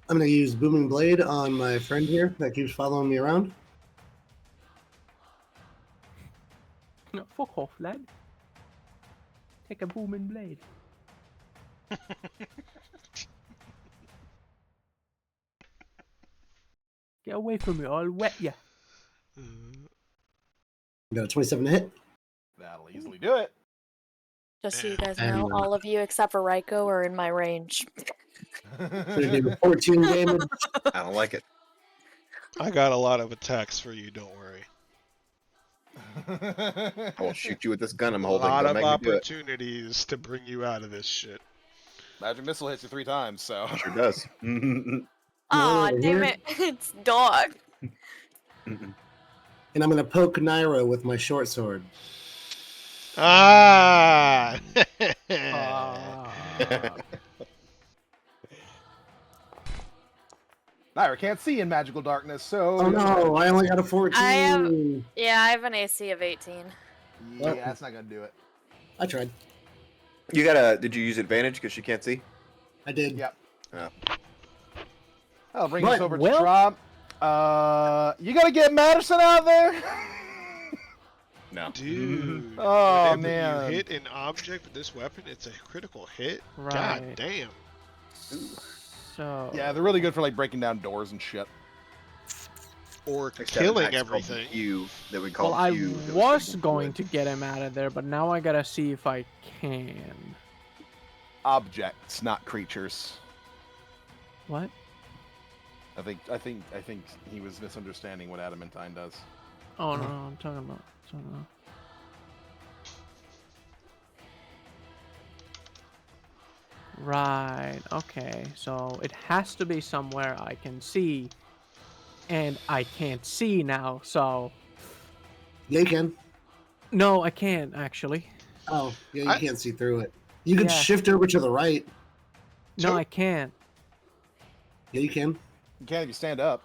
I'm gonna use Booming Blade on my friend here that keeps following me around. No, fuck off, lad. Take a booming blade. Get away from me, I'll wet ya. Got a 27 to hit. That'll easily do it. Just so you Yeah. guys know, And- all of you except for Raiko are in my range. So you gave me 14 damage. I don't like it. I got a lot of attacks for you, don't worry. I will shoot you with this gun I'm A holding. lot Don't of make me do it. opportunities to bring you out of this shit. Magic missile hits you 3 times, so. Sure does. Aw, over damn here. it. It's dog. And I'm gonna poke Naira with my short sword. Ah! Naira can't see in magical darkness, so. Oh no, I only got a 14. I am- Yeah, I have an AC of 18. Yeah, that's not gonna do it. I tried. You gotta. Did you use advantage because she can't see? I did. Yep. Oh. I'll bring But, this over to well- Trop. You gotta get Madison out there? No. Dude. Oh, whenever man. you hit an object with this weapon, it's a critical hit. God Right. damn. So Yeah, they're really good for like breaking down doors and shit. Or Except killing that's called everything. You that we call well, I you. that was big going wood. to get him out of there, but now I gotta see if I can. Objects, not creatures. What? I think he was misunderstanding what adamantine does. Oh no, I'm talking about. Right. Okay. So it has to be somewhere I can see, and I can't see now. So Yeah, you can. no, I can't actually. Oh, yeah, you I- can't see through it. You can Yeah. shift over to the right. No, So- I can't. Yeah, you can. You can't if you stand up.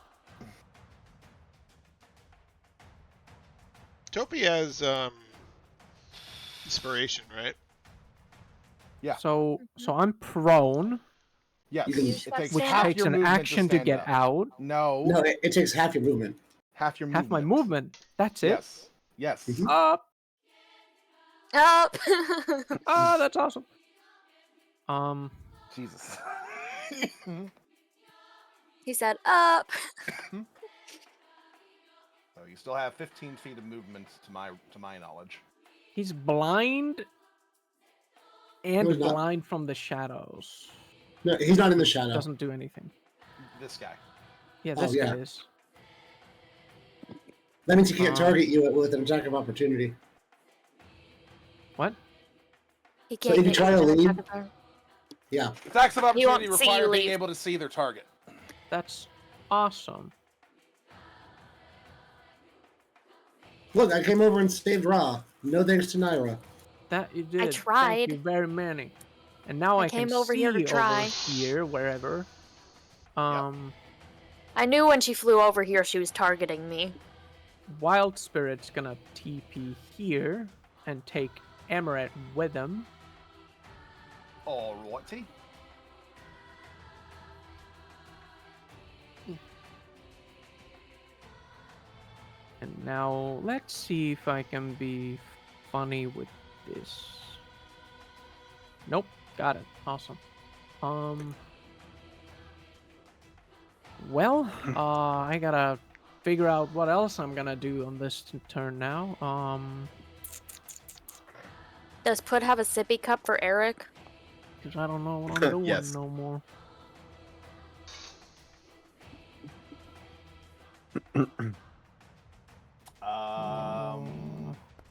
Topi has inspiration, right? Yeah. So I'm prone, Yes. You can- it takes which half takes your an movement action to stand get up. out. No, No, it takes half your movement. half your movement. Half my movement. That's it. Yes. Yes. Mhm. Up. Up! Ah, that's awesome. Jesus. He said up. So you still have 15 feet of movement to my knowledge. He's blind and No, he's not. blind from the shadows. No, he's not in the shadow. Doesn't do anything. This guy. Yeah, Oh, this yeah. guy is. That means he can't target you with an attack of opportunity. What? He So can't if you hit try you to with an leave- attack of opportunity. Yeah. Attacks of He won't opportunity see you require being leave. able to see their target. That's awesome. Look, I came over and saved Ra. No thanks to Naira. That you did. Thank tried. you very many. And now I I can came over here to see try. over here, wherever. I knew when she flew over here she was targeting me. Wild Spirit's gonna TP here and take Amaret with him. Alrighty. And now let's see if I can be funny with this. Nope, got it. Awesome. Well, I gotta figure out what else I'm gonna do on this turn now. Does Put have a sippy cup for Eric? Because I don't know what I'm doing Yes. no more.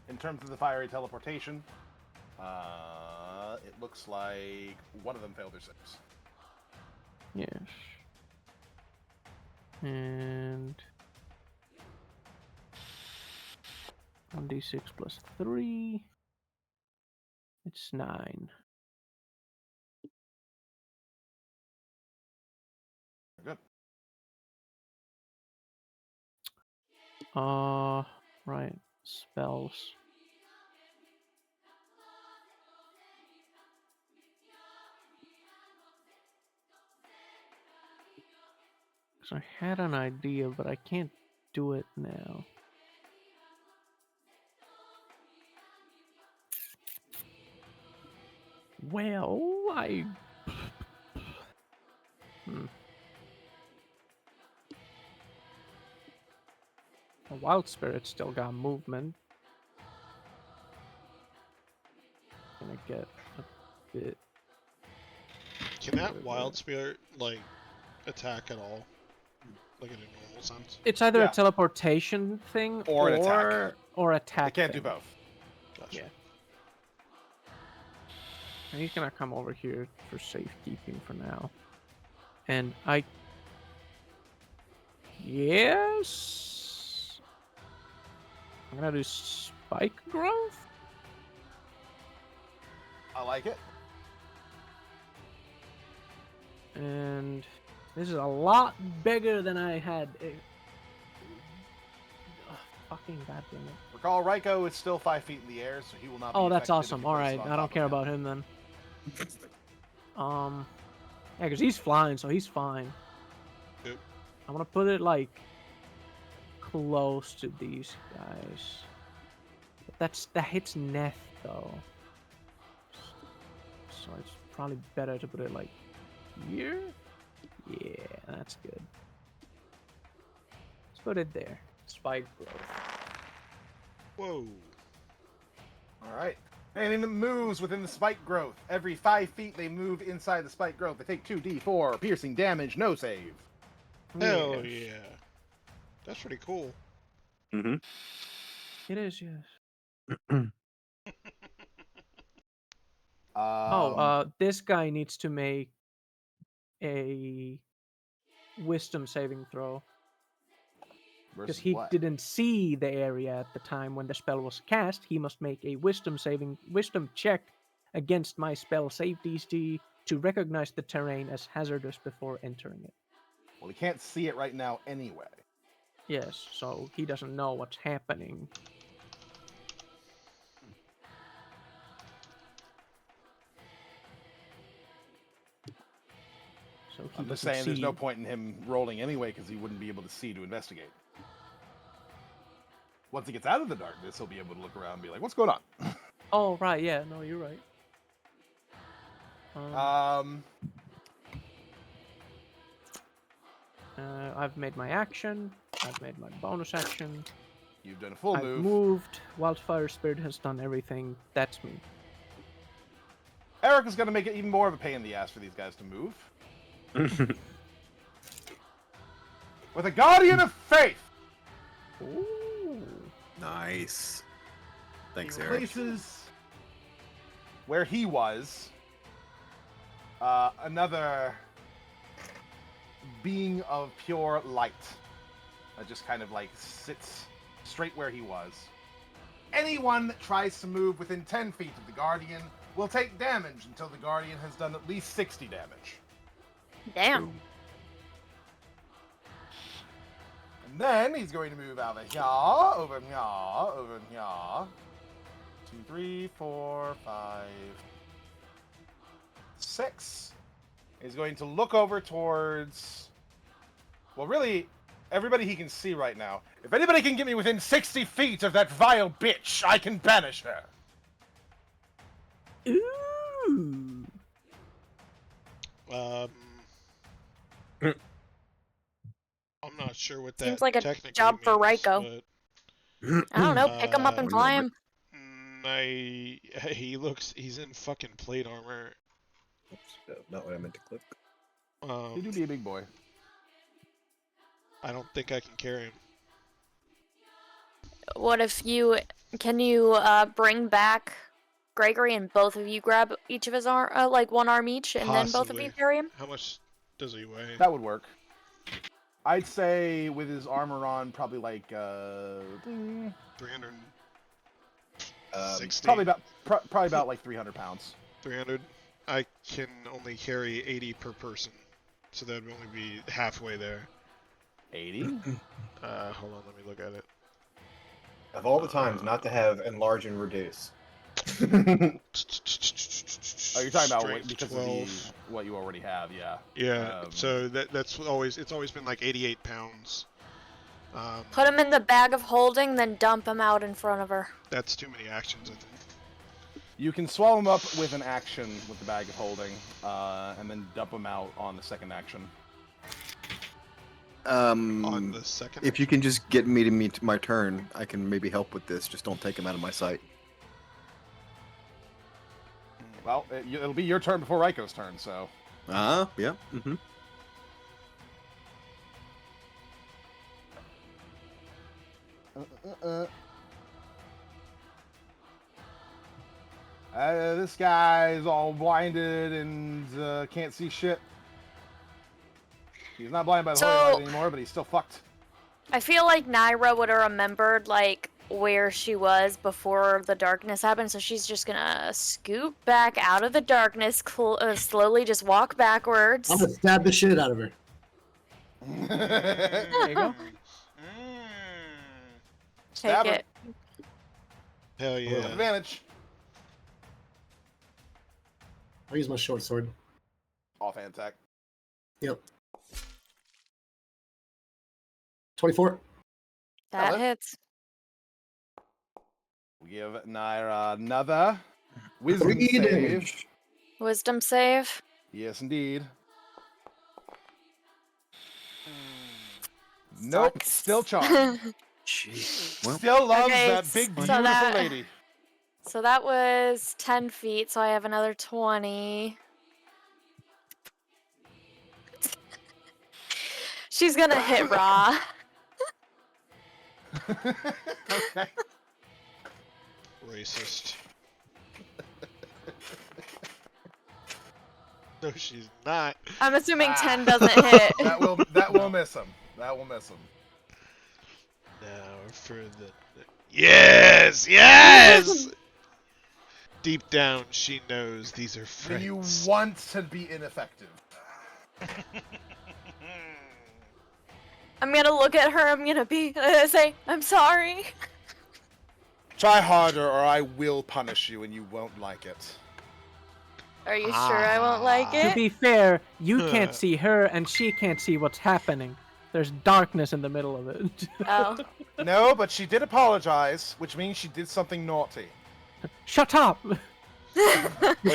In terms of the fiery teleportation, it looks like one of them failed their saves. Yes. And 1d6 plus 3. It's 9. Good. Right. Spells. Because I had an idea, but I can't do it now. Well, A wild spirit still got movement. Gonna get a bit. Can that wild spirit like attack at all? Like in a normal sense? It's either Yeah. a teleportation thing Or an attack. or They attack. can't do thing. both. Gotcha. Yeah. And he's gonna come over here for safekeeping for now. And I guess I'm gonna do spike growth. I like it. And this is a lot bigger than I had. Fucking goddamn it. Recall, Raiko is still 5 feet in the air, so he will not be Oh, that's affected if awesome. you All place right, it on I top don't of care him. about him then. Yeah, because he's flying, so he's fine. Yep. I'm gonna put it like close to these guys. But that hits Neth though. So it's probably better to put it like here. Yeah, that's good. Let's put it there. Spike growth. Whoa. Alright. Anything that moves within the spike growth. Every 5 feet they move inside the spike growth. They take 2d4 piercing damage, no save. Hell Yes. yeah. That's pretty cool. Mm-hmm. It is, yes. This guy needs to make a wisdom saving throw. Because versus he what? didn't see the area at the time when the spell was cast, he must make a wisdom check against my spell save DC to recognize the terrain as hazardous before entering it. Well, he can't see it right now anyway. Yes, so he doesn't know what's happening. So he I'm just doesn't saying there's no see- point in him rolling anyway because he wouldn't be able to see to investigate. Once he gets out of the darkness, he'll be able to look around and be like, what's going on? Oh, right, yeah, no, you're right. I've made my action. I've made my bonus action. You've done a full I've move. moved. Wildfire Spirit has done everything. That's me. Eric is going to make it even more of a pain in the ass for these guys to move. With a Guardian of Faith! Ooh. Nice. Thanks, He Eric. replaces where he was another being of pure light that just kind of like sits straight where he was. Anyone that tries to move within 10 feet of the Guardian will take damage until the Guardian has done at least 60 damage. Damn. And then he's going to move over here, over here, over here. 2, 3, 4, 5, 6. He's going to look over towards... Well, really, everybody he can see right now. If anybody can get me within 60 feet of that vile bitch, I can banish her. Ooh. I'm not sure what that Seems like a technically job for means, Ryko. I don't know. Pick him up and fly him. He's in fucking plate armor. Oops, not what I meant to click. You do be a big boy. I don't think I can carry him. What if you... Can you bring back Gregory and both of you grab each of his arm, like one arm each, and then both of you Possibly. carry him? How much does he weigh? That would work. I'd say with his armor on, probably like 360. probably about like 300 pounds. 300. I can only carry 80 per person, so that would only be halfway there. 80? Hold on, let me look at it. Of all the times not to have enlarge and reduce. Oh, you're talking about Strength because 12. of what you already have, yeah. Yeah, so it's always been like 88 pounds. Put him in the bag of holding, then dump him out in front of her. That's too many actions, I think. You can swallow him up with an action with the bag of holding, and then dump him out on the second action. On the second. If you can just get me to meet my turn, I can maybe help with this. Just don't take him out of my sight. Well, it'll be your turn before Ryko's turn, so... Yeah. Mm-hmm. This guy's all blinded and can't see shit. He's not blinded by the holy light anymore, but he's still fucked. I feel like Naira would have remembered, like, where she was before the darkness happened, so she's just gonna scoot back out of the darkness, slowly just walk backwards. I'm gonna stab the shit out of her. There you go. Stab Take her. it. Hell With yeah. advantage. I'll use my short sword. Offhand attack. Yep. 24. That Hello. hits. We give Naira another wisdom Three save. damage. Wisdom save. Yes, indeed. Nope, Sucks. still charmed. Jeez. Well, Still loves Okay, that big, so beautiful that- lady. So that was 10 feet, so I have another 20. She's gonna hit Ra. Okay. Racist. No, she's not. I'm assuming 10 doesn't hit. That will miss him. That will miss him. Now for the... Yes! Yes! Deep down, she knows these are Then you friends. want to be ineffective. I'm gonna look at her, I'm gonna say, I'm sorry. Try harder or I will punish you and you won't like it. Are you sure I won't like To it? be fair, you can't see her and she can't see what's happening. There's darkness in the middle of it. Oh. No, but she did apologize, which means she did something naughty. Shut up! Wait,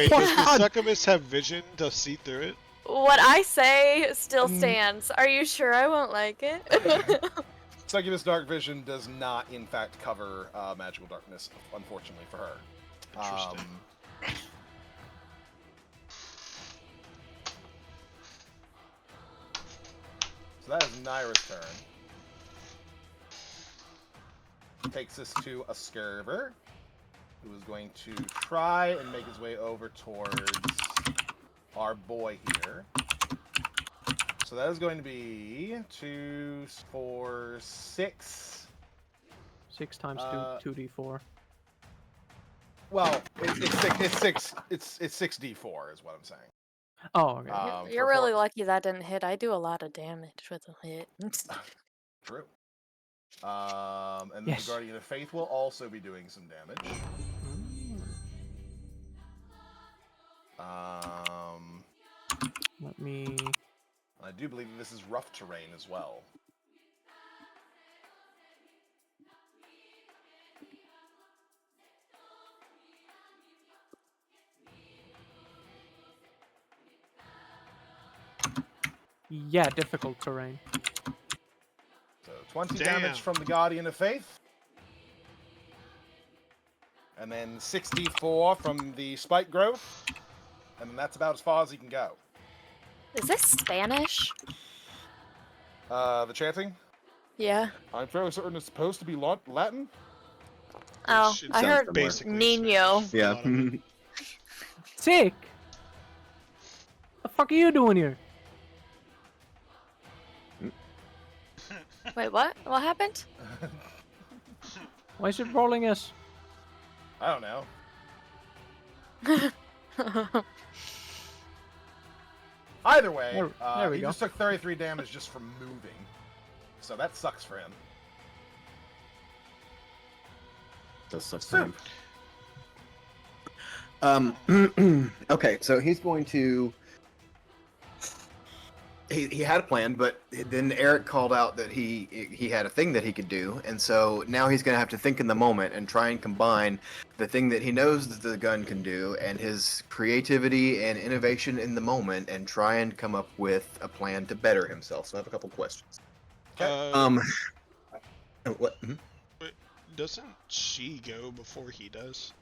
does the succubus have vision to see through it? What I say still stands. Are you sure I won't like it? Succubus Dark Vision does not, in fact, cover magical darkness, unfortunately for her. Interesting. So that is Naira's turn. Takes us to a Skirver, who is going to try and make his way over towards our boy here. So that is going to be 2, 4, 6. 6 times 2, 2d4. Well, it's 6d4 is what I'm saying. Oh, okay. You're really lucky that didn't hit. I do a lot of damage with a hit. True. And Yes. the Guardian of Faith will also be doing some damage. Let me. I do believe this is rough terrain as well. Yeah, difficult terrain. So 20 Damn. damage from the Guardian of Faith. And then 64 from the Spike Growth. And then that's about as far as he can go. Is this Spanish? The chanting? Yeah. I'm fairly certain it's supposed to be Latin. Oh, It I sounds heard similar. basically Nino. Spanish for a Yeah. lot of it. Sick! The fuck are you doing here? Wait, what? What happened? Why is it rolling us? I don't know. Either way, There we he go. just took 33 damage just from moving. So that sucks for him. Does suck for Soup. him. Okay, so he's going to. He had a plan, but then Eric called out that he had a thing that he could do, and so now he's going to have to think in the moment and try and combine the thing that he knows that the gun can do and his creativity and innovation in the moment and try and come up with a plan to better himself. So I have a couple questions. What? Mhm. But doesn't she go before he does?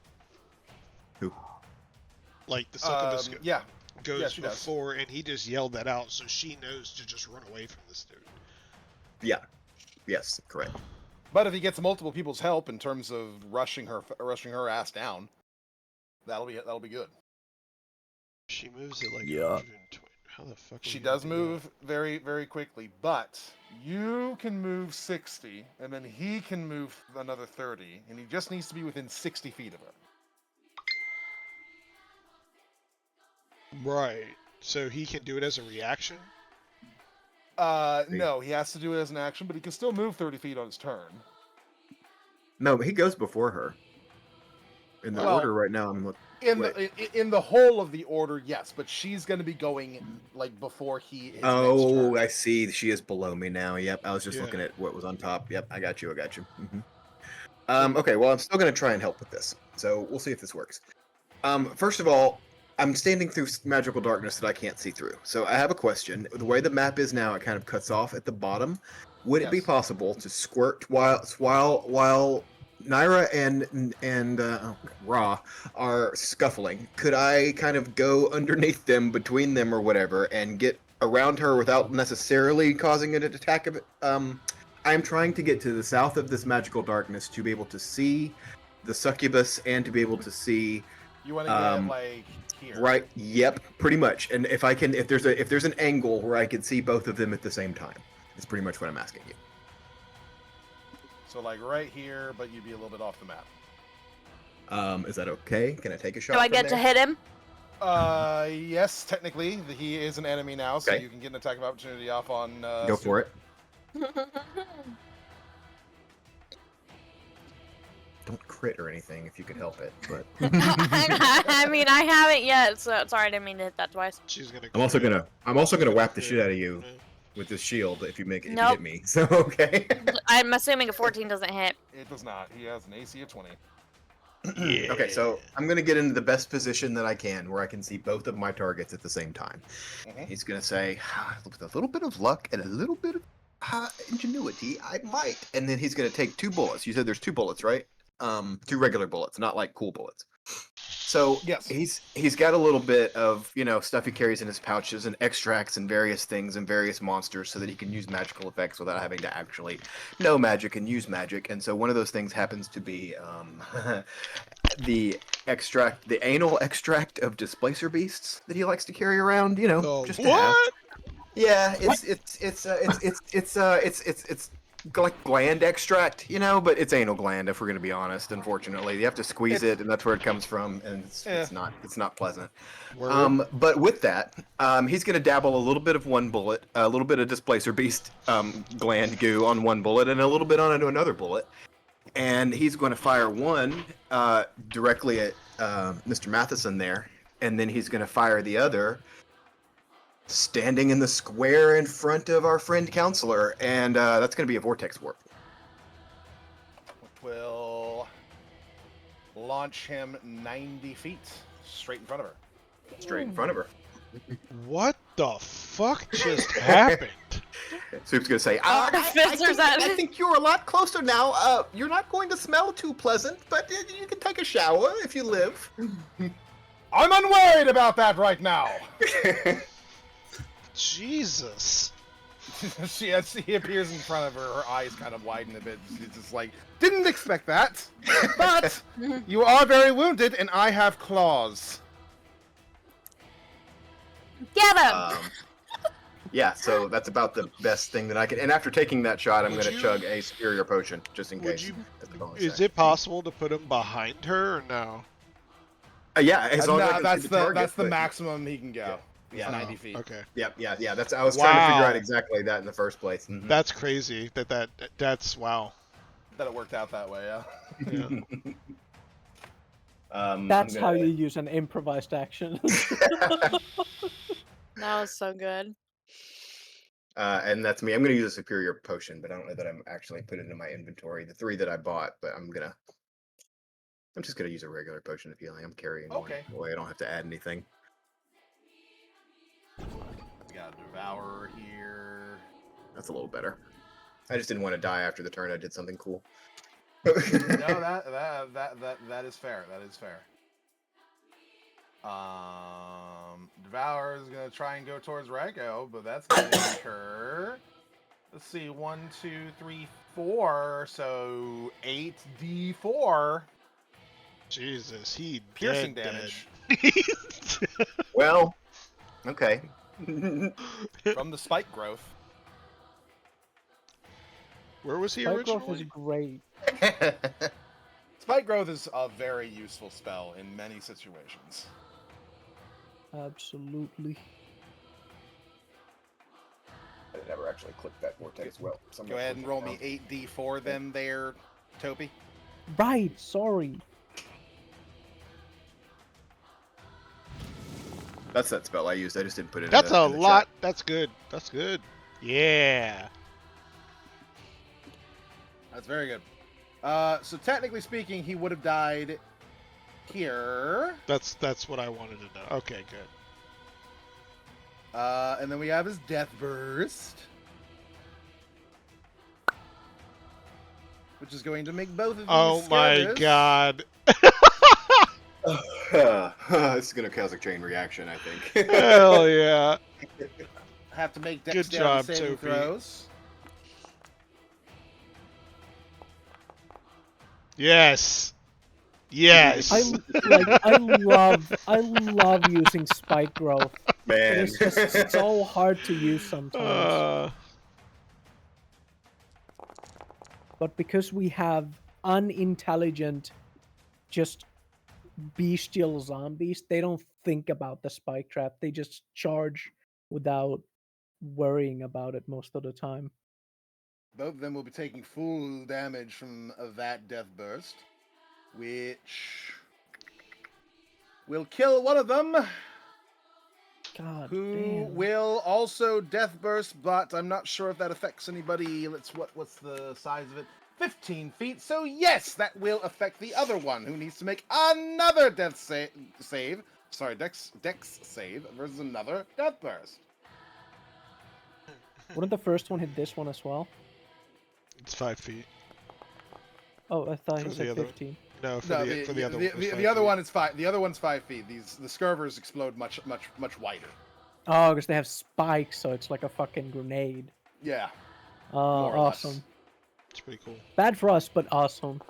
Who? Like the succubus Yeah. goes yeah, she does. before, and he just yelled that out, so she knows to just run away from this dude. Yeah. Yes, correct. But if he gets multiple people's help in terms of rushing her ass down, that'll be good. She moves at like Yeah. 120. How the fuck? are She we gonna does do move very, very quickly, but you can move 60, and then he can move another 30, and he just needs to be within 60 feet of her. that? Right. So he can do it as a reaction. No, he has to do it as an action, but he can still move 30 feet on his turn. No, but he goes before her. In the Well, order right now, I'm looking. In the whole of the order, yes, but she's going to be going like before his next Oh, turn. I see. She is below me now. Yep, I was just Yeah. looking at what was on top. Yep, I got you. Okay, well, I'm still going to try and help with this. So we'll see if this works. First of all, I'm standing through magical darkness that I can't see through. So I have a question. The way the map is now, it kind of cuts off at the bottom. Would it be Yes. possible to squirt while Naira and Ra are scuffling? Could I kind of go underneath them, between them, or whatever, and get around her without necessarily causing an attack of it? I'm trying to get to the south of this magical darkness to be able to see the succubus and to be able to see You want to get like here, right. Yep, pretty much. And if there's an angle where I could see both of them at the same time, is pretty much what I'm asking you. So like right here, but you'd be a little bit off the map. Is that okay? Can I take a shot? Do I from get to there? hit him? Yes, technically, he is an enemy now, so Okay. you can get an attack of opportunity off on. Go for it. Don't crit or anything if you can help it. But I mean, I haven't yet, so sorry, I didn't mean to hit that twice. She's gonna. I'm also gonna whap the crit. shit out of you Yeah. with this shield if you make it. If you Nope. hit me. So okay. I'm assuming a 14 doesn't hit. It does not. He has an AC of 20. Okay, so I'm gonna get into the best position that I can, where I can see both of my targets at the same time. Mhm. He's gonna say, with a little bit of luck and a little bit of ingenuity, I might. And then he's going to take 2 bullets. You said there's 2 bullets, right? 2 regular bullets, not like cool bullets. So Yes. he's got a little bit of, stuff he carries in his pouches and extracts and various things and various monsters so that he can use magical effects without having to actually know magic and use magic. And so one of those things happens to be the anal extract of displacer beasts that he likes to carry around, Oh, just to have. what? Yeah, it's like gland extract, but it's anal gland if we're gonna be honest. Unfortunately, you have to squeeze it, and that's where it comes from, and it's not pleasant. Word. But with that, he's gonna dabble a little bit of one bullet, a little bit of displacer beast gland goo on one bullet, and a little bit onto another bullet, and he's going to fire one directly at Mr. Matheson there, and then he's going to fire the other standing in the square in front of our friend counselor, and that's going to be a vortex warp. Which will launch him 90 feet straight in front of her. Straight in front of her. What the fuck just happened? Soup's going to say, I think you're a lot closer now. You're not going to smell too pleasant, but you can take a shower if you live. I'm unworried about that right now. Jesus. He appears in front of her. Her eyes kind of widen a bit. She's just like, didn't expect that. But you are very wounded, and I have claws. Get him! Yeah, so that's about the best thing that I can. And after taking that shot, I'm going to chug a superior potion just in case. Is it possible to put him behind her or no? Yeah, as long as I can that's see the target, that's the but- maximum he can go. Yeah, Oh, 90 feet. Okay. Yeah. I was trying to figure Wow. out exactly that in the first place. Mhm. That's crazy. That's wow. That it worked out that way, yeah. Yeah. That's I'm how gonna- you use an improvised action. That was so good. and that's me. I'm going to use a superior potion, but I don't know that I'm actually put it in my inventory. The 3 that I bought, but I'm just gonna use a regular potion of healing. I'm carrying Okay. one. That way I don't have to add anything. We got a devourer here. That's a little better. I just didn't want to die after the turn. I did something cool. No, that is fair. That is fair. Devourer is gonna try and go towards Rago, but that's gonna occur. Let's see, 1, 2, 3, 4. So 8d4 Jesus, he piercing dead, damage Well, okay. from the spike growth. Where was he Spike growth originally? is great. Spike growth is a very useful spell in many situations. Absolutely. I never actually clicked that vortex well. Go ahead and roll me 8d4 then there, Toby. Right, sorry. That's that spell I used. I just didn't put it That's in a the lot. chat. That's good. That's good. Yeah. That's very good. So technically speaking, he would have died here. That's what I wanted to know. Okay, good. And then we have his death burst, which is going to make both of these Oh my scared. god. This is gonna cause a chain reaction, I think. Hell yeah. Have to make Good dexterity job, saving Toby. throws. Yes. Yes. I love using spike growth. Man. It's just so hard to use sometimes. But because we have unintelligent, just bestial zombies, they don't think about the spike trap. They just charge without worrying about it most of the time. Both of them will be taking full damage from that death burst, which will kill one of them, God who damn. will also death burst, but I'm not sure if that affects anybody. What's the size of it? 15 feet. So yes, that will affect the other one, who needs to make another death save. Sorry, dex save versus another death burst. Wouldn't the first one hit this one as well? It's 5 feet. Oh, I thought For he the said other- 15. No, for No, the other one. it was 5 the other feet. one is 5. The other one's 5 feet. The skirvers explode much wider. Oh, because they have spikes, so it's like a fucking grenade. Yeah. Oh, More or less. awesome. It's pretty cool. Bad for us, but awesome.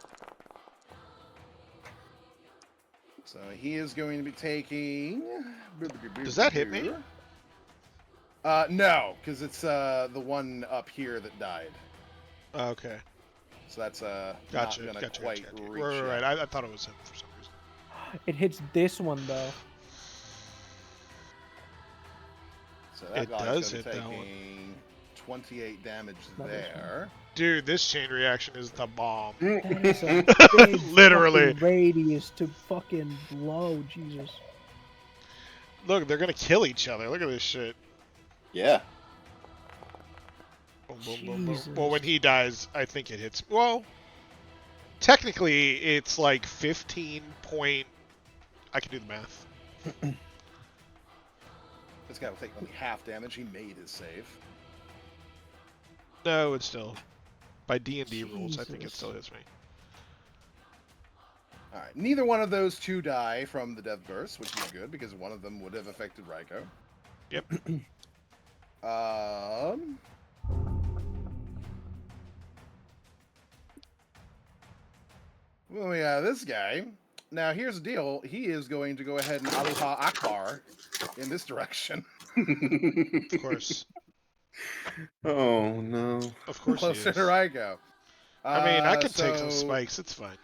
So he is going to be taking. Does that hit me? No, because it's the one up here that died. Oh, okay. So that's Gotcha. not gonna Gotcha. quite Gotcha. reach. Right. yet. I thought it was him for some reason. It hits this one, though. So that It guy's does gonna be hit that one. taking 28 damage That is there. Dude, this chain reaction is the bomb. That is a big Literally. fucking radius to fucking blow, Jesus. Look, they're gonna kill each other. Look at this shit. Yeah. Boom, boom, boom, boom. Jesus. Well, when he dies, I think it hits. Well, technically, it's like 15 point. I can do the math. This guy will take only half damage. He made his save. No, it's still by D&D rules. I think it Jesus. still hits me. All right. Neither one of those two die from the death burst, which is good because one of them would have affected Raiko. Yep. Well, we got this guy. Now, here's the deal. He is going to go ahead and Aloha Akbar in this direction. Of course. Oh no. Of course he Closer is. to Raiko. I mean, I could take so some spikes. It's fine.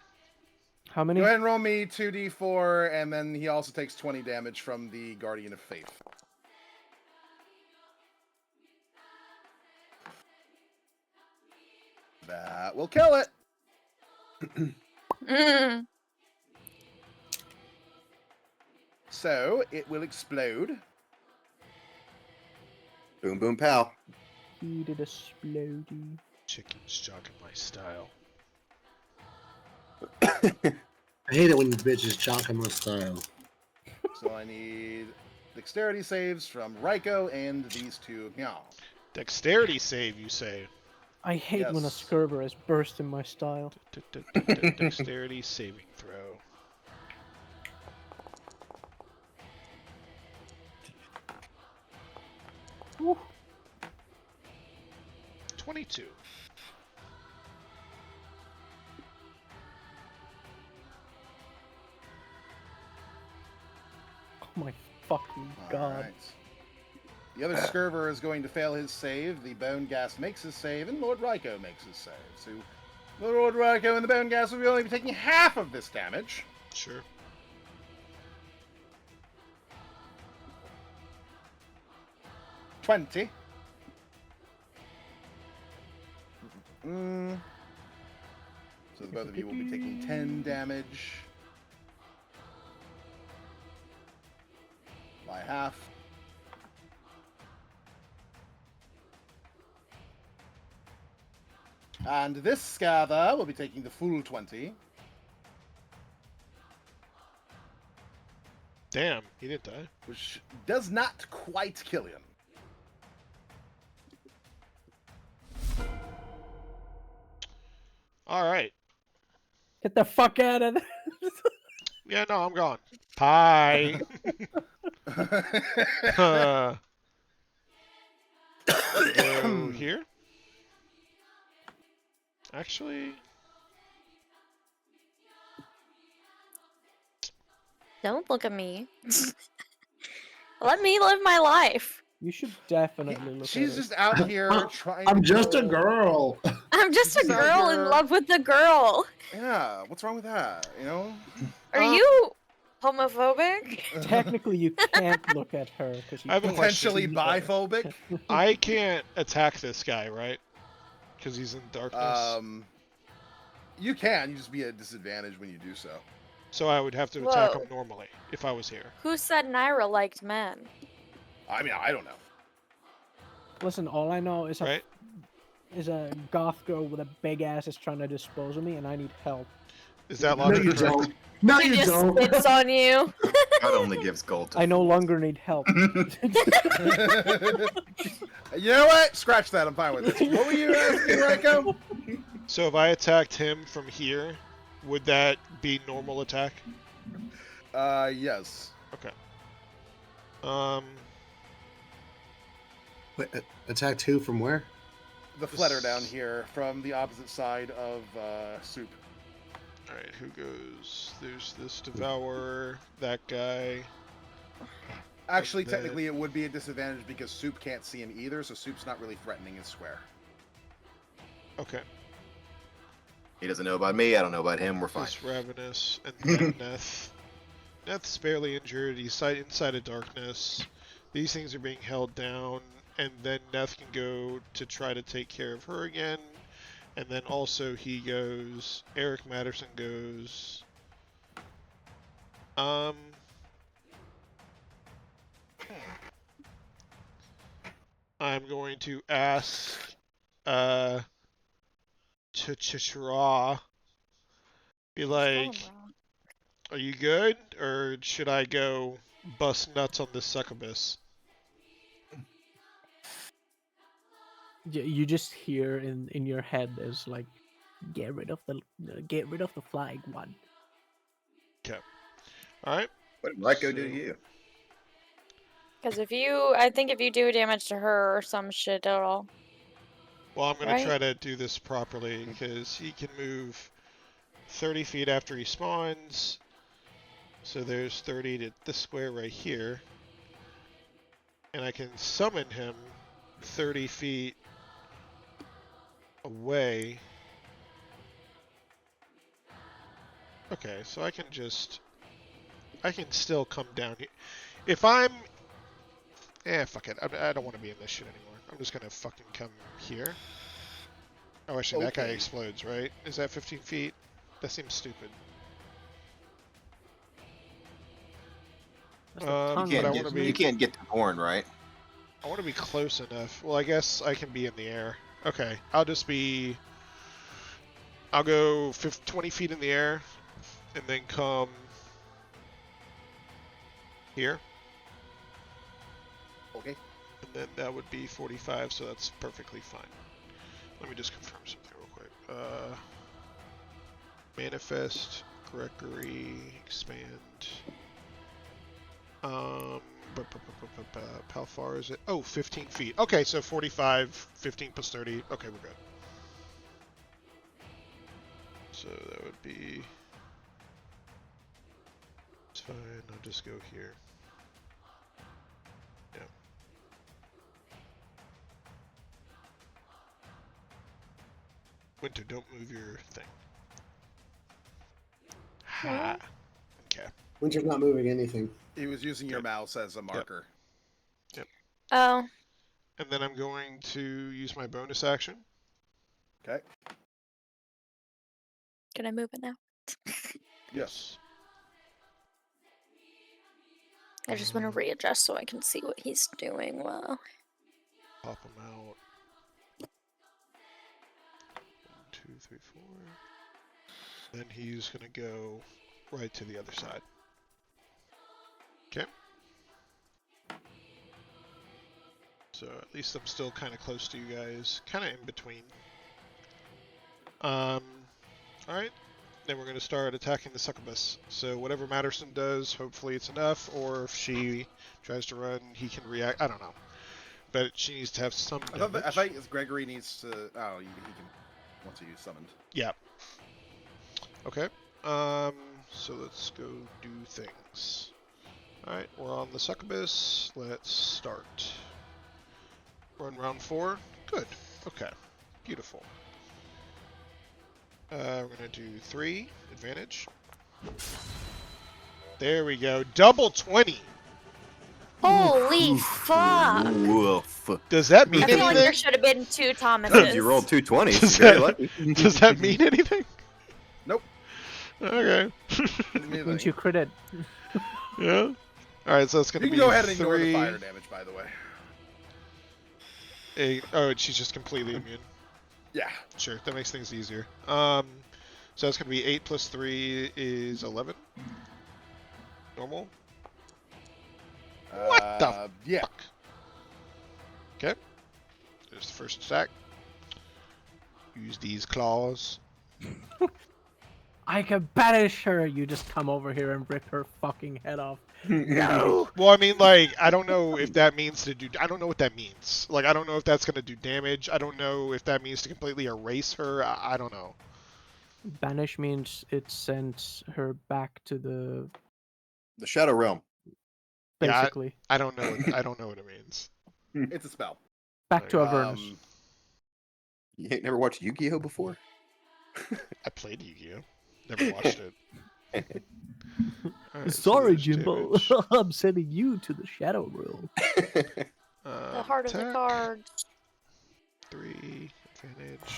How many? Go ahead and roll me 2d4, and then he also takes 20 damage from the Guardian of Faith. That will kill it. Mm. So it will explode. Boom boom pow. He did a splody. Chicken's jogging my style. I hate it when bitches jock on my style. So I need dexterity saves from Raiko and these two. Yeah. Dexterity save, you say? I hate when a Yes. Skerber is bursting my style. Dexterity saving throw. Woo. 22. Oh my fucking god. Alright. The other Skirver is going to fail his save. The Bone Gas makes his save, and Lord Raiko makes his save. So Lord Raiko and the Bone Gas will only be taking half of this damage. Sure. So the both of you will be taking 10 damage. By half. And this Scather will be taking the full 20. Damn, he didn't die. Which does not quite kill him. All right. Get the fuck out of there. Yeah, no, I'm gone. Pie. Go here. Actually, Don't look at me. Let me live my life. You should definitely look She's at just out here trying I'm to just a kill- girl. I'm just a She's out girl in here- love with the girl. Yeah, what's wrong with that? You know? Are you homophobic? it. Technically, you can't look at her because you I have a can't question. Potentially see her. biphobic? I can't attack this guy, right? Because he's in darkness. You can. You just be at a disadvantage when you do so. So I would have to attack Whoa. him normally if I was here. Who said Naira liked men? I mean, I don't know. Listen, all I know is Right? a goth girl with a big ass is trying to dispose of me, and I need help. Is that No, logic you correct? don't. No, He you just don't. spits on you. God only gives gold to I no fools. longer need help. You know what? Scratch that. I'm fine with this. What were you asking, Ryko? So if I attacked him from here, would that be normal attack? Yes. Okay. Um, Wait, attacked who from where? The flutter down here from the opposite side of Soup. all right, who goes? There's this devourer, that guy. Actually, then- technically, it would be a disadvantage because Soup can't see him either, so Soup's not really threatening his square. Okay. He doesn't know about me. I don't know about him. We're fine. This ravenous, and then Neth. Neth's barely injured. He's inside of darkness. These things are being held down, and then Neth can go to try to take care of her again. And then also he goes. Eric Matterson goes. I'm going to ask Chichira, be like, are you good? Or should I go bust nuts on this succubus? You just hear in your head is like, get rid of the flag one. Alright. What did Ryko do to you? Because I think if you do damage to her or some shit, it'll. Well, I'm going Right. to try to do this properly, because he can move 30 feet after he spawns. So there's 30 to this square right here. And I can summon him 30 feet away. Okay, so I can still come down here. If I'm... fuck it. I don't want to be in this shit anymore. I'm just going to fucking come here. Oh, actually, that guy Okay. explodes, right? Is that 15 feet? That seems stupid. That's the You tongue can't of get- it, be- You isn't it? can't get the horn, right? I want to be close enough. Well, I guess I can be in the air. Okay, I'll go 20 feet in the air, and then come here, Okay. and then that would be 45, so that's perfectly fine. Let me just confirm something real quick. Manifest, Gregory, expand. How far is it? Oh, 15 feet. Okay, so 45, 15 plus 30. Okay, we're good. So that would be... It's fine, I'll just go here. Yeah. Winter, don't move your thing. Ha. Okay. Winter's not moving anything. He was using your Yep. mouse as a marker. Oh, And then I'm going to use my bonus action. Okay. can I move it now? Yes. I just want to readjust so I can see what he's doing well. Pop him out. 1, 2, 3, 4. Then he's gonna go right to the other side. Okay. So at least I'm still kind of close to you guys, kind of in between. All right. Then we're gonna start attacking the succubus. So whatever Matterson does, hopefully it's enough, or if she tries to run, he can react. I don't know. But she needs to have some I damage. thought Gregory needs to. Oh, he can. Once he summoned. Yeah. Okay. So let's go do things. Alright, we're on the succubus. Let's start. We're in round 4. Good. Okay. Beautiful. We're gonna do 3. Advantage. There we go. Double 20! Holy fuck! Woof. Does that mean I feel like there anything? should have been 2 Thomases. You rolled 220s. Does Very that- lucky. Does that mean anything? Nope. Okay. Didn't you crit it? Yeah. Alright, so it's gonna You be can go ahead and ignore the 3, fire damage, by the way. 8. Oh, she's just completely immune. Yeah. Sure, that makes things easier. So that's going to be 8 plus 3 is 11. Normal. What the Yeah. fuck? Okay. There's the first attack. Use these claws. I can banish her. You just come over here and rip her fucking head off. No. Well, I mean, like, I don't know if that means to do. I don't know what that means. Like, I don't know if that's going to do damage. I don't know if that means to completely erase her. I don't know. Banish means it sends her back to the The Shadow Realm. Yeah, basically I don't know. I don't know what it means. It's a spell. back to Avernus. You ain't never watched Yu-Gi-Oh before? I played Yu-Gi-Oh. Never watched it. Alright, so Sorry, there's Jimbo. damage. I'm sending you to the Shadow Realm. The heart of the Attack. cards. 3 advantage.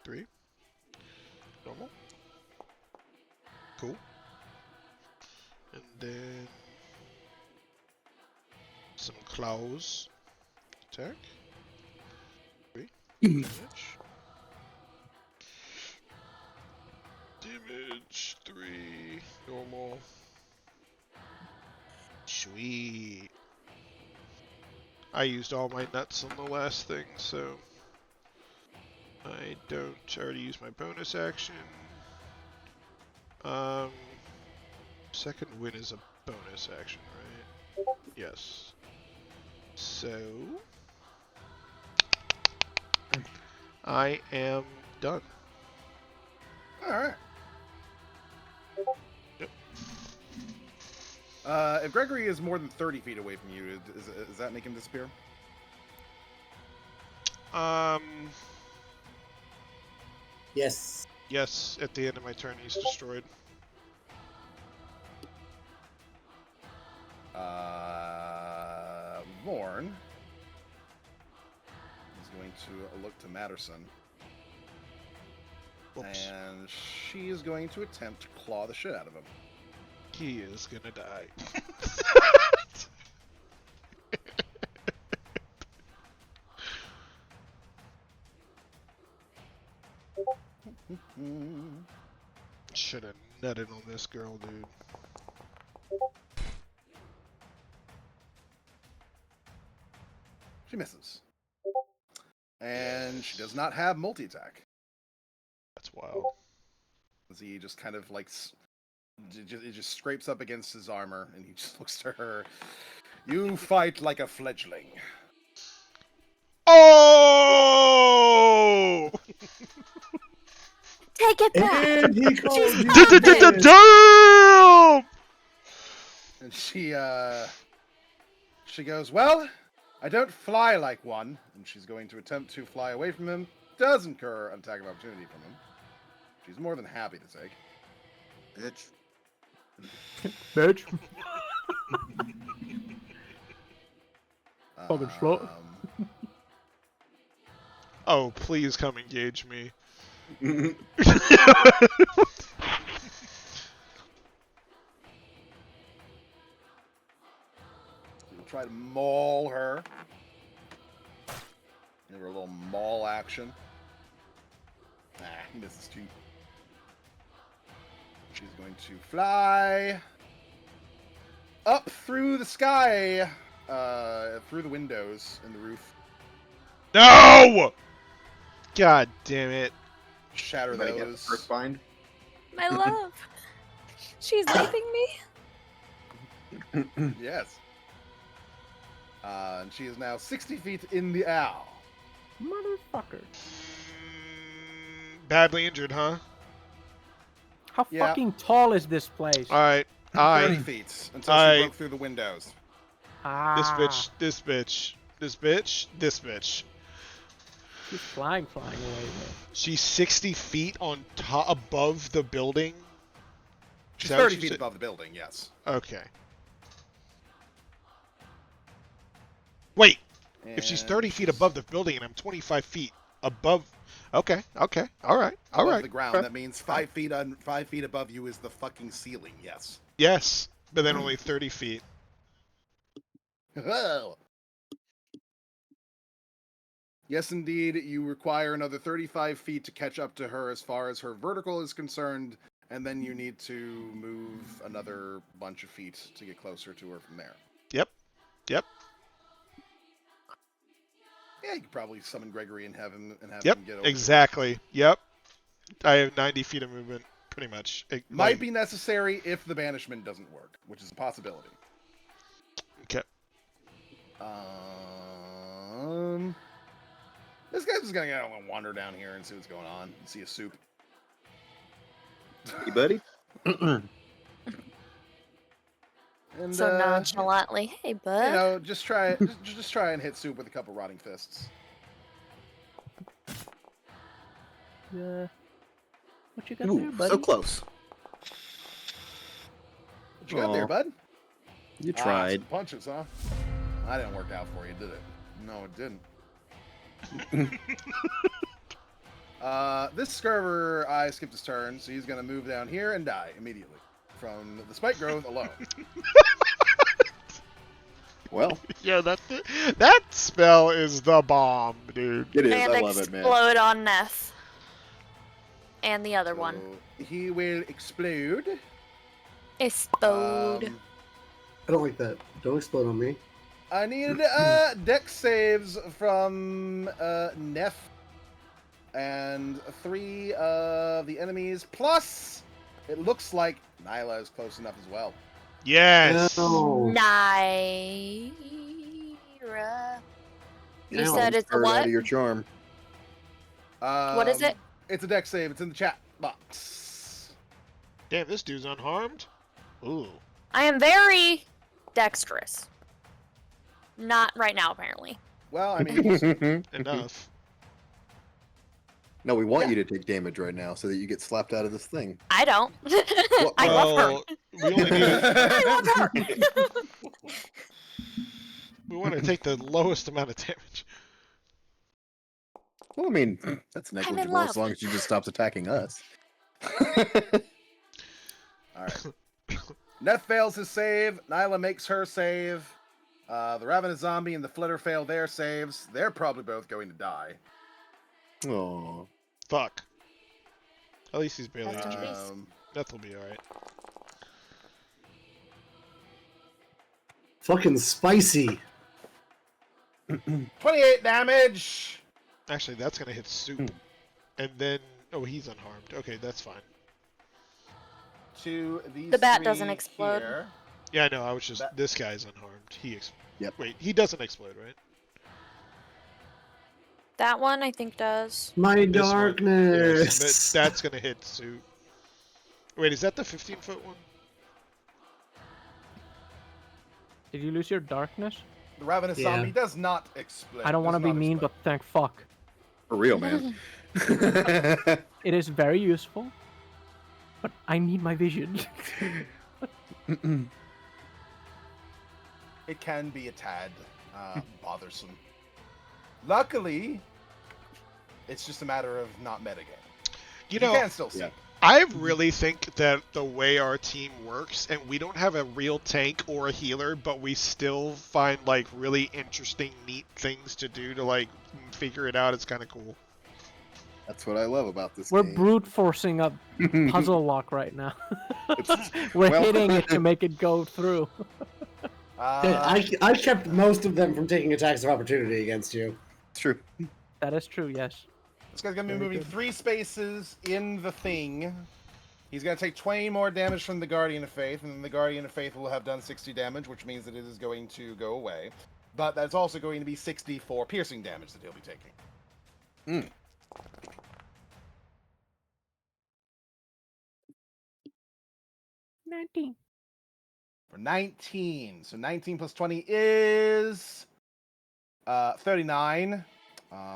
Three. Normal. Cool. And then some claws. Attack. 3 damage. Damage 3 normal. Sweet. I used all my nuts on the last thing, so I don't already use my bonus action. Second win is a bonus action, right? Yes. So I am done. Alright. Yep. If Gregory is more than 30 feet away from you, does that make him disappear? Yes. Yes, at the end of my turn he's destroyed. Vorn is going to look to Matterson. Whoops. And she is going to attempt to claw the shit out of him. He is gonna die. Should have nutted on this girl, dude. She misses. And she does not have multi-attack. That's wild. As he just kind of like... It just scrapes up against his armor, and he just looks to her. You fight like a fledgling. Oh! Take it back. And he calls you Stop Damn! And she goes, well, I don't fly like one. And she's going to attempt to fly away from him. Does incur an attack of opportunity from him. She's more than happy to take. Bitch. Bitch. Fucking slut. Oh, please come engage me. He'll try to maul her. Give her a little maul action. Ah, he misses too. She's going to fly up through the sky, through the windows in the roof. No! God damn it. Shatter Anybody get those. first bind? My love. She's leaving me. Yes. And she is now 60 feet in the air. Motherfucker. Badly injured, huh? How Yeah. fucking tall is this place? Alright. 30 feet until she broke through the windows. This bitch, this bitch, this bitch, this bitch. She's flying away, man. She's 60 feet on top, above the building. She's Is that what 30 you feet said? above the building, yes. Okay. Wait, if she's And 30 feet above the building and I'm 25 feet above... Okay, okay, alright, above alright. the ground, that means 5 feet 5 feet above you is the fucking ceiling, yes. Yes, but then only 30 feet. Oh. Yes, indeed, you require another 35 feet to catch up to her as far as her vertical is concerned, and then you need to move another bunch of feet to get closer to her from there. Yep. Yep. Yeah, you could probably summon Gregory and have him Yep. get over. Exactly. Yep. I have 90 feet of movement, pretty much. Might be necessary if the banishment doesn't work, which is a possibility. Okay. This guy's just gonna wander down here and see what's going on. And see a soup. Hey, buddy. And, So nonchalantly, hey, bud. just try just try and hit soup with a couple rotting fists. What you got there, Ooh, buddy? so close. What you got there, Aw. bud? You Some tried. punches, huh? That didn't work out for you, did it? No, it didn't. This Scurver, I skipped his turn, so he's gonna move down here and die immediately from the spike growth alone. Well, Yeah, that spell is the bomb, dude. it is. And I love it, man. explode on Neth. And the other one. So he will explode. Explode. I don't like that. Don't explode on me. I need dex saves from Neff and 3 of the enemies. Plus, it looks like Nyla is close enough as well. Yes. No. Naira. You Ow. said it's a Bird out what? of your charm. What is it? It's a dex save. It's in the chat box. Damn, this dude's unharmed. Ooh. I am very dexterous. Not right now, apparently. Well, I mean, Enough. No, we want you to take damage right now so that you get slapped out of this thing. I don't. I love her. Well, we only need I love her. we want to take the lowest amount of damage. Well, I mean, that's in negligible love. as long as she just stops attacking us. all right. Neff fails his save. Nyla makes her save. The Ravenous Zombie and the Flitter fail their saves. They're probably both going to die. Oh, Fuck. At least he's barely That's injured. nice. That'll be alright. Fucking spicy. 28 damage. Actually, that's gonna hit Soup. And then... Oh, he's unharmed. Okay, that's fine. To these The bat 3 doesn't explode. here. Yeah, I know, I was just... That- This guy's unharmed. Yep. Wait, he doesn't explode, right? That one, I think, does. My This one. darkness. Yes, that's gonna hit Soup. Wait, is that the 15-foot one? Did you lose your darkness? The Ravenous Yeah. Zombie does not explode. I don't want to Does be not mean, explode. but thank fuck. for real, man. It is very useful, but I need my vision. It can be a tad bothersome. Luckily, it's just a matter of not metagaming. You You know, can still see. yeah. I really think that the way our team works, and we don't have a real tank or a healer, but we still find, like, really interesting, neat things to do to, like, figure it out. It's kind of cool. That's what I love about this We're game. brute forcing a puzzle lock right now. We're well- hitting it to make it go through. I kept most of them from taking attacks of opportunity against you. It's true. That is true, yes. This guy's gonna be Very moving good. 3 spaces in the thing. He's gonna take 20 more damage from the Guardian of Faith, and then the Guardian of Faith will have done 60 damage, which means that it is going to go away. But that's also going to be 64 piercing damage that he'll be taking. 19. For 19. So 19 plus 20 is 39.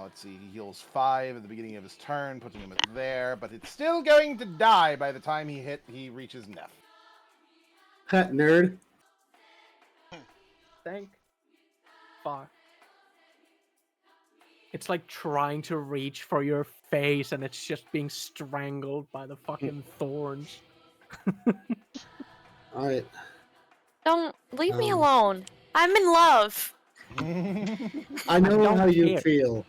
Let's see, he heals 5 at the beginning of his turn, putting him at there, but it's still going to die by the time he reaches Neff. Ha, nerd. Thank fuck. It's like trying to reach for your face and it's just being strangled by the fucking thorns. Alright. Don't leave me Um, alone. I'm in love. I know don't how you care. feel.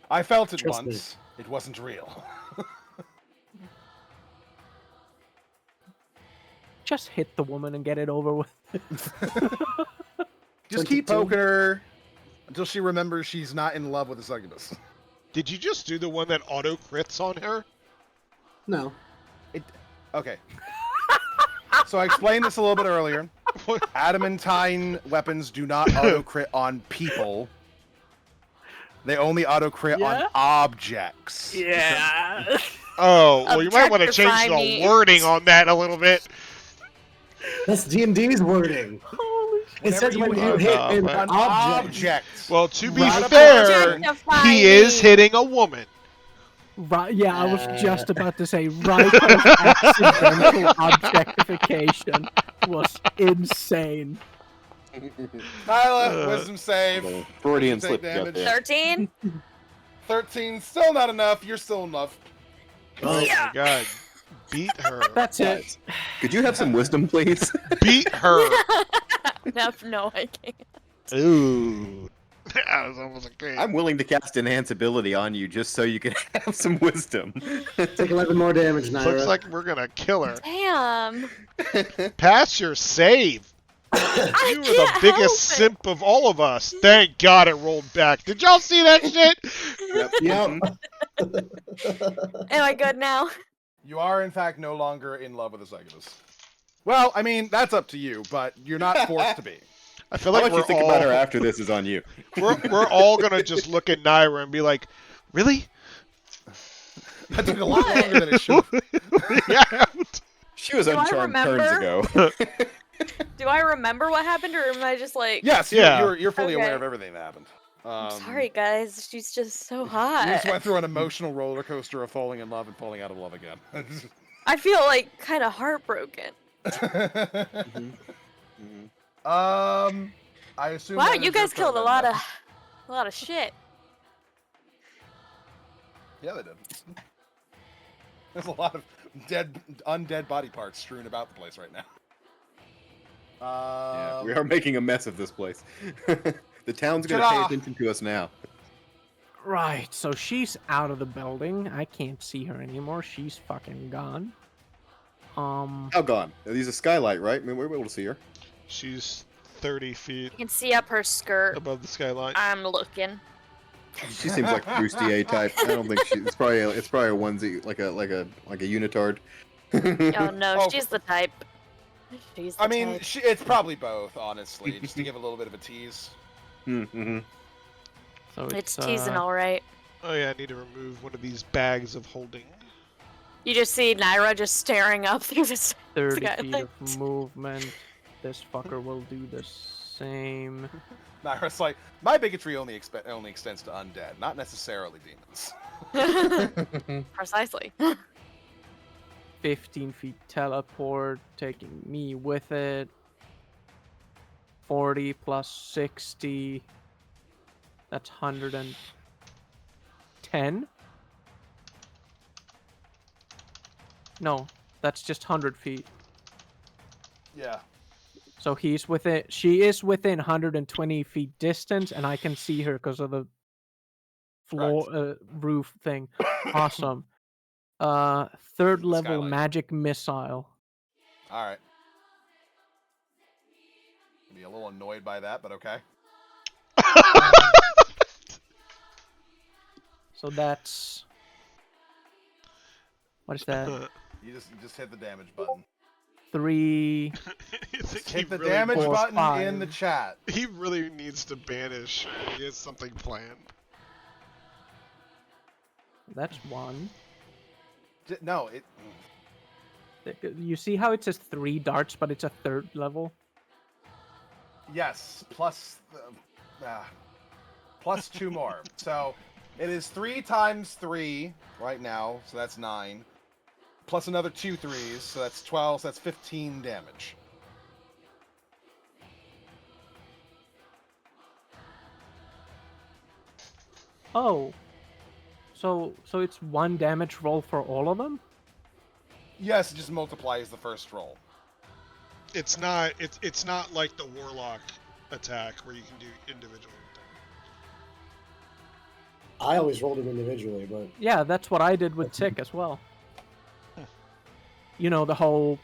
I felt it Trust me. once. It wasn't real. Just hit the woman and get it over with. Just keep 22. poking her until she remembers she's not in love with a succubus. Did you just do the one that auto crits on her? No. Okay. So I explained this a little bit earlier. What? Adamantine weapons do not auto crit on people. They only auto crit on Yeah? objects. Yeah. Oh, well, you might want to change Objectify the me. wording on that a little bit. That's D&D's wording. Holy shit. It says when you Oh, hit no, an but- An object. object. Well, to be Right. fair, Objectify he is me. hitting a woman. Right, yeah, I was just about to say Ryko's accidental objectification was insane. Nyla, wisdom save. Freudian Take slip you got damage. there. 13? 13, still not enough. You're still in love. Oh Yeah. my god. Beat her. That's it. Could you have some wisdom, please? Beat her. No, I can't. Ooh. That was almost a crit. I'm willing to cast enhance ability on you just so you can have some wisdom. Take 11 more damage, Naira. Looks like we're gonna kill her. Damn. Pass your save. I You were can't the help biggest it. simp of all of us. Thank God it rolled back. Did y'all see that shit? Yep. Am I good now? You are, in fact, no longer in love with a succubus. Well, I mean, that's up to you, but you're not forced to be. I feel How like much you we're think about her all after this is on you. we're all gonna just look at Naira and be like, really? That took a lot longer than it should. Yeah. She was Do I uncharmed turns remember? ago. Do I remember what happened, or am I just like... Yes, Yeah. you're fully Okay. aware of everything that happened. I'm sorry, guys. She's just so hot. You just went through an emotional roller coaster of falling in love and falling out of love again. I feel like kind of heartbroken. I assume. Wow, that you is your guys killed turn a then, lot of shit. Yeah, they did. There's a lot of undead body parts strewn about the place right now. Yeah, we are making a mess of this place. The town's gonna Ta-da! pay attention to us now. Right, so she's out of the building. I can't see her anymore. She's fucking gone. How gone? These a skylight, right? I mean, we're able to see her. She's 30 feet You can see up her skirt. above the skyline. I'm looking. She seems like a Bruce DA type. I don't think it's probably a onesie, like a unitard. Oh no, Oh. she's the type. She's the I mean, type. it's probably both, honestly, just to give a little bit of a tease. Mm-hmm. So It's teasing all right. Oh yeah, I need to remove one of these bags of holding. You just see Naira just staring up through the 30 skylight. feet of movement. This fucker will do the same. Naira's like, my bigotry only extends to undead, not necessarily demons. Precisely. 15 feet teleport, taking me with it. 40 plus 60. That's 110? No, that's just 100 feet. Yeah. So he's within, she is within 120 feet distance, and I can see her because of the floor roof thing. Awesome. Third level Skylight. magic missile. All right. Be a little annoyed by that, but okay. So that's, what is that? You just hit the damage button. 3. I think Hit he the really damage Four, button five. in the chat. He really needs to banish. He has something planned. That's 1. No, it. You see how it says 3 darts, but it's a third level? Yes, plus 2 more. So it is 3 times 3 right now, so that's 9. Plus another 2 3s, so that's 12, so that's 15 damage. Oh. So it's 1 damage roll for all of them? Yes, it just multiplies the first roll. It's not like the warlock attack where you can do individual I always rolled them individually, but Yeah, that's what I did with Tick as well. You know, the whole.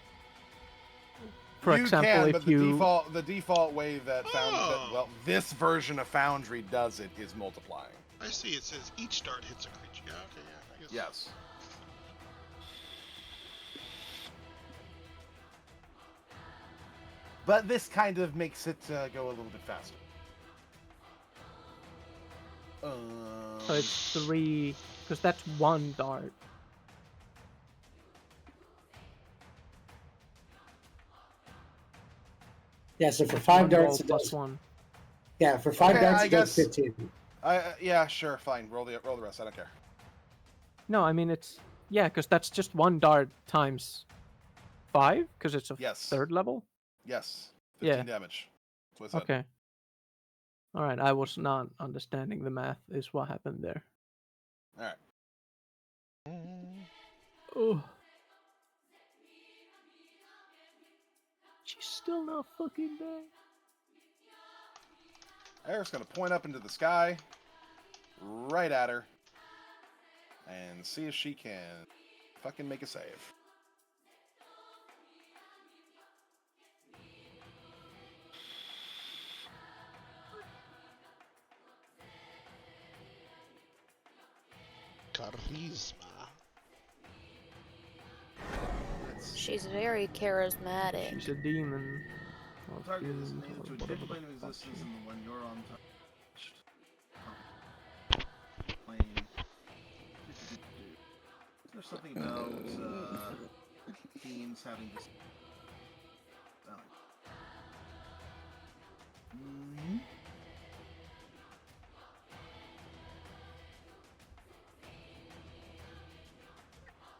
For you example, can, if but you. the default way that Oh. well, this version of Foundry does it is multiplying. I see. It says each dart hits a creature. Yeah. Okay. Yeah. I guess. Yes. But this kind of makes it go a little bit faster. So it's 3. Because that's 1 dart. yeah. So for 5 1 darts, roll it plus does. 1. Yeah, for 5 Okay, darts, I it does guess- 15. yeah, sure, fine. Roll the rest. I don't care. No, I mean, it's. Yeah, because that's just 1 dart times 5? Because it's a Yes. 3rd level? Yes. Yeah. 15 damage. That's what I said. Okay. Alright, I was not understanding the math, is what happened there. All right. Oh. She's still not fucking dead. Eric's gonna point up into the sky, right at her, and see if she can fucking make a save. Charisma. She's very charismatic. She's a demon. Or Target is fiend, named or to a whatever different the plane of fuck existence she- than the one you're on plane. There's something about teams having this. Mm-hmm.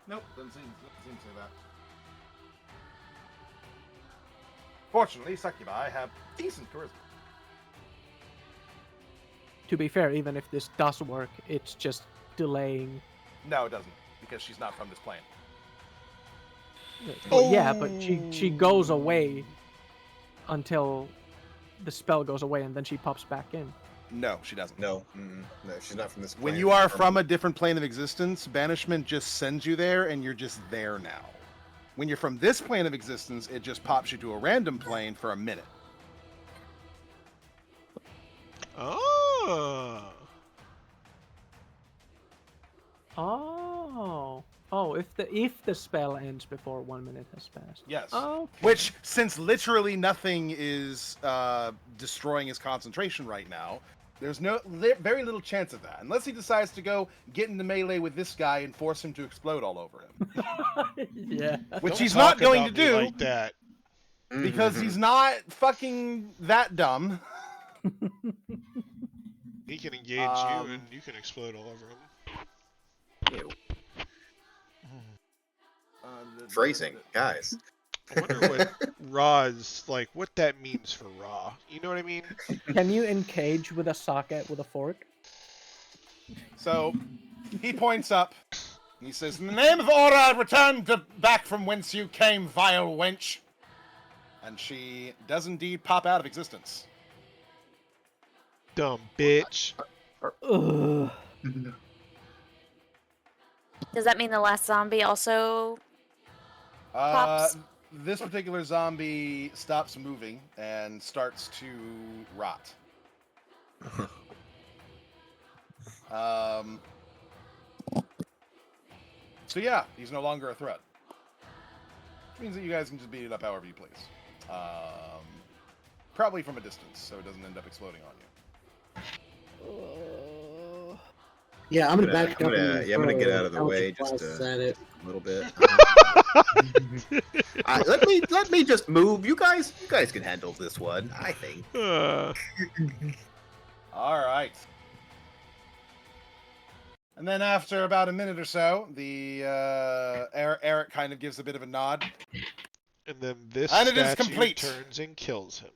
Nope, doesn't seem to say that. Fortunately, Succubi have decent charisma. To be fair, even if this does work, it's just delaying. No, it doesn't, because she's not from this plane. Well, yeah, but she goes away until the spell goes away, and then she pops back in. No, she doesn't. No, no, she's not from this. When planet. you are from a different plane of existence, banishment just sends you there, and you're just there now. When you're from this plane of existence, it just pops you to a random plane for a minute. Oh. Oh, if the spell ends before 1 minute has passed. Yes. Oh. Which, since literally nothing is destroying his concentration right now, there's very little chance of that. Unless he decides to go get into melee with this guy and force him to explode all over him. Yeah. Which Don't he's not talk going to about me do, like that. because he's not fucking that dumb. He can engage you, and you can explode all over him. Ew. Phrasing, guys. I wonder what Ra's like. What that means for Ra. You know what I mean? Can you engage with a socket with a fork? So, he points up. He says, "In the name of Aura, return back from whence you came, vile wench." And she does indeed pop out of existence. Dumb bitch. Ugh. Does that mean the last zombie also pops? This particular zombie stops moving and starts to rot. So yeah, he's no longer a threat. Which means that you guys can just beat it up however you please. Probably from a distance, so it doesn't end up exploding on you. Yeah, I'm gonna back up. I'm gonna get out of the way just at it. a little bit. Let me just move. You guys can handle this one, I think. All right. And then after about a minute or so, the Eric kind of gives a bit of a nod. And then this And it is statue complete. turns and kills him.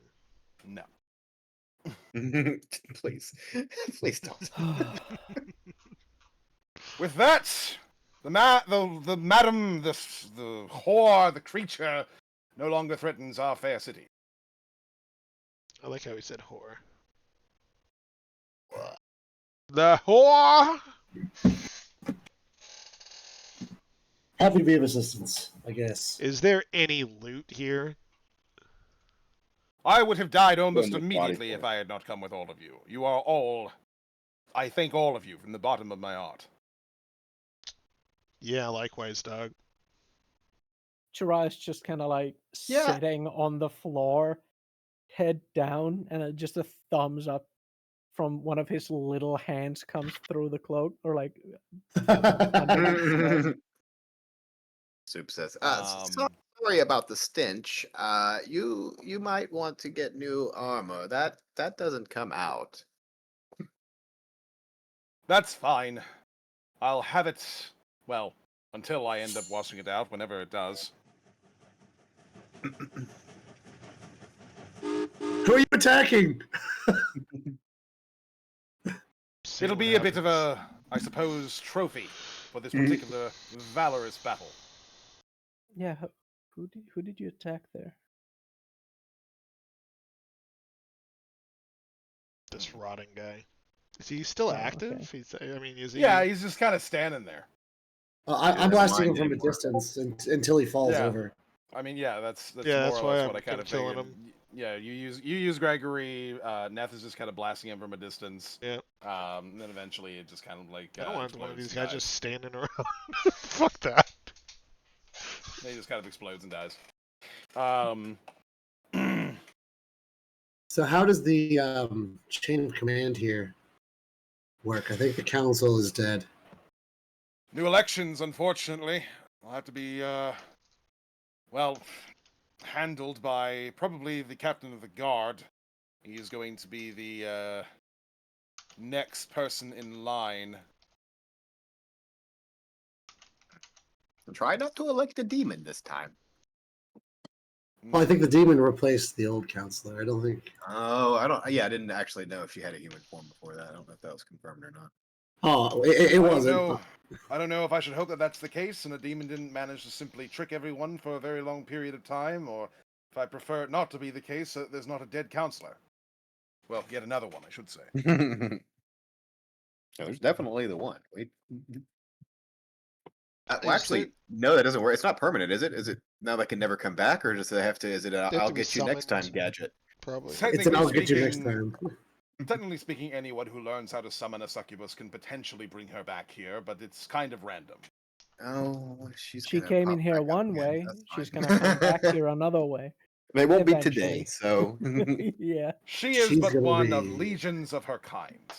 No. Please don't. With that, the madam, the whore, the creature, no longer threatens our fair city. I like how he said whore. The whore. Happy to be of assistance, I guess. Is there any loot here? I would have died almost Body immediately part. if I had not come with all of you. You are all... I thank all of you from the bottom of my heart. Yeah, likewise, dog. Chirai's just kind of like Yeah. sitting on the floor, head down, and just a thumbs up from one of his little hands comes through the cloak, or like under his cloak. Soup says, Um, sorry about the stench. You might want to get new armor. That doesn't come out. That's fine. I'll have it, well, until I end up washing it out, whenever it does. Who are you attacking? See It'll what be a bit of happens. a, I suppose, trophy for this particular valorous battle. Yeah, who did you attack there? This rotting guy. Is he still Oh, active? okay. He's. I mean, is he? Yeah, he's just kind of standing there. I'm Doesn't blasting him mind from a anymore. distance until he falls Yeah. over. I mean, yeah, that's Yeah, more that's or why less I'm what I kind of killing figured. him. Yeah, you use Gregory. Neth is just kind of blasting him from a distance. Yeah. And then eventually it just kind of like I don't want one of explodes these and guys dies. just standing around. Fuck that. He just kind of explodes and dies. Um, So how does the chain of command here work? I think the council is dead. New elections, unfortunately, will have to be well handled by probably the captain of the guard. He is going to be the next person in line. Try not to elect a demon this time. Well, I think the demon replaced the old counselor. I don't think. Oh, I don't. Yeah, I didn't actually know if she had a human form before that. I don't know if that was confirmed or not. Oh, it I wasn't. don't know. I don't know if I should hope that that's the case, and a demon didn't manage to simply trick everyone for a very long period of time, or if I prefer it not to be the case, that there's not a dead counselor. Well, yet another one, I should say. There's definitely the one. Wait. Well, Is actually, there- no, that doesn't work. It's not permanent, is it? Is it now they can never come back, or does it have to? Is it? They have I'll to be get you next time summoned. gadget. Probably. It's an Technically I'll get you next speaking, time. technically speaking, anyone who learns how to summon a succubus can potentially bring her back here, but it's kind of random. Oh, she's She gonna came in pop here back up one again. way. That's She's fine. gonna come back here another way. They won't be eventually. today, so Yeah, She is She's but gonna one of be- legions of her kind.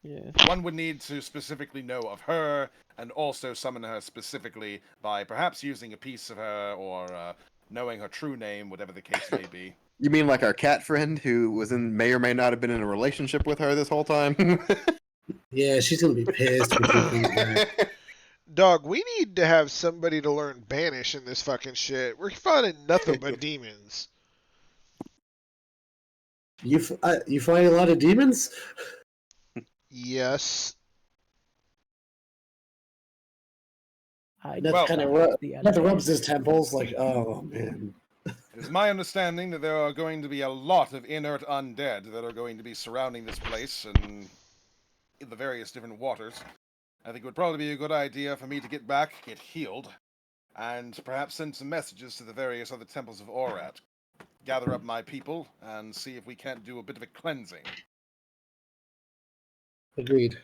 yeah. One would need to specifically know of her, and also summon her specifically by perhaps using a piece of her, or knowing her true name, whatever the case may be. you mean like our cat friend who was in may or may not have been in a relationship with her this whole time? Yeah, she's gonna be pissed when she comes back. Dog, we need to have somebody to learn Banish in this fucking shit. We're finding nothing but demons. You find a lot of demons? Yes. I That Well, kind of the rubs his temples. Like, oh man. It is my understanding that there are going to be a lot of inert undead that are going to be surrounding this place and in the various different waters. I think it would probably be a good idea for me to get back, get healed, and perhaps send some messages to the various other temples of Orat. Gather up my people and see if we can't do a bit of a cleansing. Agreed.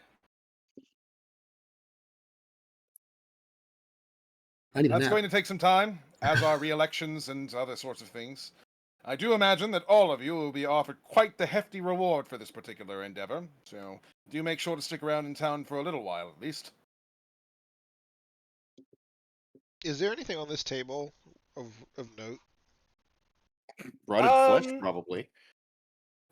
I need a That's nap. going to take some time, as are re-elections and other sorts of things. I do imagine that all of you will be offered quite the hefty reward for this particular endeavor, so do make sure to stick around in town for a little while at least. Is there anything on this table of note? Rotted flesh, Um, probably.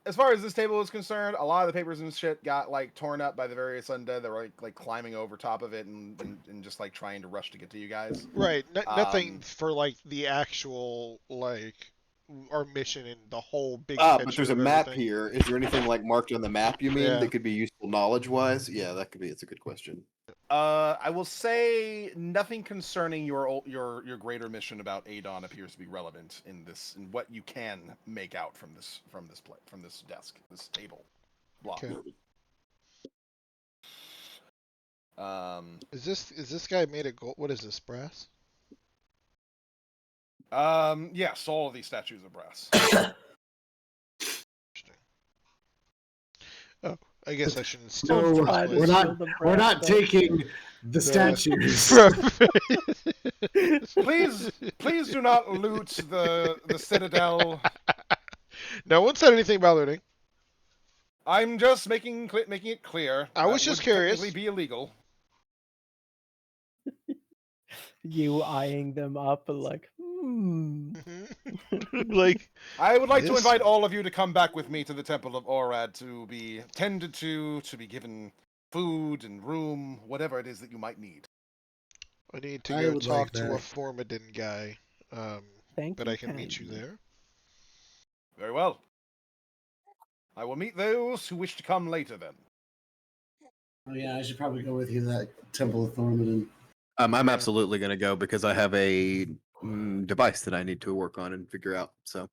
As far as this table is concerned, a lot of the papers and shit got like torn up by the various undead that were like climbing over top of it and just like trying to rush to get to you guys. Right. Nothing Um, for like the actual like our mission and the whole big picture. But there's a of map everything. here. Is there anything like marked on the map? You mean Yeah. that could be useful knowledge-wise? Yeah, that could be. It's a good question. I will say nothing concerning your greater mission about Adon appears to be relevant in this, in what you can make out from this desk, this table block. Okay. Is this guy made of gold? What is this, brass? Yes, all of these statues are brass. Interesting. Oh, I guess I shouldn't steal No, from try this to we're place. steal not. the We're brass not stuff. taking the statues. Please do not loot the citadel. No one said anything about looting. I'm just making it clear. I was that just would curious. technically be illegal. You eyeing them up like, Like I would like to this. invite all of you to come back with me to the Temple of Orad to be tended to be given food and room, whatever it is that you might need. I need to I go would talk like to a that. Formidin guy. thank But you I can meet you kindly. there. Very well. I will meet those who wish to come later then. Oh yeah, I should probably go with you to that Temple of Thormodon. I'm Yeah. absolutely going to go because I have a device that I need to work on and figure out. So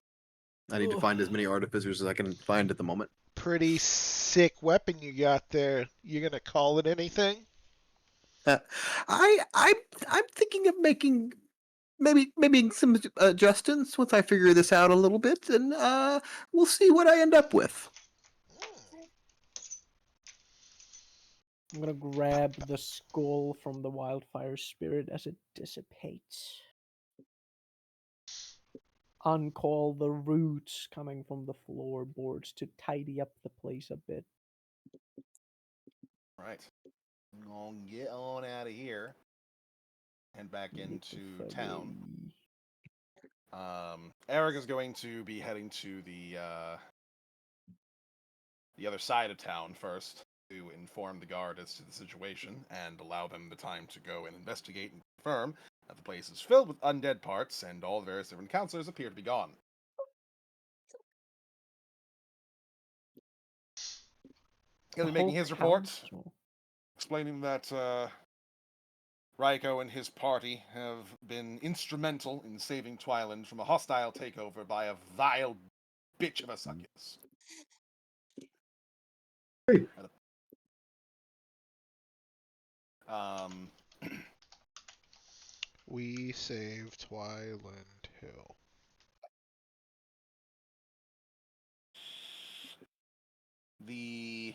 I need to find as many artificers as I can find at the moment. Pretty sick weapon you got there. You gonna call it anything? Uh, I'm thinking of making maybe some adjustments once I figure this out a little bit, and we'll see what I end up with. I'm gonna grab the skull from the wildfire spirit as it dissipates. Uncall the roots coming from the floorboards to tidy up the place a bit. Right. I'll get on out of here. Head back into town. Eric is going to be heading to the other side of town first to inform the guard as to the situation and allow them the time to go and investigate and confirm that the place is filled with undead parts and all the various different counselors appear to be gone. He'll be making his report, explaining that Raiko and his party have been instrumental in saving Twyland from a hostile takeover by a vile bitch of a succubus. Um, We save Twyland Hill. the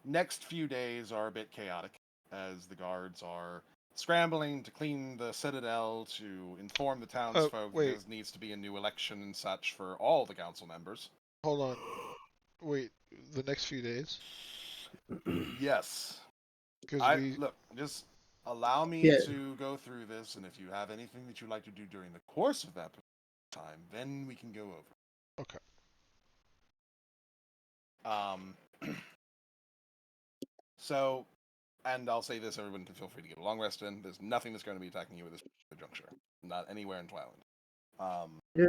next few days are a bit chaotic as the guards are scrambling to clean the citadel, to inform the townsfolk that wait. there needs to be a new election and such for all the council members. Hold on. Wait, the next few days? Yes. Because Look, just allow me Yeah. to go through this, and if you have anything that you'd like to do during the course of that time, then we can go over. Okay. So, and I'll say this, everyone can feel free to get a long rest in. There's nothing that's going to be attacking you at this juncture. Not anywhere in Twyland. Yeah.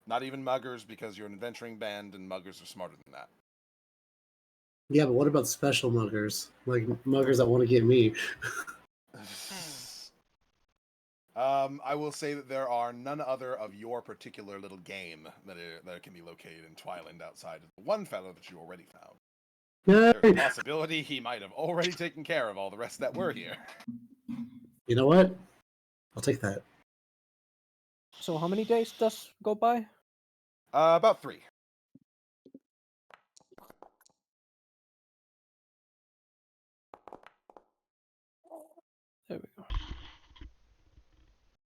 Not even muggers, because you're an adventuring band, and muggers are smarter than that. Yeah, but what about special muggers? Like muggers that want to get me. I will say that there are none other of your particular little game that can be located in Twyland outside of the one fellow that you already found. There's a Yay! possibility he might have already taken care of all the rest that were here. You know what? I'll take that. So how many days does go by? About 3. There we go.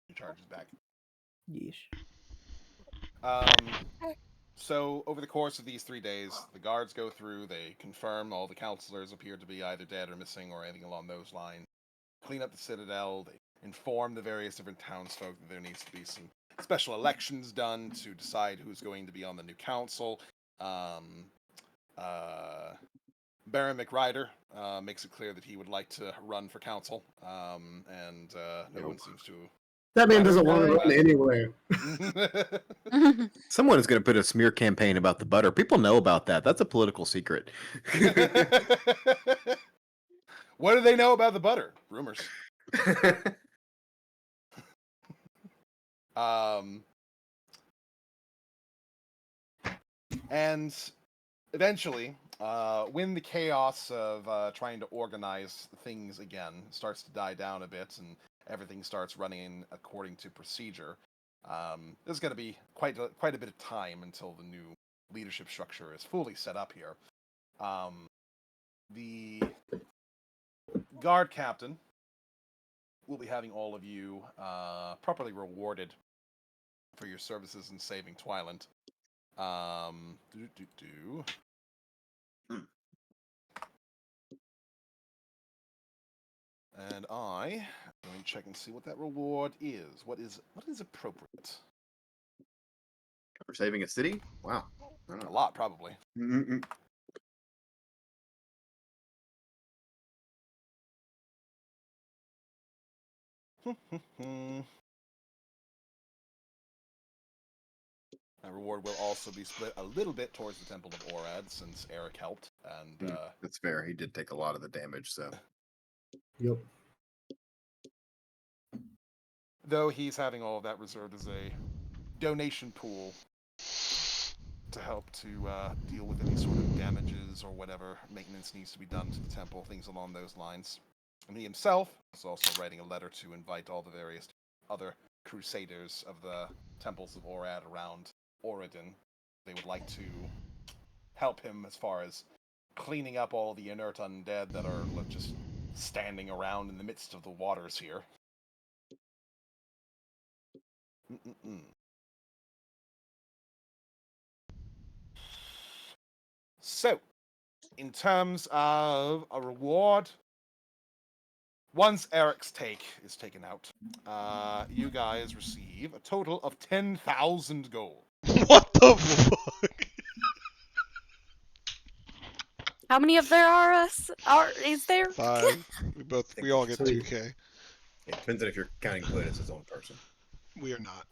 He charges back. Yes. So over the course of these 3 days, the guards go through, they confirm all the counselors appear to be either dead or missing or anything along those lines, clean up the citadel, they inform the various different townsfolk that there needs to be some special elections done to decide who's going to be on the new council. Baron McRider makes it clear that he would like to run for council, and no one seems to. That man doesn't want to Matter. run anywhere. Someone is going to put a smear campaign about the butter. People know about that. That's a political secret. What do they know about the butter? Rumors. And eventually, when the chaos of trying to organize things again starts to die down a bit and everything starts running according to procedure, there's going to be quite a bit of time until the new leadership structure is fully set up here. The guard captain will be having all of you properly rewarded for your services in saving Twylant. And I am going to check and see what that reward is. What is appropriate? For saving a city? Wow. A lot, probably. Mm-mm. That reward will also be split a little bit towards the Temple of Orad, since Eric helped, and That's fair. He did take a lot of the damage, so. Yep. though he's having all of that reserved as a donation pool to help to deal with any sort of damages or whatever maintenance needs to be done to the temple, things along those lines. And he himself is also writing a letter to invite all the various other crusaders of the temples of Orad around Oridon. They would like to help him as far as cleaning up all the inert undead that are just standing around in the midst of the waters here. So, in terms of a reward, once Eric's take is taken out, you guys receive a total of 10,000 gold. What the fuck? How many of there is there? 5. We all get Sweet. 2K. It depends on if you're counting Hood as his own person. We are not.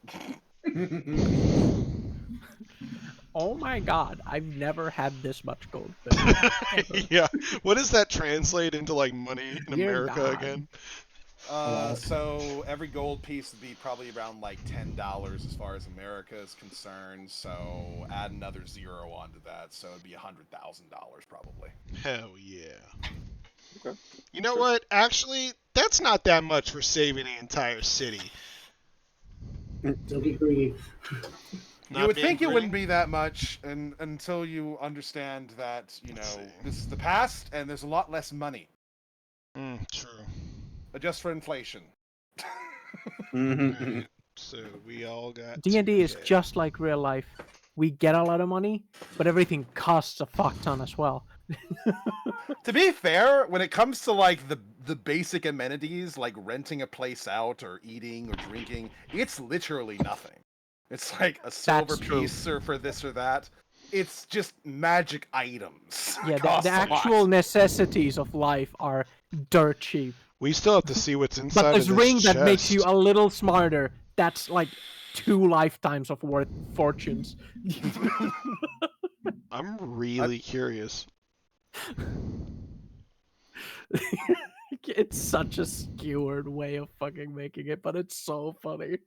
Oh my god, I've never had this much gold. Yeah. What does that translate into, like, money in Dear America God. again? So every gold piece would be probably around like $10 as far as America is concerned. So add another 0 onto that, so it'd be $100,000 probably. Hell yeah. Okay. You know what? Actually, that's not that much for saving the entire city. Don't be greedy. You would think it wouldn't be that much until you understand that, Let's see. this is the past and there's a lot less money. True. Adjust for inflation. Alright, so we all got D&D is 2K. just like real life. We get a lot of money, but everything costs a fuck ton as well. To be fair, when it comes to like the basic amenities like renting a place out or eating or drinking, it's literally nothing. It's like a silver That's true. piece or for this or that. It's just magic items. Yeah, Costs the a lot. actual necessities of life are dirt cheap. We still have to see what's inside But of this this ring chest. that makes you a little smarter, that's like 2 lifetimes of worth fortunes. I'm really curious. It's such a skewered way of fucking making it, but it's so funny.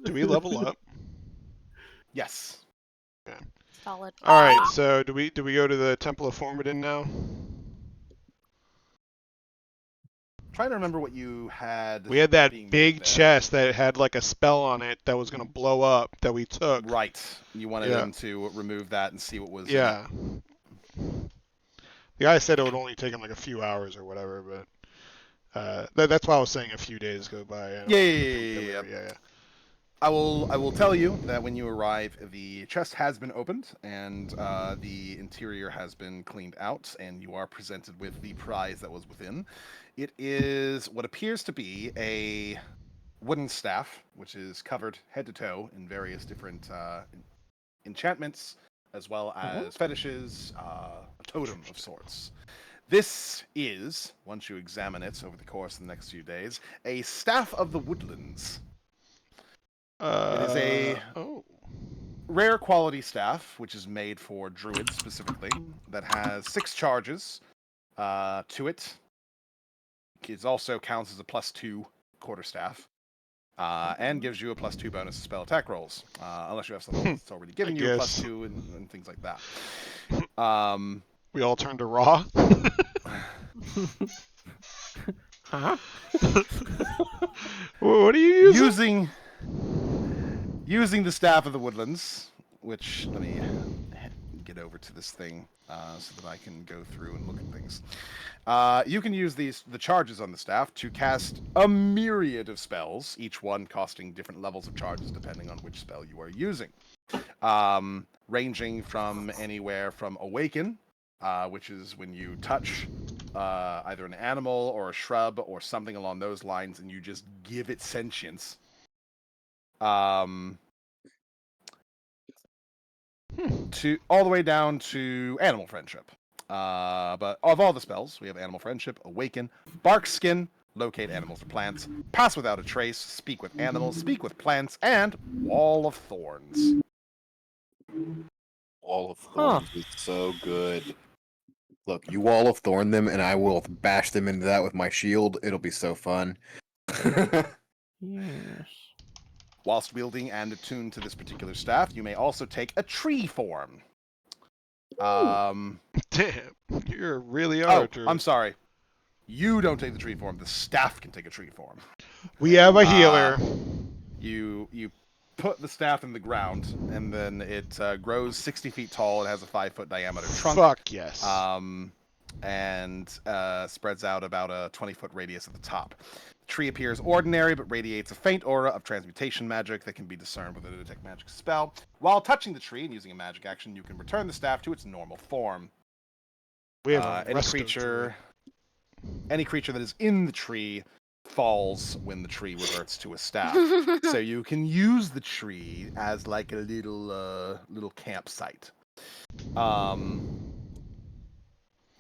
Do we level up? Yes. Solid. All right. So do we go to the Temple of Formidon now? Trying to remember what you had. We had that being made big there. chest that had like a spell on it that was gonna blow up that we took. Right. You wanted Yeah. them to remove that and see what was. Yeah. The guy said it would only take him like a few hours or whatever, but that's why I was saying a few days go by. Yeah. I will tell you that when you arrive, the chest has been opened and the interior has been cleaned out, and you are presented with the prize that was within. It is what appears to be a wooden staff, which is covered head to toe in various different enchantments, as well as fetishes, a totem of sorts. This is, once you examine it over the course of the next few days, a staff of the woodlands. It is a rare quality staff, which is made for druids specifically, that has 6 charges to it. It also counts as a +2 quarterstaff. and gives you a +2 bonus to spell attack rolls, unless you have something else that's already giving I you a guess. +2 and things like that. We all turn to raw. Huh? What are you using? Using the Staff of the Woodlands, which let me get over to this thing so that I can go through and look at things. You can use the charges on the staff to cast a myriad of spells, each one costing different levels of charges depending on which spell you are using. Ranging from anywhere from Awaken, which is when you touch either an animal or a shrub or something along those lines and you just give it sentience. To all the way down to Animal Friendship. But of all the spells, we have Animal Friendship, Awaken, Bark Skin, Locate Animals or Plants, Pass Without a Trace, Speak with Animals, Speak with Plants, and Wall of Thorns. Wall of Thorns is so good. Look, you Wall of Thorn them, and I will bash them into that with my shield. It'll be so fun. Yes. Whilst wielding and attuned to this particular staff, you may also take a tree form. Damn, you really are. I'm sorry. You don't take the tree form. The staff can take a tree form. We have a healer. You put the staff in the ground, and then it grows 60 feet tall. It has a 5-foot diameter trunk. Fuck yes. And spreads out about a 20-foot radius at the top. The tree appears ordinary, but radiates a faint aura of transmutation magic that can be discerned with a detect magic spell. While touching the tree and using a magic action, you can return the staff to its normal form. We have a any resto creature that is in the tree falls when the tree reverts to a staff. So you can use the tree as like a little campsite.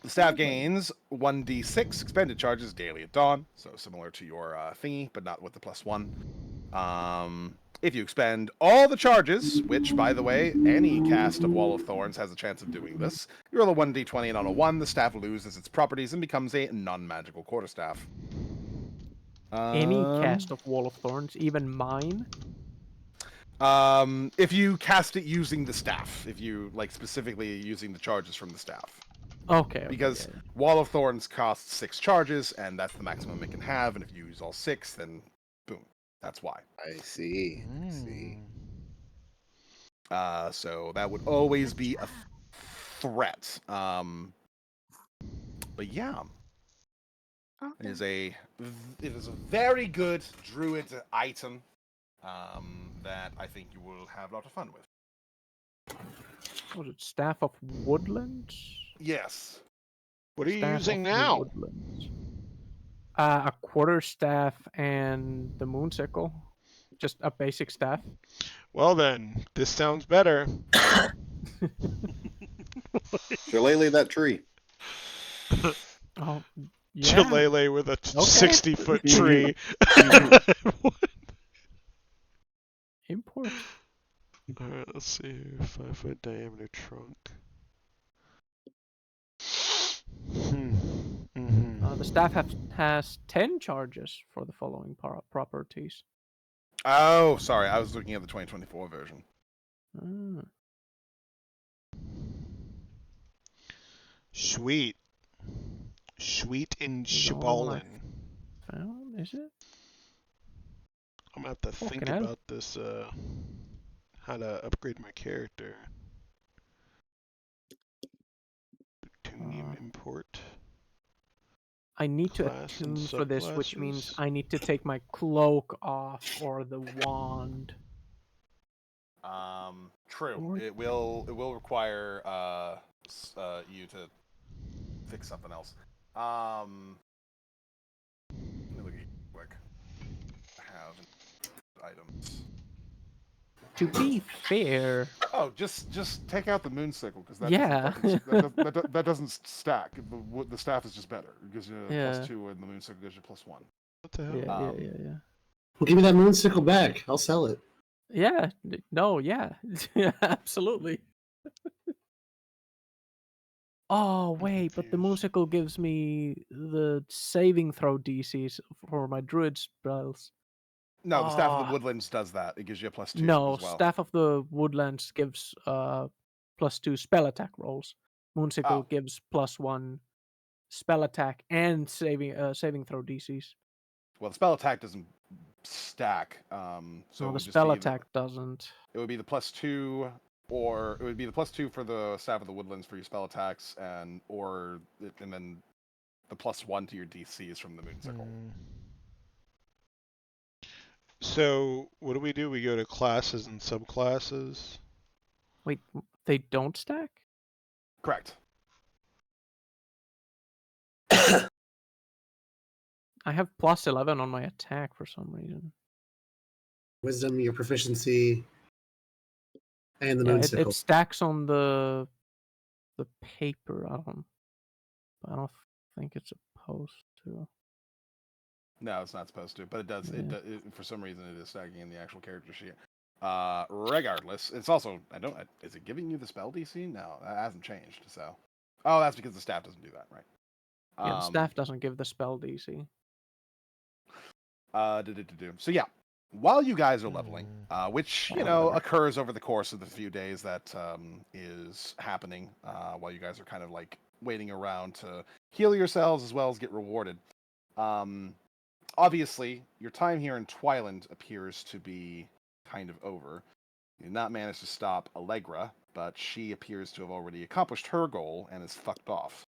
The staff gains 1d6 expended charges daily at dawn, so similar to your thingy, but not with the +1. If you expend all the charges, which, by the way, any cast of Wall of Thorns has a chance of doing this, you roll a 1d20, and on a 1, the staff loses its properties and becomes a non-magical quarterstaff. Any cast of Wall of Thorns, even mine? If you cast it using the staff, if you, like, specifically using the charges from the staff. Okay. Because Wall of Thorns costs 6 charges, and that's the maximum it can have, and if you use all 6, then boom. That's why. I see. So that would always be a threat. But yeah. Okay. It is a very good druid item that I think you will have a lot of fun with. Was it Staff of Woodlands? Yes. What are you Staff using of the now? Woodlands. A quarterstaff and the moonsickle. Just a basic staff. Well then, this sounds better. Shillelagh that tree. Oh, yeah. Shillelagh with a 60-foot tree. Import. Alright, let's see. 5-foot diameter trunk. The staff has 10 charges for the following properties. Oh, sorry. I was looking at the 2024 version. Ah. Sweet. Sweet in Is that all I Shabalin. found, is it? I'm gonna have to think hell. about this, how to upgrade my character. Plutonium import. I need to Class and attune for this, which means subclasses. I need to take my cloak off or the wand. True. Or- It will require you to fix something else. Let me look at you quick. I have items. To be fair, Oh, just take out the moonsickle because that Yeah. that doesn't stack. The staff is just better. It gives you a Yeah. +2, and the moonsickle gives you +1. What the hell? yeah. Well, give me that moonsickle back. I'll sell it. Yeah, no, yeah. Yeah, absolutely. Oh, wait, but the confused. moonsickle gives me the saving throw DCs for my druid spells. No, the Staff of the Ah. Woodlands does that. It gives you a +2 No, as well. Staff of the Woodlands gives +2 spell attack rolls. Moonsicle Oh. gives +1 spell attack and saving throw DCs. Well, the spell attack doesn't stack. So No, it the would just spell be attack doesn't. It would be the +2, or it would be the +2 for the Staff of the Woodlands for your spell attacks, and then the +1 to your DCs from the Moonsicle. So what do? We go to classes and subclasses. Wait, they don't stack? Correct. I have +11 on my attack for some reason. Wisdom, your proficiency, and the Yeah, Moonsicle. it stacks on the paper. I don't think it's supposed to. No, it's not supposed to, but it does. Yeah. For some reason, it is stacking in the actual character sheet. Regardless, it's also is it giving you the spell DC? No, that hasn't changed. So, oh, that's because the staff doesn't do that, right? Yeah, the staff doesn't give the spell DC. So yeah, while you guys are leveling, which occurs over the course of the few days that is happening, while you guys are kind of like waiting around to heal yourselves as well as get rewarded. Obviously, your time here in Twyland appears to be kind of over. You did not manage to stop Allegra, but she appears to have already accomplished her goal and is fucked off.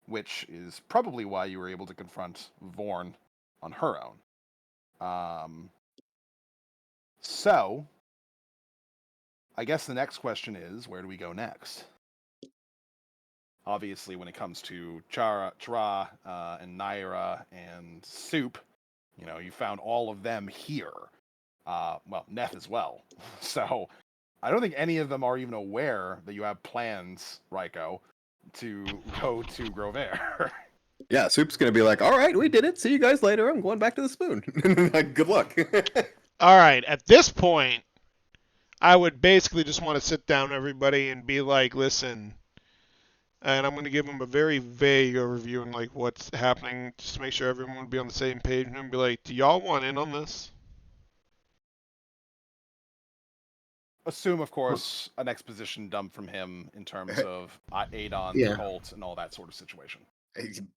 Which is probably why you were able to confront Vorn on her own. So, I guess the next question is, where do we go next? Obviously, when it comes to Chara, and Naira and Soup, you found all of them here. Well, Neth as well. So, I don't think any of them are even aware that you have plans, Raiko, to go to Grover. Yeah, Soup's gonna be like, all right, we did it. See you guys later. I'm going back to the spoon. Like, good luck. All right, at this point, I would basically just want to sit down everybody and be like, listen, and I'm going to give them a very vague overview and like what's happening, just to make sure everyone would be on the same page, and be like, do y'all want in on this? Assume, of course, an exposition dump from him in terms of Adon, Yeah. the cult, and all that sort of situation.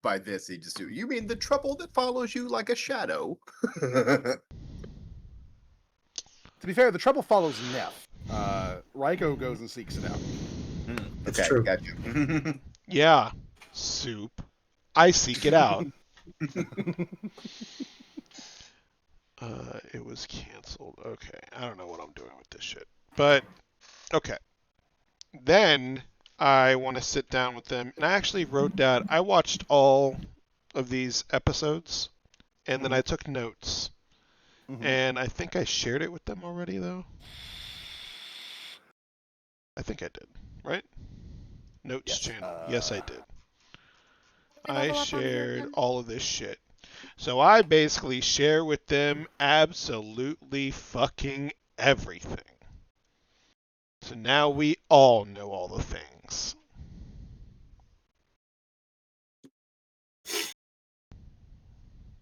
By this, he just you mean the trouble that follows you like a shadow? To be fair, the trouble follows Neff. Raiko goes and seeks it out. That's Okay, true. gotcha. Yeah, Soup. I seek it out. It was canceled. Okay, I don't know what I'm doing with this shit. But, okay. Then I want to sit down with them, and I actually wrote down, I watched all of these episodes, and then I took notes. And I think I shared it with them already, though. I think I did, right? Notes Yes, channel. Yes, I did. Can I level up on here shared again? all of this shit. So I basically share with them absolutely fucking everything. So now we all know all the things.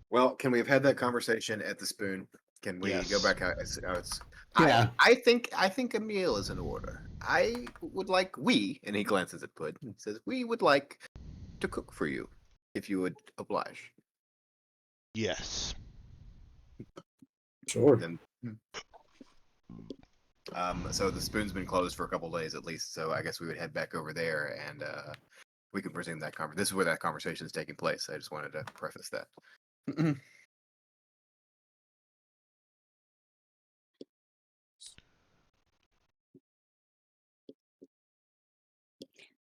Well, can we have had that conversation at the spoon? Can we Yes. go back out? Yeah. I think a meal is in order. I would like and he glances at Pud and says, we would like to cook for you, if you would oblige. Yes. Sure. Then, so the spoon's been closed for a couple days at least, so I guess we would head back over there and we can resume that conversation. This is where that conversation is taking place. I just wanted to preface that.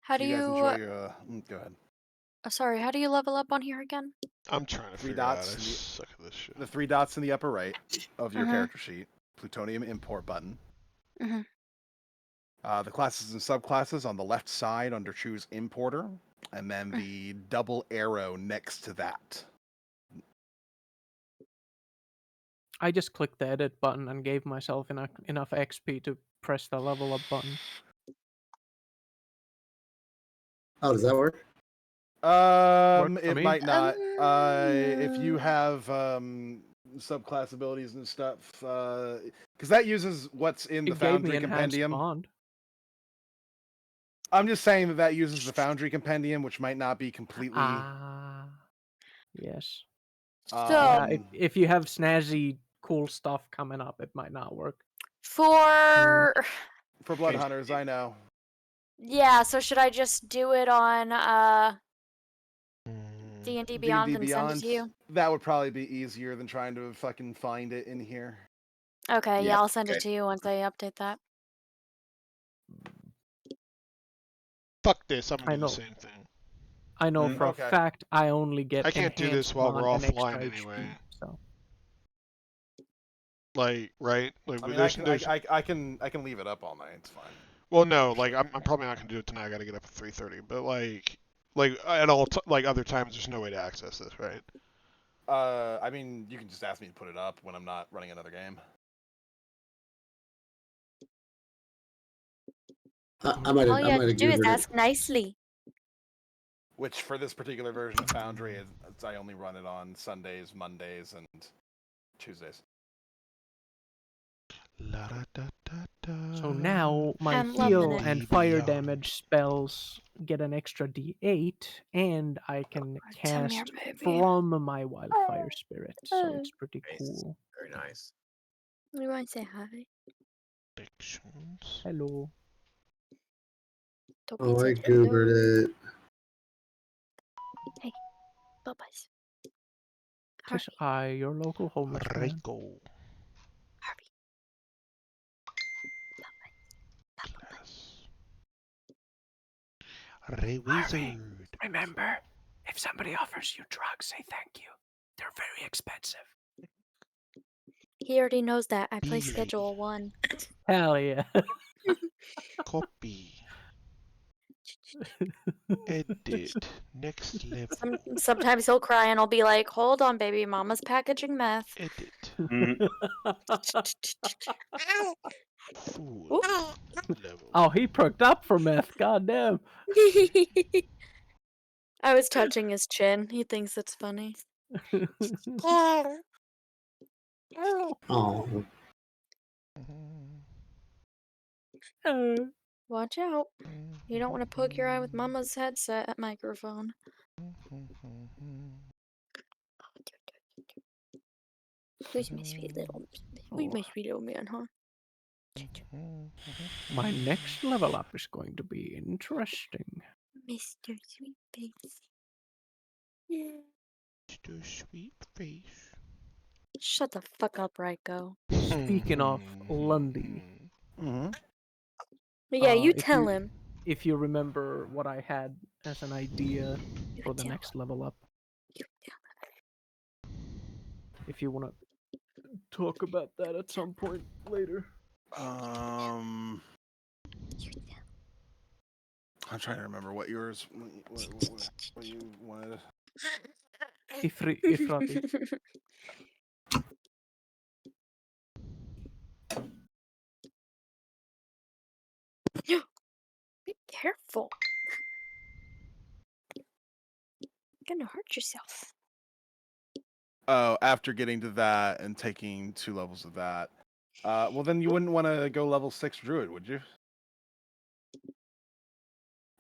How do you guys you? enjoy your? Go ahead. Sorry, how do you level up on here again? I'm trying to Three figure it out. I dots in the- suck at this shit. The 3 dots in the upper right of your Mhm. character sheet, plutonium import button. Mhm. The classes and subclasses on the left side under choose importer, and then the double arrow next to that. I just clicked the edit button and gave myself enough XP to press the level up button. Oh, does that work? Worked for It me. might not. If you have subclass abilities and stuff. Because that uses what's in the It gave me Foundry enhanced compendium. bond. I'm just saying that uses the Foundry compendium, which might not be completely. Yes. So Yeah, if you have snazzy, cool stuff coming up, it might not work. for For Blood Hunters, I know. yeah, so should I just do it on D&D D&D Beyond and send it to you? That would probably be easier than trying to fucking find it in here. Okay, Yeah, yeah, I'll send okay. it to you once I update that. Fuck this, I'm I gonna do know. the same thing. I know Mm. for Okay. a fact I only get I can't do this enhanced while we're bond and offline extra anyway. HP, so. Like, right? Like, I mean, there's, I can leave it up all night. It's fine. well, no, like, I'm probably not gonna do it tonight. I gotta get up at 3:30. But like at all, like other times, there's no way to access this, right? I mean, you can just ask me to put it up when I'm not running another game. I might All have you have to do is Googled it. ask nicely. Which for this particular version of Foundry, I only run it on Sundays, Mondays, and Tuesdays. So now my I'm loving heal it. and fire damage spells get an extra D8, and I can Come here, cast baby. from my wildfire spirit, so it's pretty Nice. cool. Very nice. You want to say hi? Predictions. Hello. Toby Oh, I said hello. Googled it. Bye-byes. Tis I, your local homeless man. Rico. Harvey. Ray Wizard. Remember, if somebody offers you drugs, say thank you. They're very expensive. He already knows that. I play BigLundi. Schedule 1. Hell yeah. Copy. Edit. Next level. Sometimes he'll cry and I'll be like, hold on, baby. Mama's packaging meth. Edit. Full level. Oh, he perked up for meth. Goddamn. I was touching his chin. He thinks it's funny. Oh, Watch out. You don't want to poke your eye with Mama's headset microphone. Who's my sweet little man, huh? My next level up is going to be interesting. Mr. Sweetface. Mr. Sweet Face. Shut the fuck up, Ryko. Speaking of Lundy. Mm-hmm. Yeah, you if tell him. If you remember what I had as an idea for the next level up. If you want to talk about that at some point later. I'm trying to remember what yours. What you wanted. Ifrati. Be careful. You're gonna hurt yourself. Oh, after getting to that and taking 2 levels of that. Well, then you wouldn't want to go level 6 druid, would you?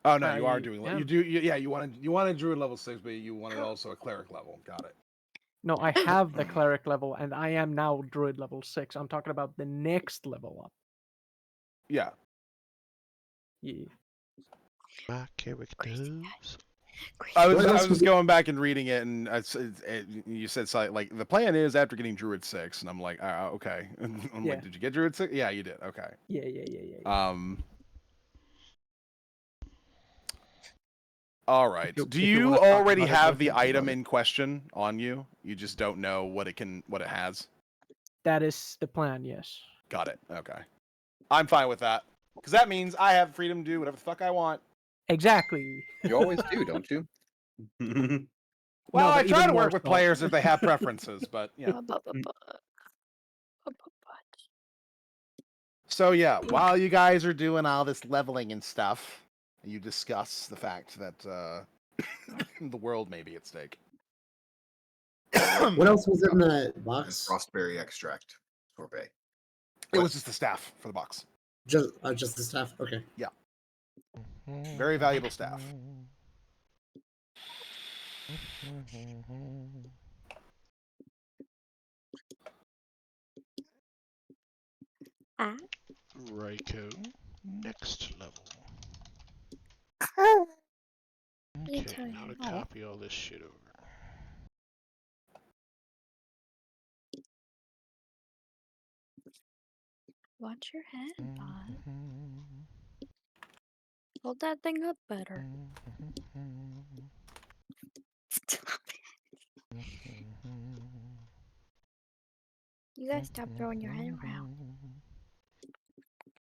Oh no, you are doing. You do. Yeah, you wanted druid level 6, but you wanted also a cleric level. Got it. No, I have the cleric level, and I am now druid level 6. I'm talking about the next level up. Yeah. Yeah. My characters. I was just going back and reading it, and you said something like the plan is after getting druid 6, and I'm like, okay. I'm like, did you get druid 6? Yeah, you did. Okay. Yeah. All right. Do you already have the item in question on you? You just don't know what it has? That is the plan, yes. Got it. Okay. I'm fine with that. Because that means I have freedom to do whatever the fuck I want. Exactly. You always do, don't you? Well, No, I try to more work with so. players if they have preferences, but yeah. So yeah, while you guys are doing all this leveling and stuff, you discuss the fact that the world may be at stake. What else was in the And box? frostberry extract sorbet. It was just the staff for the box. Just the stuff. Okay. Very valuable staff. Ryko, next level. You Okay, tell now to me. copy all this shit over. Watch your head, bud. Hold that thing up better. Stop it. You guys stop throwing your head around.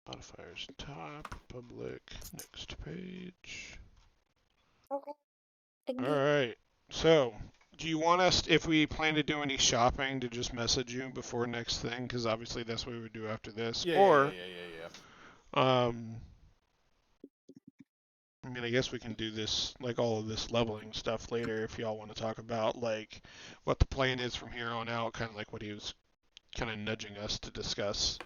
Modifiers top, public, next page. Alright, so, do you want us, if we plan to do any shopping, to just message you before next thing? Because obviously that's what we would do after this. Yeah. I mean, I guess we can do this, like all of this leveling stuff later if y'all want to talk about, like, what the plan is from here on out, kind of like what he was kind of nudging us to discuss.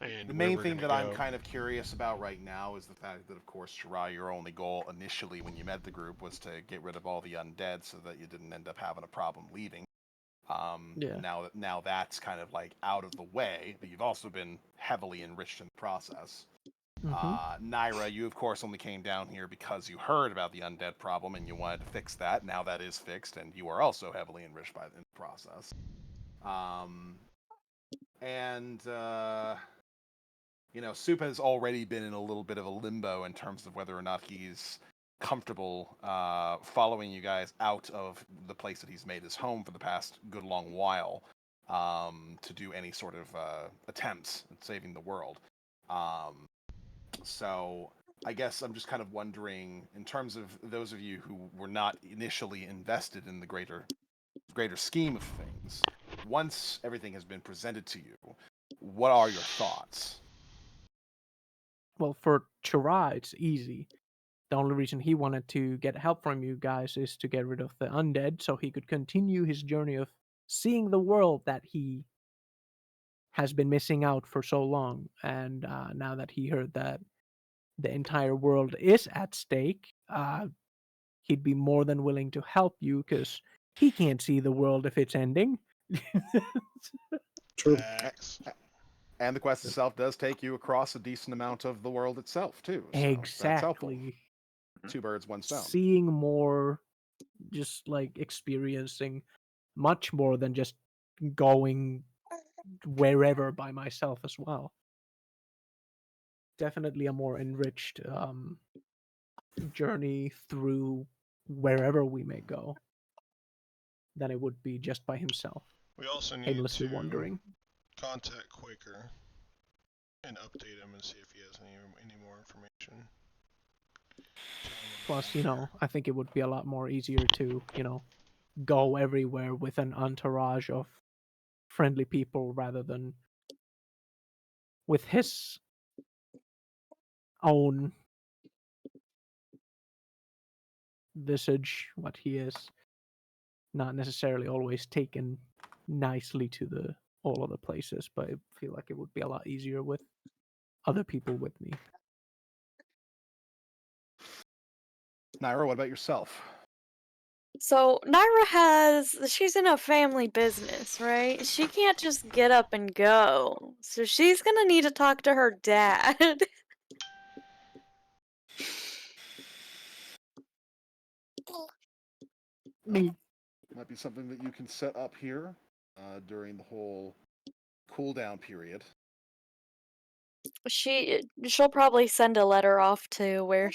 And The where main we're thing gonna that I'm go. kind of curious about right now is the fact that, of course, Shirai, your only goal initially when you met the group was to get rid of all the undead so that you didn't end up having a problem leaving. Yeah. Now that's kind of like out of the way, but you've also been heavily enriched in the process. Naira, you of course only came down here because you heard about the undead problem and you wanted to fix that. Now that is fixed, and you are also heavily enriched in the process. Soup has already been in a little bit of a limbo in terms of whether or not he's comfortable following you guys out of the place that he's made his home for the past good long while to do any sort of attempts at saving the world. So I guess I'm just kind of wondering, in terms of those of you who were not initially invested in the greater scheme of things, once everything has been presented to you, what are your thoughts? Well, for Chira, it's easy. The only reason he wanted to get help from you guys is to get rid of the undead so he could continue his journey of seeing the world that he has been missing out for so long. And now that he heard that the entire world is at stake, he'd be more than willing to help you because he can't see the world if it's ending. True. Facts. And the quest itself does take you across a decent amount of the world itself, too. So that's helpful. Exactly. Two birds, one stone. Seeing more, just like experiencing much more than just going wherever by myself as well. Definitely a more enriched journey through wherever we may go than it would be just by himself, We also need aimlessly to wandering. contact Quaker and update him and see if he has any more information. Plus, I think it would be a lot more easier to, go everywhere with an entourage of friendly people rather than with his own visage, what he is, not necessarily always taken nicely to all of the places, but I feel like it would be a lot easier with other people with me. Naira, what about yourself? So Naira she's in a family business, right? She can't just get up and go. So she's gonna need to talk to her dad. Me. Might be something that you can set up here during the whole cooldown period. She'll probably send a letter off to where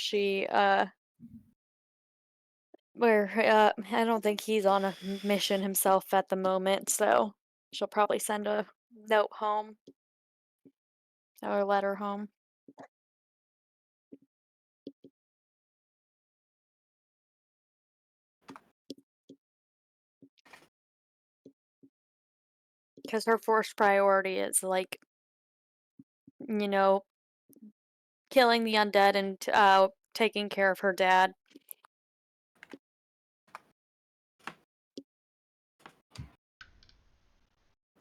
I don't think he's on a mission himself at the moment, so she'll probably send a note home or a letter home. Because her first priority is like, killing the undead and taking care of her dad.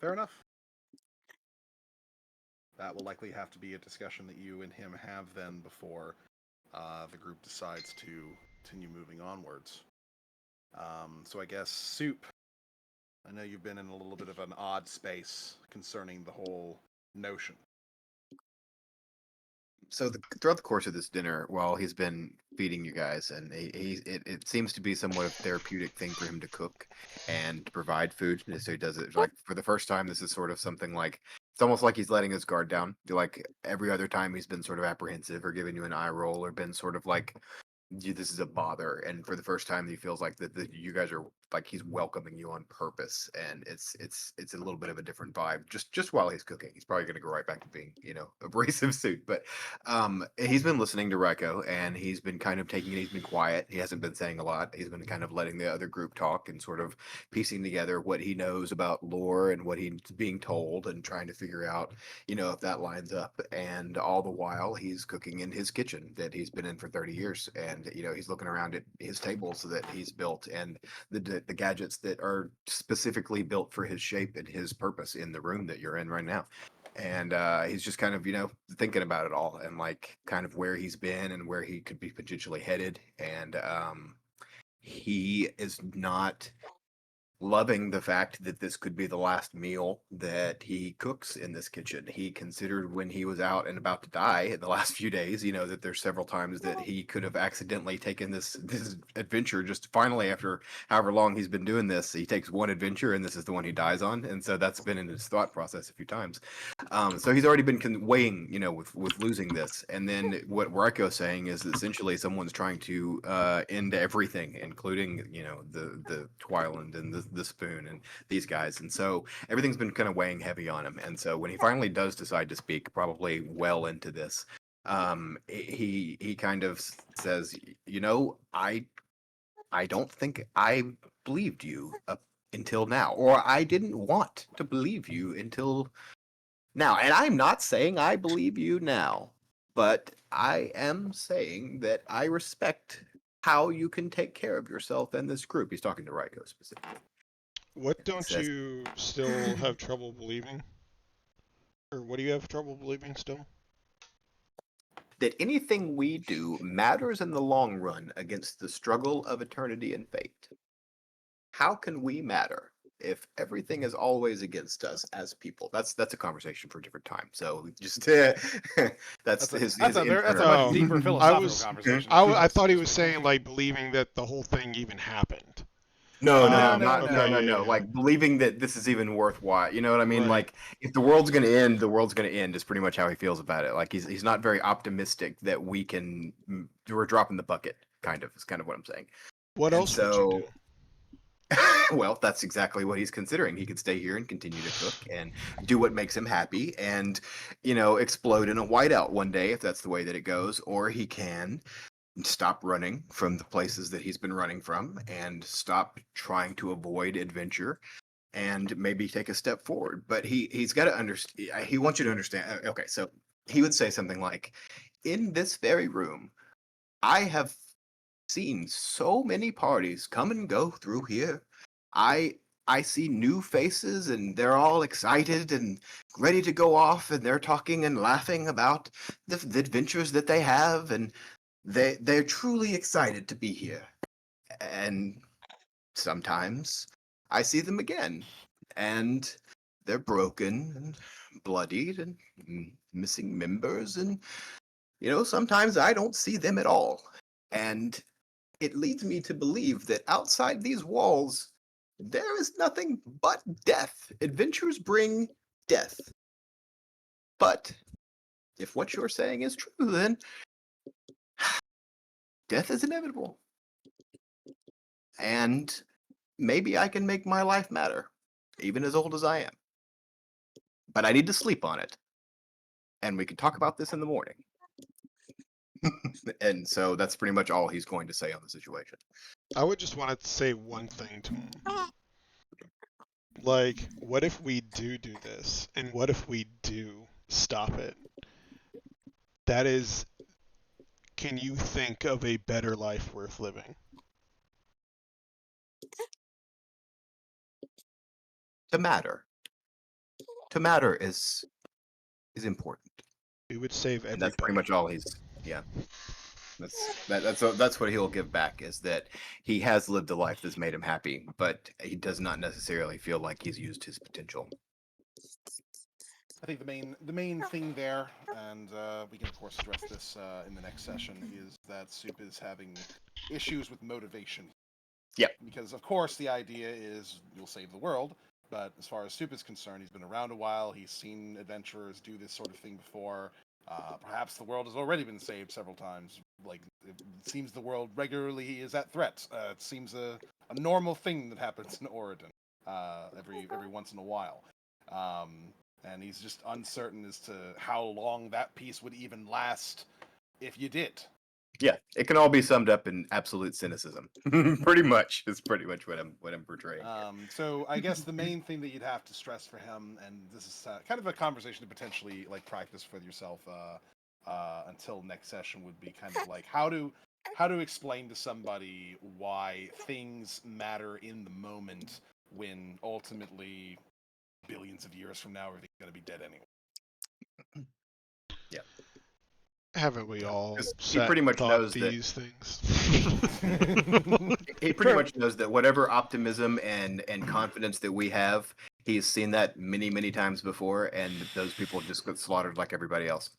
Fair enough. That will likely have to be a discussion that you and him have then before the group decides to continue moving onwards. So I guess, Soup, I know you've been in a little bit of an odd space concerning the whole notion. So throughout the course of this dinner, while he's been feeding you guys, and it seems to be somewhat of a therapeutic thing for him to cook and to provide food. And so he does it like for the first time. This is sort of something like it's almost like he's letting his guard down. Like every other time, he's been sort of apprehensive or giving you an eye roll or been sort of like this is a bother. And for the first time, he feels like that you guys are like he's welcoming you on purpose, and it's a little bit of a different vibe. Just while he's cooking, he's probably going to go right back to being abrasive suit. But he's been listening to Reiko, and he's been kind of taking it. He's been quiet. He hasn't been saying a lot. He's been kind of letting the other group talk and sort of piecing together what he knows about lore and what he's being told, and trying to figure out if that lines up. And all the while, he's cooking in his kitchen that he's been in for 30 years, and he's looking around at his tables that he's built and the gadgets that are specifically built for his shape and his purpose in the room that you're in right now. And he's just kind of thinking about it all, and like kind of where he's been and where he could be potentially headed. And he is not loving the fact that this could be the last meal that he cooks in this kitchen. He considered when he was out and about to die in the last few days, that there's several times that he could have accidentally taken this adventure. Just finally, after however long he's been doing this, he takes one adventure and this is the one he dies on. And so that's been in his thought process a few times. So he's already been weighing, with losing this. And then what Reiko's saying is essentially someone's trying to end everything, including, the Twyland and the Spoon and these guys. And so everything's been kind of weighing heavy on him. And so when he finally does decide to speak, probably well into this, he kind of says, I don't think I believed you up until now, or I didn't want to believe you until now. And I'm not saying I believe you now, but I am saying that I respect how you can take care of yourself and this group. He's talking to Raiko specifically. What don't Says- you still have trouble believing? Or what do you have trouble believing still? That anything we do matters in the long run against the struggle of eternity and fate. How can we matter if everything is always against us as people? That's a conversation for a different time. So just that's That's his a Oh, much deeper I philosophical was- conversation. I thought he was saying like believing that the whole thing even happened. No, No, no. Like believing that this is even worthwhile. You know what I mean? Right. Like if the world's gonna end, the world's gonna end is pretty much how he feels about it. Like he's not very optimistic that we're dropping the bucket. Kind of is kind of what I'm saying. What And else would you do? Well, that's exactly what he's considering. He could stay here and continue to cook and do what makes him happy and, explode in a whiteout one day if that's the way that it goes. Or he can stop running from the places that he's been running from and stop trying to avoid adventure and maybe take a step forward. But he's got to understand. He wants you to understand. Okay, so he would say something like, in this very room, I have seen so many parties come and go through here. I see new faces and they're all excited and ready to go off and they're talking and laughing about the adventures that they have, and they're truly excited to be here. And sometimes I see them again and they're broken and bloodied and missing members, and sometimes I don't see them at all. And it leads me to believe that outside these walls, there is nothing but death. Adventures bring death. But if what you're saying is true, then death is inevitable. And maybe I can make my life matter, even as old as I am. But I need to sleep on it. And we can talk about this in the morning. And so that's pretty much all he's going to say on the situation. I would just want to say one thing to him. Like, what if we do this? And what if we do stop it? That is, can you think of a better life worth living? To matter. to matter is important. We would save And that's pretty everybody. much all he's. Yeah. That's what he'll give back, is that he has lived a life that's made him happy, but he does not necessarily feel like he's used his potential. I think the main thing there, and we can of course address this in the next session, is that Soup is having issues with motivation. Yep. Because of course the idea is you'll save the world, but as far as Soup is concerned, he's been around a while. He's seen adventurers do this sort of thing before. Perhaps the world has already been saved several times. Like, it seems the world regularly is at threat. It seems a normal thing that happens in Oregon every once in a while. And he's just uncertain as to how long that peace would even last if you did. Yeah, it can all be summed up in absolute cynicism. Pretty much, it's pretty much what I'm portraying. So I guess the main thing that you'd have to stress for him, and this is kind of a conversation to potentially like practice with yourself until next session, would be kind of like how to explain to somebody why things matter in the moment when ultimately billions of years from now everything's going to be dead anyway. Yeah. Haven't we all He pretty much thought knows that these things? he pretty much knows that whatever optimism and confidence that we have, he's seen that many times before, and those people just get slaughtered like everybody else.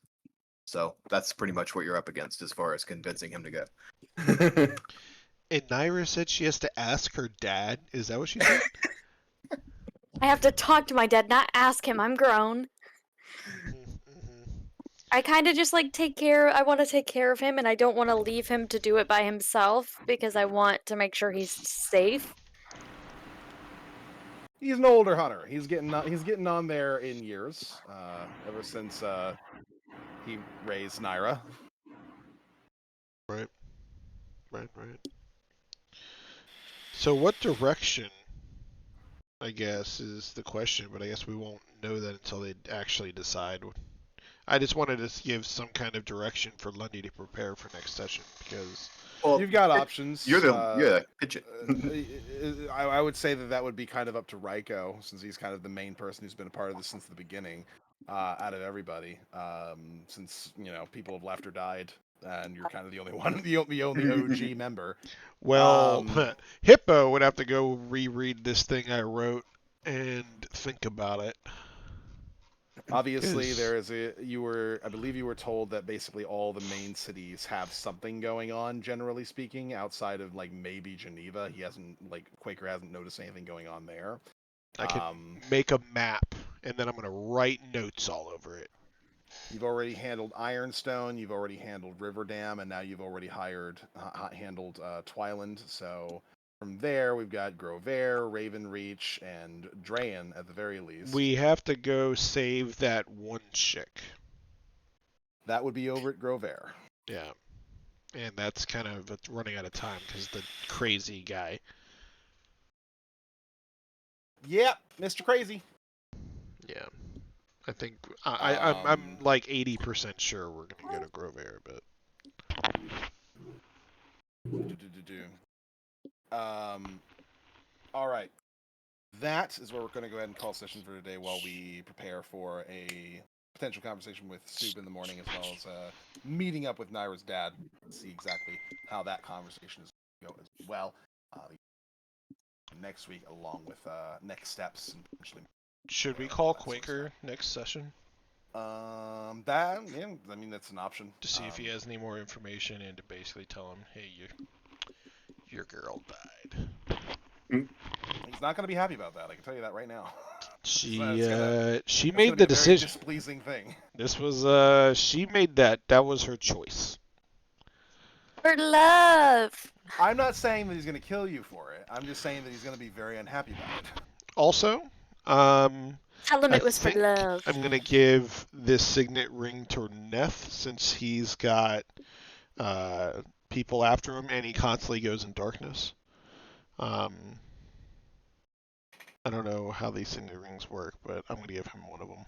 So that's pretty much what you're up against as far as convincing him to go. And Naira said she has to ask her dad. Is that what she said? I have to talk to my dad, not ask him. I'm grown. I kind of just like I want to take care of him, and I don't want to leave him to do it by himself because I want to make sure he's safe. He's an older hunter. He's getting on there in years. Ever since he raised Naira. Right. So what direction, I guess, is the question, but I guess we won't know that until they actually decide. I just wanted to give some kind of direction for Lundy to prepare for next session, because You've got options. You're the pitch it. I would say that would be kind of up to Raiko, since he's kind of the main person who's been a part of this since the beginning, out of everybody. Since people have left or died, and you're kind of the only one, the only OG member. well, Hippo would have to go reread this thing I wrote and think about it. Obviously, I believe you were told that basically all the main cities have something going on, generally speaking, outside of like maybe Geneva. Quaker hasn't noticed anything going on there. I can make a map, and then I'm going to write notes all over it. You've already handled Ironstone, you've already handled Riverdam, and now you've already handled Twyland. So from there, we've got Grover, Ravenreach, and Drayan at the very least. We have to go save that one chick. That would be over at Grover. Yeah. And that's kind of running out of time because the crazy guy. Yep, Mr. Crazy. Yeah. I think I'm like 80% sure we're gonna go to Grover, but all right. That is where we're going to go ahead and call session for today while we prepare for a potential conversation with Soup in the morning, as well as meeting up with Naira's dad and see exactly how that conversation is going to go as well. Next week, along with next steps and potentially. Should we call Quaker next session? That's an option. To see if he has any more information and to basically tell him, hey, your girl died. He's not going to be happy about that. I can tell you that right now. She she made the decision. Very displeasing thing. This was she made that. That was her choice. For love. I'm not saying that he's going to kill you for it. I'm just saying that he's going to be very unhappy about it. Also, tell him it was for love. I'm gonna give this signet ring to Neth since he's got people after him and he constantly goes in darkness. I don't know how these signet rings work, but I'm gonna give him one of them.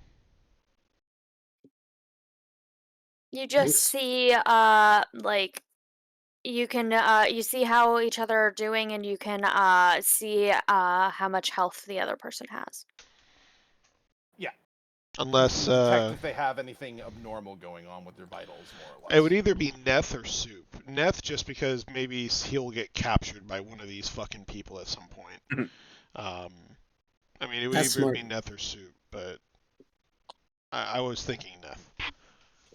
You just see you can you see how each other are doing, and you can see how much health the other person has. Yeah, Unless Detect if they have anything abnormal going on with their vitals, more or less. it would either be Neth or Soup. Neth just because maybe he'll get captured by one of these fucking people at some point. I mean, it would That's either smart. be Neth or Soup, but I was thinking Neth.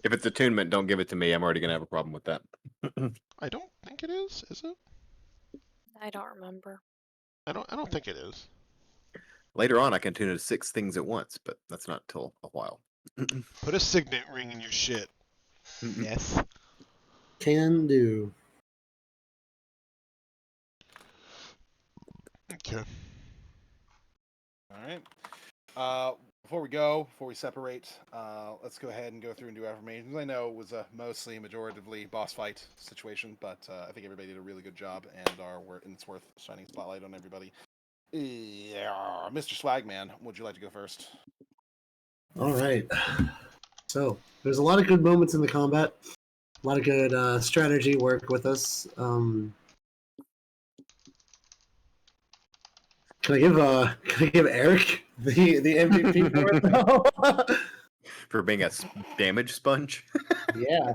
If it's attunement, don't give it to me. I'm already gonna have a problem with that. I don't think it is. Is it? I don't remember. I don't think it is. Later on, I can tune it to 6 things at once, but that's not till a while. Put a signet ring in your shit. Neth. Can do. Okay. All right. Before we separate, let's go ahead and go through and do affirmations. I know it was a mostly majoritively boss fight situation, but I think everybody did a really good job, and it's worth shining spotlight on everybody. Yeah, Mr. Swagman, would you like to go first? All right. So there's a lot of good moments in the combat. A lot of good strategy work with us. Can I give Eric the MVP for it though? For being a damage sponge. Yeah.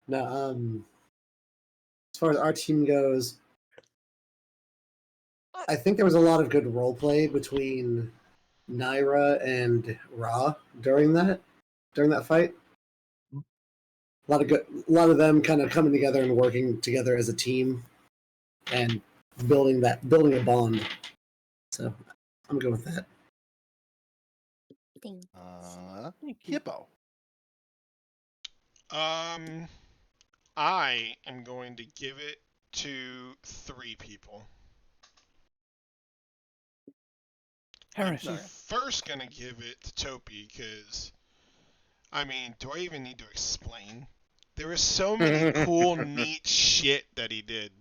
Now, as far as our team goes, I think there was a lot of good role play between Naira and Ra during that fight. A lot of them kind of coming together and working together as a team, and building a bond. So I'm good with that. Ding. Hippo. I am going to give it to 3 people. Heresy. I'm first gonna give it to Topi because, I mean, do I even need to explain? There was so many cool, neat shit that he did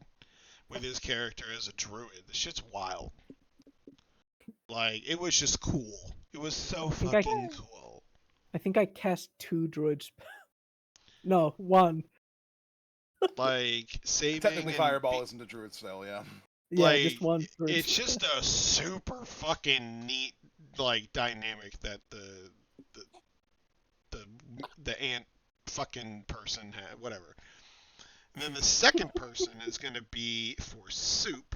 with his character as a druid. The shit's wild. Like, it was just cool. It was so fucking cool. I think I cast 2 druids. No, 1. Like, saving Technically, and Fireball isn't a druid spell, yeah. Yeah, like, just 1 druid. it's just a super fucking neat, like, dynamic that the ant fucking person had, whatever. And then the second person is gonna be for Soup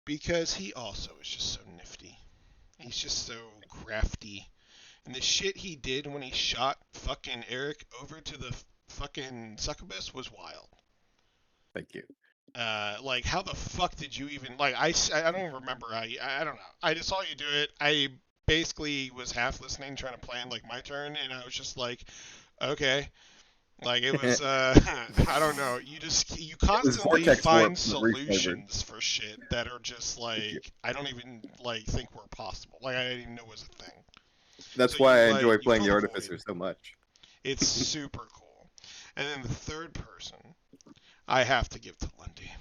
because he also is just so nifty. He's just so crafty. And the shit he did when he shot fucking Eric over to the fucking succubus was wild. Thank you. Like, how the fuck did you even, like, I don't even remember. I don't know. I just saw you do it. I basically was half listening, trying to plan, like, my turn, and I was just like, okay. Like, it was, I don't know. You constantly vortex find warp solutions for shit that are just, like, I don't even, like, think were possible. Like, I didn't even know was a thing. That's So why you, I enjoy like, playing the fill the Artificer void. so much. It's super cool. And then the third person, I have to give to Lundy.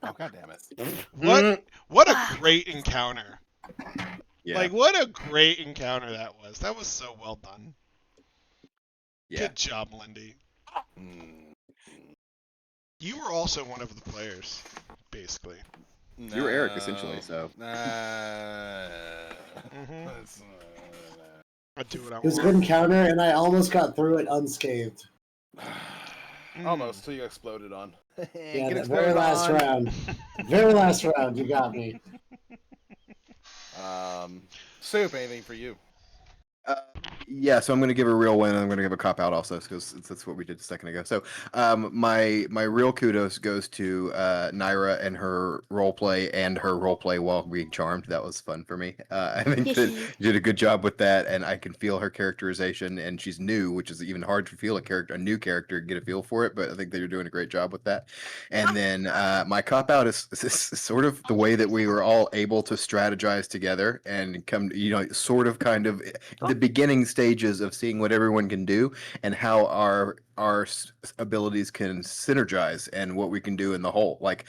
Oh, god damn it. What a great encounter. Yeah. Like, what a great encounter that was. That was so well done. Yeah. Good job, Lindy. You were also one of the players, basically. You were Eric, essentially, so. I do what I It was a good want. encounter, and I almost got through it unscathed. Almost till you exploded on. Yeah, Get that very exploded last on. round. Very last round, you got me. Soup, anything for you? Yeah, so I'm going to give a real win, and I'm going to give a cop out also, because that's what we did a second ago. So, my real kudos goes to Naira and her roleplay while being charmed. That was fun for me. I think that you did a good job with that, and I can feel her characterization. And she's new, which is even hard to feel a new character, get a feel for it. But I think that you're doing a great job with that. And then my cop out is sort of the way that we were all able to strategize together and come, sort of kind of the beginning stages of seeing what everyone can do and how our our abilities can synergize and what we can do in the whole, like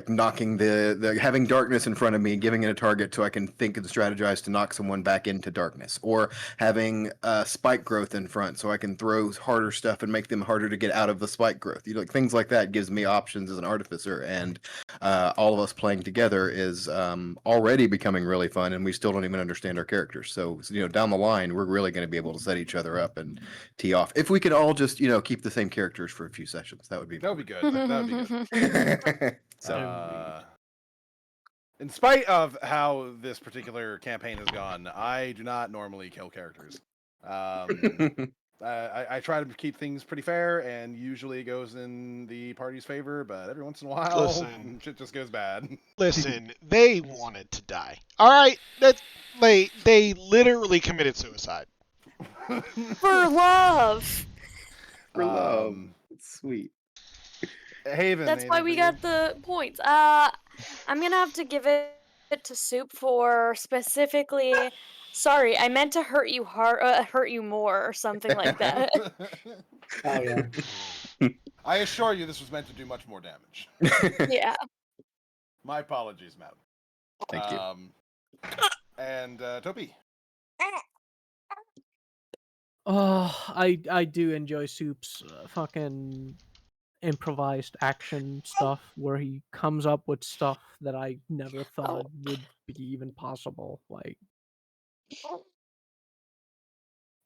knocking the having darkness in front of me, giving it a target so I can think and strategize to knock someone back into darkness, or having spike growth in front so I can throw harder stuff and make them harder to get out of the spike growth. Like things like that gives me options as an artificer, and all of us playing together is already becoming really fun, and we still don't even understand our characters. So down the line, we're really going to be able to set each other up and tee off. If we could all just keep the same characters for a few sessions, that would be That would be good. That would be good. so In spite of how this particular campaign has gone, I do not normally kill characters. I try to keep things pretty fair, and usually it goes in the party's favor, but every once in a while, Listen. shit just goes bad. Listen, they wanted to die. All right, they literally committed suicide. For love. for love, Um, it's sweet. Haven. That's why anything we for you? got the points. I'm gonna have to give it to Soup for specifically. Sorry, I meant to hurt you hurt you more, or something like that. Oh yeah. I assure you, this was meant to do much more damage. Yeah. My apologies, madam. Thank you. And Topi. Oh, I do enjoy Soup's fucking improvised action stuff where he comes up with stuff that I never thought would be even possible. Like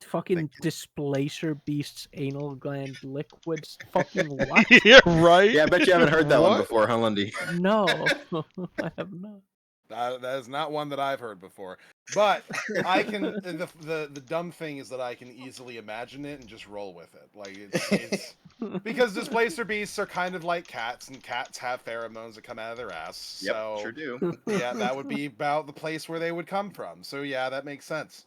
fucking displacer beast's anal gland liquids. Fucking what? Yeah, right. Yeah, I bet you haven't heard that one What? before, huh, Lundy? No, I have not. That is not one that I've heard before. But I can. The dumb thing is that I can easily imagine it and just roll with it. Like it's because displacer beasts are kind of like cats, and cats have pheromones that come out of their ass. Yep, So sure do. yeah, that would be about the place where they would come from. So yeah, that makes sense.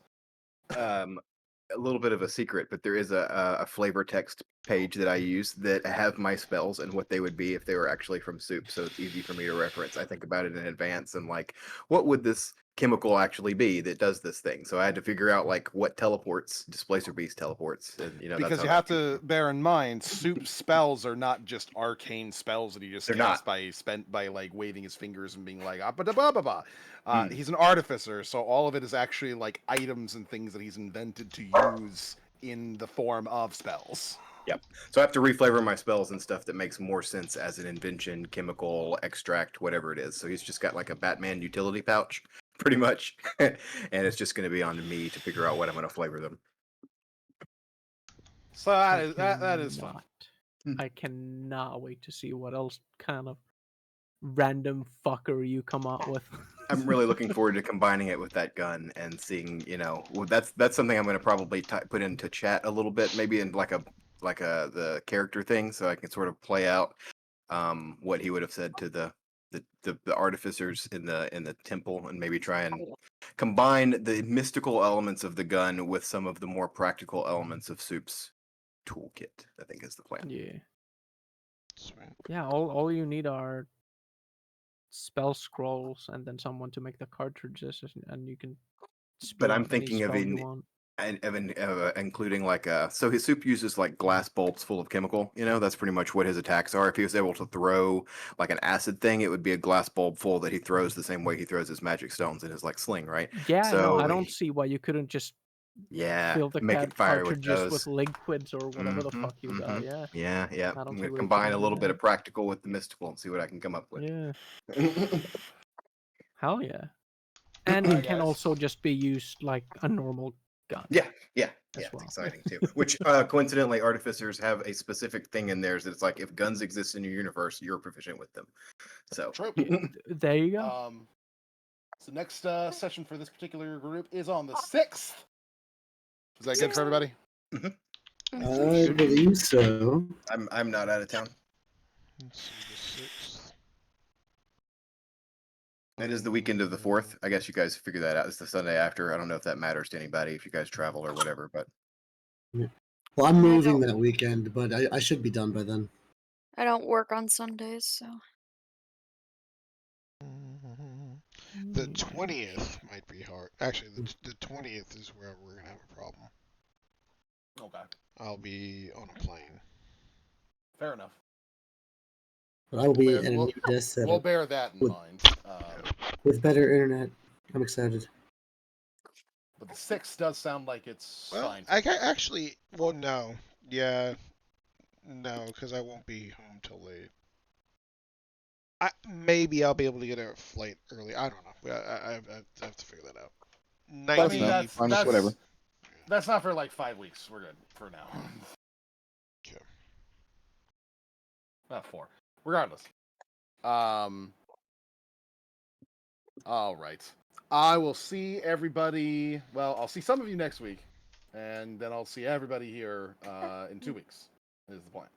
A little bit of a secret, but there is a flavor text page that I use that have my spells and what they would be if they were actually from soup. So it's easy for me to reference. I think about it in advance and like, what would this chemical actually be that does this thing? So I had to figure out like what teleports, displacer beast teleports, and Because that's you how have that came to from. bear in mind, Soup spells are not just arcane spells that he just They're cast not. by like waving his fingers and being like ah ba da ba ba ba. Mm. He's an artificer, so all of it is actually like items and things that he's invented to use in the form of spells. Yep. So I have to reflavor my spells and stuff that makes more sense as an invention, chemical, extract, whatever it is. So he's just got like a Batman utility pouch, pretty much. And it's just going to be on me to figure out what I'm going to flavor them. So that is fun. I cannot wait to see what else kind of random fucker you come up with. I'm really looking forward to combining it with that gun and seeing, well, that's something I'm going to probably put into chat a little bit, maybe in like a the character thing, so I can sort of play out what he would have said to the artificers in the temple, and maybe try and combine the mystical elements of the gun with some of the more practical elements of Soup's toolkit. I think is the plan. Yeah. Sweet. Yeah, all you need are spell scrolls and then someone to make the cartridges, and you can speed But I'm up any thinking of spell you want. including like so his soup uses like glass bulbs full of chemical. That's pretty much what his attacks are. If he was able to throw like an acid thing, it would be a glass bulb full that he throws the same way he throws his magic stones in his like sling, right? Yeah, no, I So don't see why you couldn't just fill the make it fire with cartridges with those. liquids or whatever the fuck you got. Yeah, Yeah. I don't I'm see gonna why you combine couldn't a do little bit that. of practical with the mystical and see what I can come up with. Yeah, hell yeah. And it can guys. also just be used like a normal gun. Yeah, as it's well. exciting too. Which coincidentally, artificers have a specific thing in theirs that's like if guns exist in your universe, you're proficient with them. So True. There you go. So next session for this particular group is on the 6th. Is that good for everybody? I believe so. I'm not out of town. Let's see, the 6th. It is the weekend of the 4th. I guess you guys figure that out. It's the Sunday after. I don't know if that matters to anybody if you guys travel or whatever, but Well, I'm moving that weekend, but I should be done by then. I don't work on Sundays, so. The 20th might be hard. Actually, the 20th is where we're gonna have a problem. Okay. I'll be on a plane. Fair enough. But I will be We'll at bear- a we'll- new desk setup We'll bear that in With- mind. with better internet. I'm excited. But the 6 does sound like it's Well, fine. I actually. Well, no. Yeah. No, because I won't be home till late. Maybe I'll be able to get a flight early. I don't know. I have to figure that out. I mean, 90. that's Fine, whatever. That's not for like 5 weeks. We're good for now. Okay. Not 4. Regardless. All right. I will see everybody. Well, I'll see some of you next week, and then I'll see everybody here in 2 weeks. Is the plan.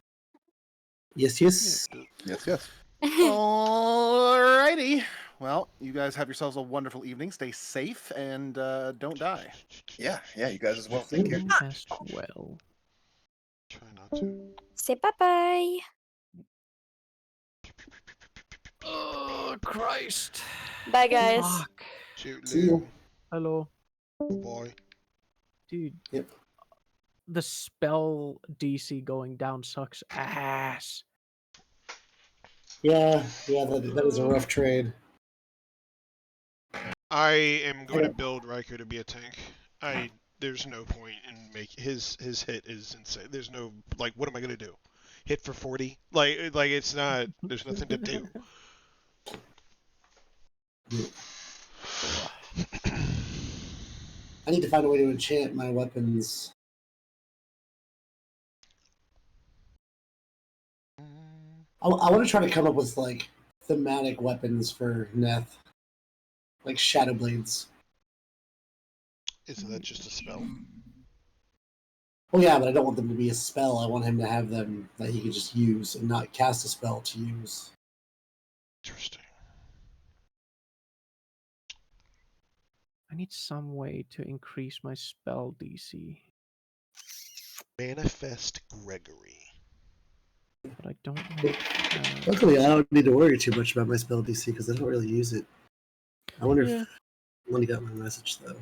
Yes, yes. Yes, yes. Alrighty. Well, you guys have yourselves a wonderful evening. Stay safe and don't die. Yeah, you guys as well. Take care. You as well. Try not to. Say bye bye. Oh, Christ. Bye, guys. Fuck. Shoot, See you. Lou. Hello. Boy. Dude. Yep. The spell DC going down sucks ass. Yeah, that is a rough trade. I am going to build Riker to be a tank. There's no point in make his hit is insane. There's no like what am I gonna do? Hit for 40? Like it's not. There's nothing to do. I need to find a way to enchant my weapons. I want to try to come up with like thematic weapons for Neth, like shadow blades. Isn't that just a spell? Well, yeah, but I don't want them to be a spell. I want him to have them that he can just use and not cast a spell to use. Interesting. I need some way to increase my spell DC, Manifest Gregory. but I don't know. Luckily, I don't need to worry too much about my spell DC because I don't really use it. I wonder Yeah. if Lenny got my message though.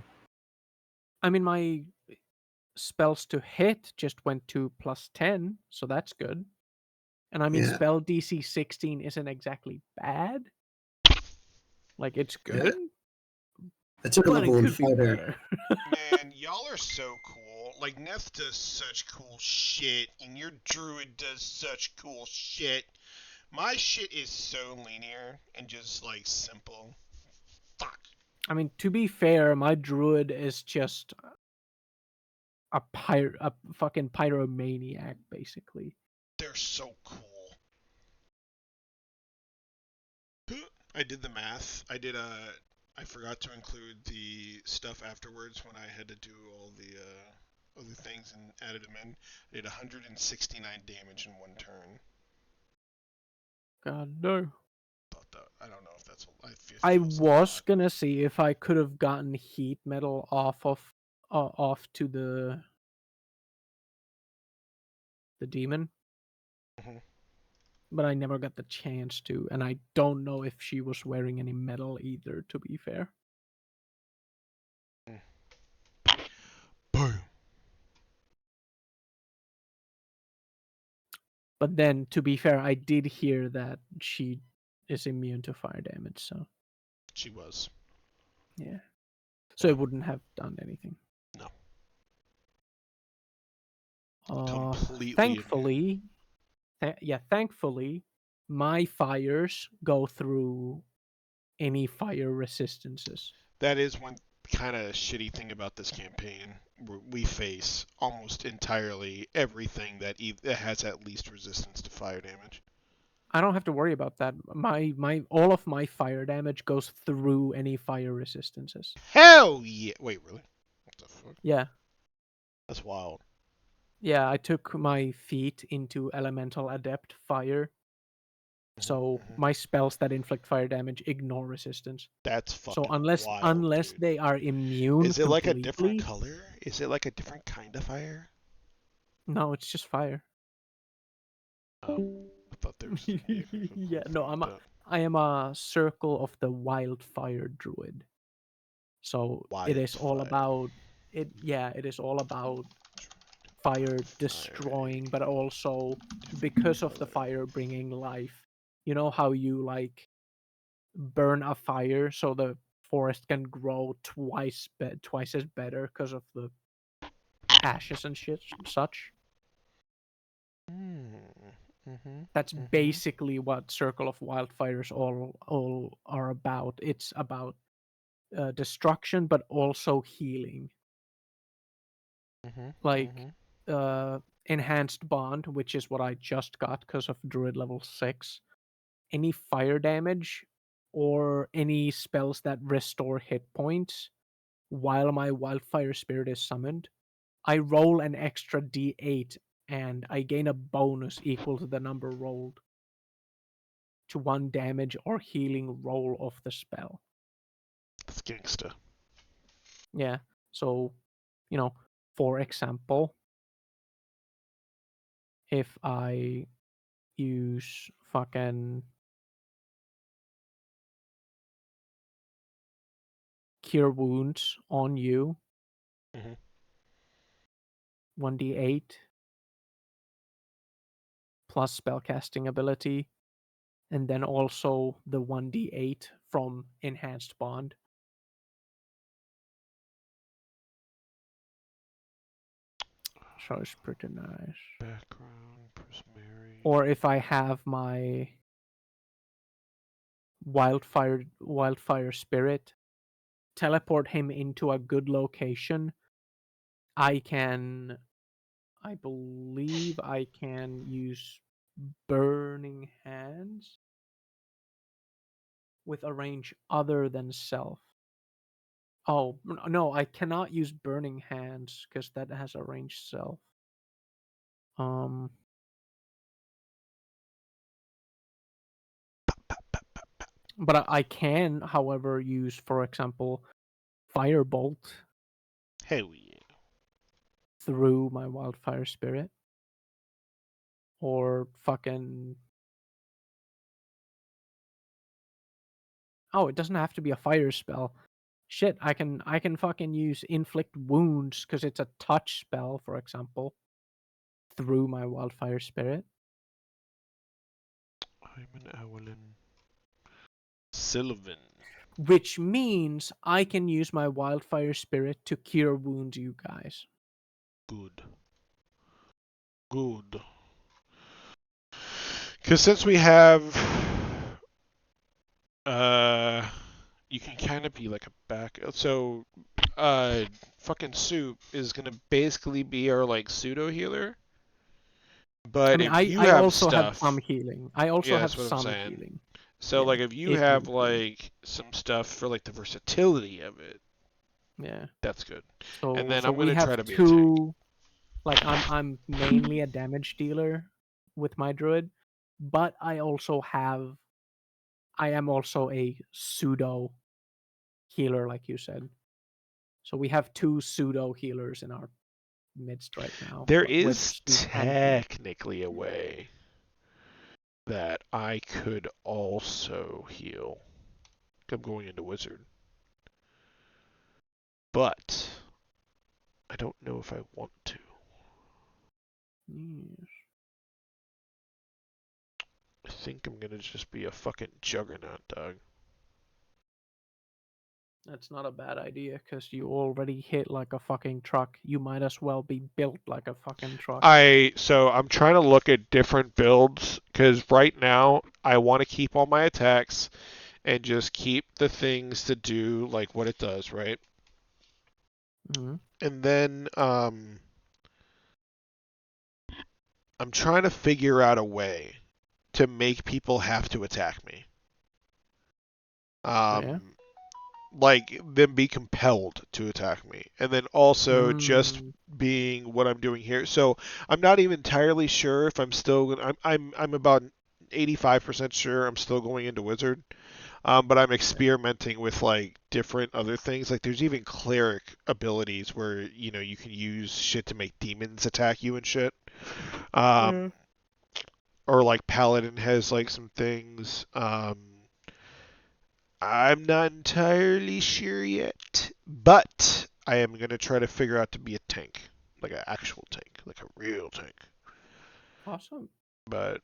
I mean, my spells to hit just went to +10, so that's good. And I mean, Yeah. spell DC 16 isn't exactly bad. Like, it's Yeah. good, I took a but it level in could be fighter. better. Man, y'all are so cool. Like Neth does such cool shit, and your druid does such cool shit. My shit is so linear and just like simple. Fuck. I mean, to be fair, my druid is just a fucking pyromaniac, basically. They're so cool. I did the math. I forgot to include the stuff afterwards when I had to do all the other things and added them in. I did 169 damage in one turn. God no. Thought that I don't know if that's I feels like a was lot. gonna see if I could have gotten heat metal off to the demon, Mhm. but I never got the chance to, and I don't know if she was wearing any metal either. To be fair. Boom. But then, to be fair, I did hear that she is immune to fire damage, so She was. yeah. So it wouldn't have done anything. No. Completely Thankfully, thankfully, my fires go through any fire resistances. That is one kind of shitty thing about this campaign. We face almost entirely everything that has at least resistance to fire damage. I don't have to worry about that. My all of my fire damage goes through any fire resistances. Hell yeah! Wait, really? What the fuck? Yeah. That's wild. Yeah, I took my feat into Elemental Adept Fire. So my spells that inflict fire damage ignore resistance. That's fucking So unless wild, dude. they are immune Is it like a completely, different color? Is it like a different kind of fire? no, it's just fire. Oh, I thought there was. Yeah, no, I am a Circle of the Wildfire Druid. So it is all Wildfire. about it. Yeah, it is all about fire destroying, but also because of the fire bringing life. You know how you like burn a fire so the forest can grow twice as better because of the ashes and shit such. That's basically what Circle of Wildfires all are about. It's about destruction, but also healing. Like enhanced bond, which is what I just got because of Druid level 6. Any fire damage or any spells that restore hit points while my Wildfire Spirit is summoned, I roll an extra d8 and I gain a bonus equal to the number rolled to 1 damage or healing roll of the spell. That's gangsta. Yeah. So, for example, if I use fucking Cure Wounds on you, 1d8 plus spellcasting ability, and then also the 1d8 from Enhanced Bond. So it's pretty nice. Background, Prismary. Or if I have my Wildfire Spirit, teleport him into a good location, I believe I can use Burning Hands with a range other than self. Oh, no, I cannot use Burning Hands because that has a range self. But I can, however, use, for example, Firebolt Hell yeah. through my Wildfire Spirit. Or fucking... Oh, it doesn't have to be a fire spell. Shit, I can fucking use Inflict Wounds because it's a touch spell, for example, through my Wildfire Spirit. I'm an Owlin. Sylvan. Which means I can use my Wildfire Spirit to cure wounds you guys. Good. Good. Because since we have... you can kind of be like a back... So, fucking Soup is going to basically be our, like, pseudo-healer. But I mean, if you I have also have stuff... some healing. I also Yeah, have that's what I'm some saying. healing. So, Yeah, like, if you if have, need be. like, some stuff for, like, the versatility of it, Yeah. that's good. So And then so I'm going we to try have to be a tank. two. Like I'm mainly a damage dealer with my druid, but I am also a pseudo healer, like you said. So we have two pseudo healers in our midst right now. There with is Stoop and Heal. technically a way that I could also heal. I'm going into Wizard. But I don't know if I want to. Yes. I think I'm gonna just be a fucking juggernaut, dog. That's not a bad idea because you already hit like a fucking truck. You might as well be built like a fucking truck. So I'm trying to look at different builds because right now I want to keep all my attacks and just keep the things to do like what it does, right? Mm-hmm. And then I'm trying to figure out a way to make people have to attack me. Yeah. Like them be compelled to attack me, and then also just being what I'm doing here. So I'm not even entirely sure if I'm still. I'm about 85% sure I'm still going into Wizard. But I'm experimenting with like different other things. Like there's even cleric abilities where you can use shit to make demons attack you and shit. Or like paladin has like some things. I'm not entirely sure yet, but I am gonna try to figure out to be a tank. like an actual tank, like a real tank. Awesome. But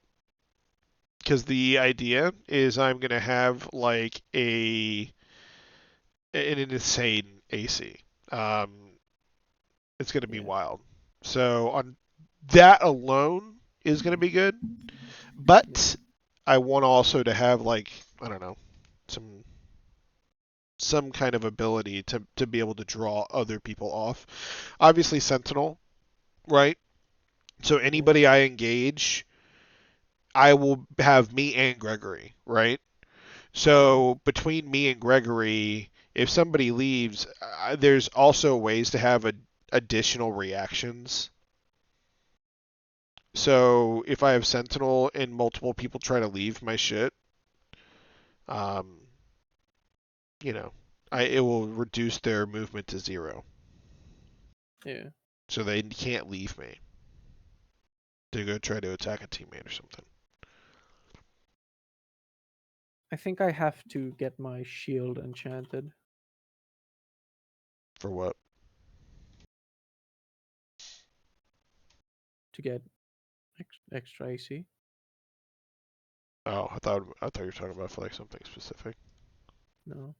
because the idea is I'm gonna have like an insane AC. Um, it's gonna be Yeah. wild. So on that alone is gonna be good. But I want also to have like, I don't know, some kind of ability to be able to draw other people off. Obviously Sentinel, right? So anybody I engage, I will have me and Gregory, right? So between me and Gregory, if somebody leaves, there's also ways to have additional reactions. So if I have Sentinel and multiple people try to leave my shit, um, you know, it will reduce their movement to 0. Yeah. So they can't leave me to go try to attack a teammate or something. I think I have to get my shield enchanted. For what? To get extra AC. Oh, I thought you were talking about for like something specific. No.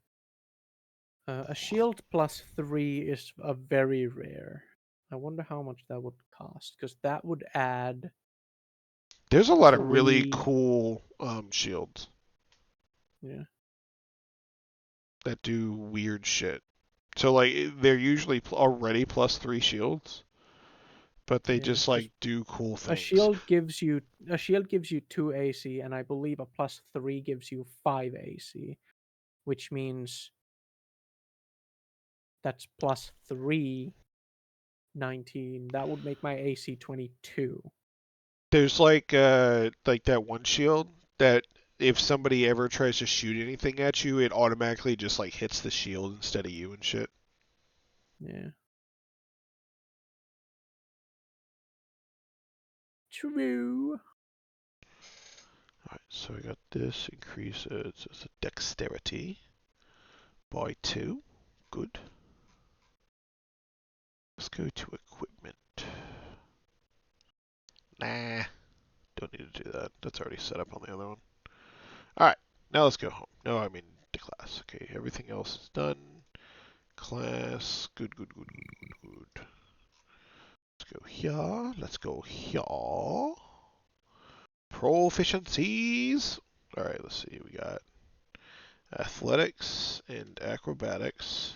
A shield +3 is a very rare. I wonder how much that would cost, because that would add There's a lot of really 3. cool shields Yeah. that do weird shit. So like they're usually already +3 shields, but they Yeah. just like do cool A things. shield gives you 2 AC, and I believe a +3 gives you 5 AC, which means that's +3, 19. That would make my AC 22. There's like that one shield that if somebody ever tries to shoot anything at you, it automatically just like hits the shield instead of you and shit. Yeah. True. Alright, so we got this increases the dexterity by 2. Good. Let's go to equipment. Nah, don't need to do that. That's already set up on the other one. Alright, now let's go home. No, I mean to class. Okay, everything else is done. Class, good, good, good, good, good, good. Let's go here. Let's go here. Proficiencies. Alright, let's see. We got athletics and acrobatics.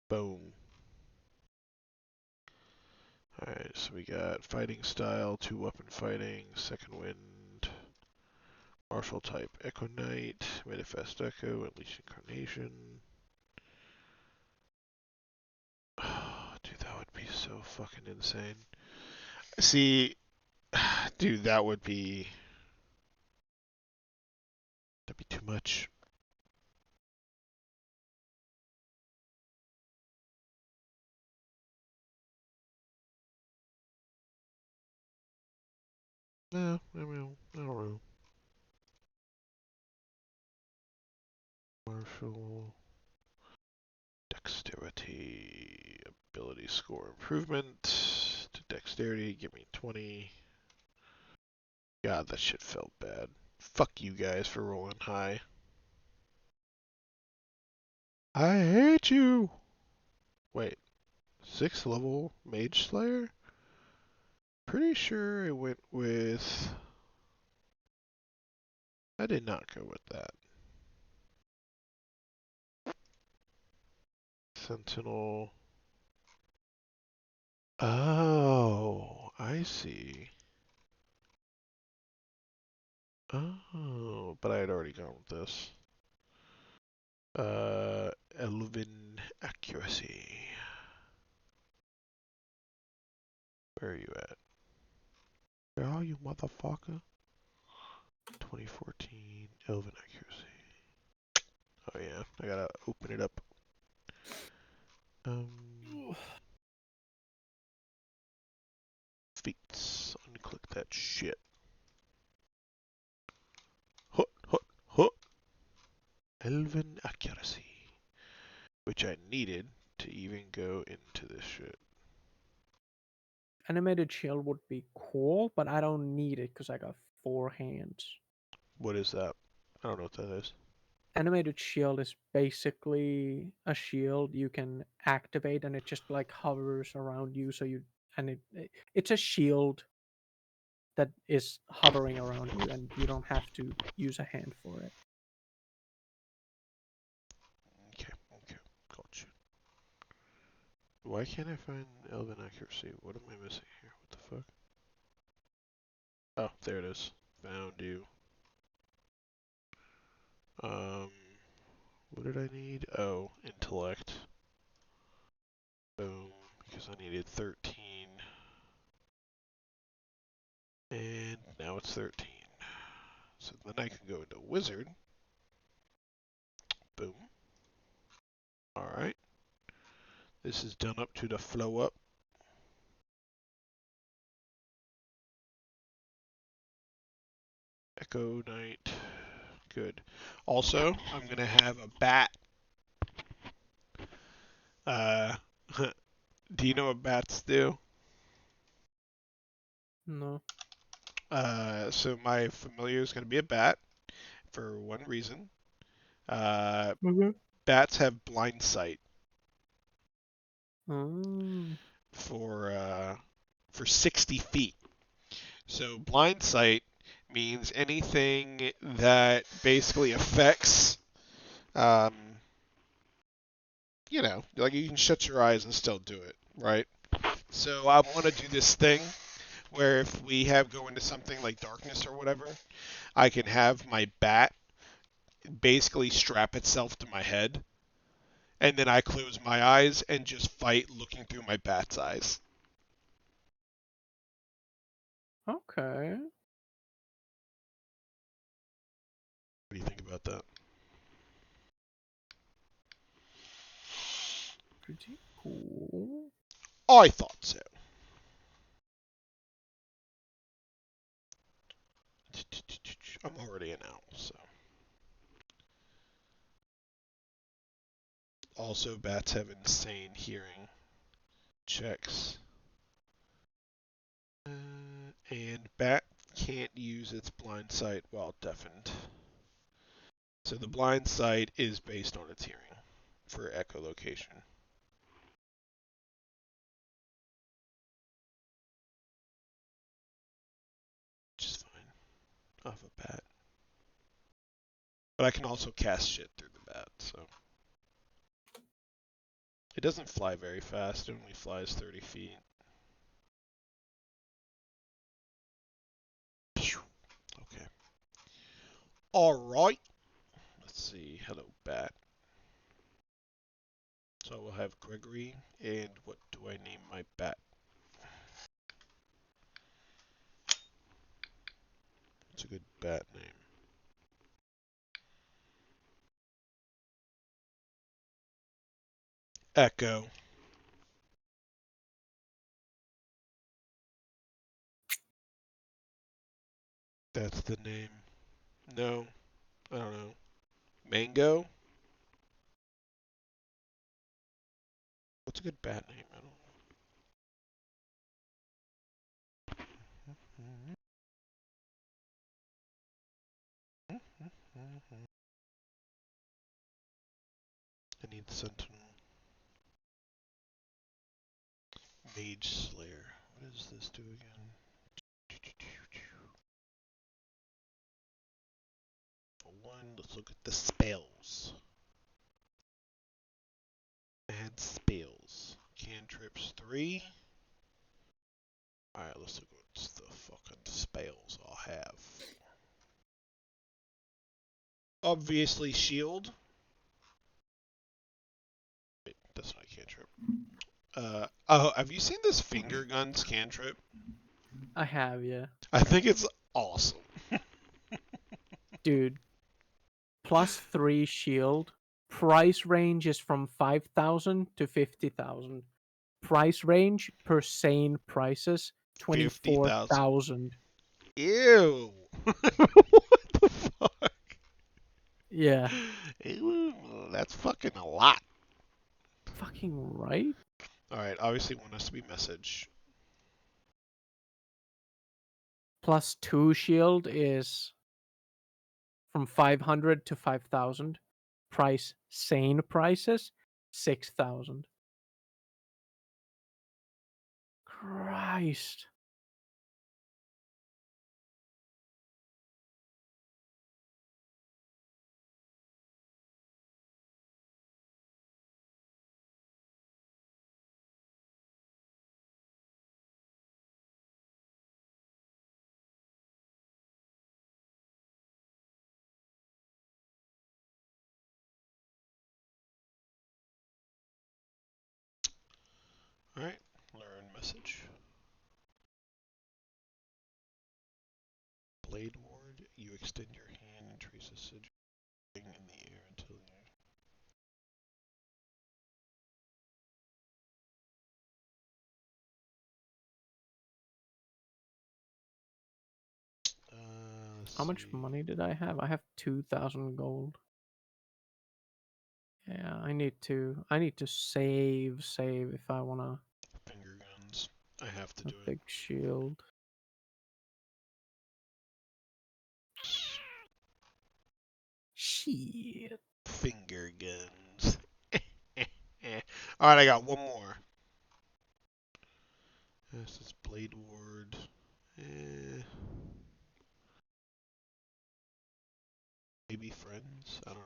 Boom. Alright, so we got fighting style, 2 weapon fighting, second wind, martial type Echo Knight, Manifest Echo, Unleash Incarnation. Dude, that would be so fucking insane. See, dude, that'd be too much. No, I don't know. Martial dexterity ability score improvement to dexterity. Give me 20. God, that shit felt bad. Fuck you guys for rolling high. I hate you. Wait, 6th level Mage Slayer? Pretty sure I went with. I did not go with that. Sentinel. Oh, I see. Oh, but I had already gone with this. Elven accuracy. Where are you at? Where are you, motherfucker? 2014 Elven accuracy. Oh yeah, I gotta open it up. Feats. Unclick that shit. Hut, hut, hut. Elven accuracy. Which I needed to even go into this shit. Animated shield would be cool, but I don't need it because I got 4 hands. What is that? I don't know what that is. Animated shield is basically a shield you can activate, and it just like hovers around you. It's a shield that is hovering around you, and you don't have to use a hand for it. Okay, gotcha. Why can't I find Elven accuracy? What am I missing here? What the fuck? Oh, there it is. Found you. What did I need? Oh, intellect. Boom, because I needed 13. And now it's 13. So then I can go into wizard. Boom. Alright. This is done up to the flow up. Echo Knight. Good. Also, I'm going to have a bat. Do you know what bats do? No. So my familiar is going to be a bat for one reason. Bats have blind sight Oh. for 60 feet. So blind sight means anything that basically affects, like you can shut your eyes and still do it, right? So I want to do this thing where if we go into something like darkness or whatever, I can have my bat basically strap itself to my head, and then I close my eyes and just fight looking through my bat's eyes. Okay. What do you think about that? Pretty cool. I thought so. I'm already an owl, so. Also, bats have insane hearing checks. And bat can't use its blind sight while deafened. So the blind sight is based on its hearing for echolocation. Which is fine. Off a bat. But I can also cast shit through the bat, so. It doesn't fly very fast, it only flies 30 feet. Okay. Alright. Let's see. Hello, bat. So we'll have Gregory, and what do I name my bat? What's a good bat name? Echo. That's the name. No, I don't know. Mango? What's a good bat name? I don't know. I need Sentinel. Mage Slayer. What does this do again? For one, let's look at the spells. Add spells. Cantrips 3. Alright, let's look at the fucking spells I'll have. Obviously, shield. Wait, that's not a cantrip. Have you seen this finger guns cantrip? I have, yeah. I think it's awesome. Dude. +3 shield. Price range is from 5,000 to 50,000. Price range per sane prices 24,000. Ew. What the fuck? Yeah. Ew, that's fucking a lot. Fuck thinking right? Alright, obviously want us to be message. +2 shield is from 500 to 5,000. Price, sane prices, 6,000. Christ. Alright, learn message. Blade ward, you extend your hand and trace a sigil in the air until you. How much money did I have? I have 2,000 gold. Yeah, I need to save if I wanna Finger guns. I have to a do it. big shield. Shit. Finger guns. Alright, I got one more. This is Blade Ward. Maybe friends? I don't know.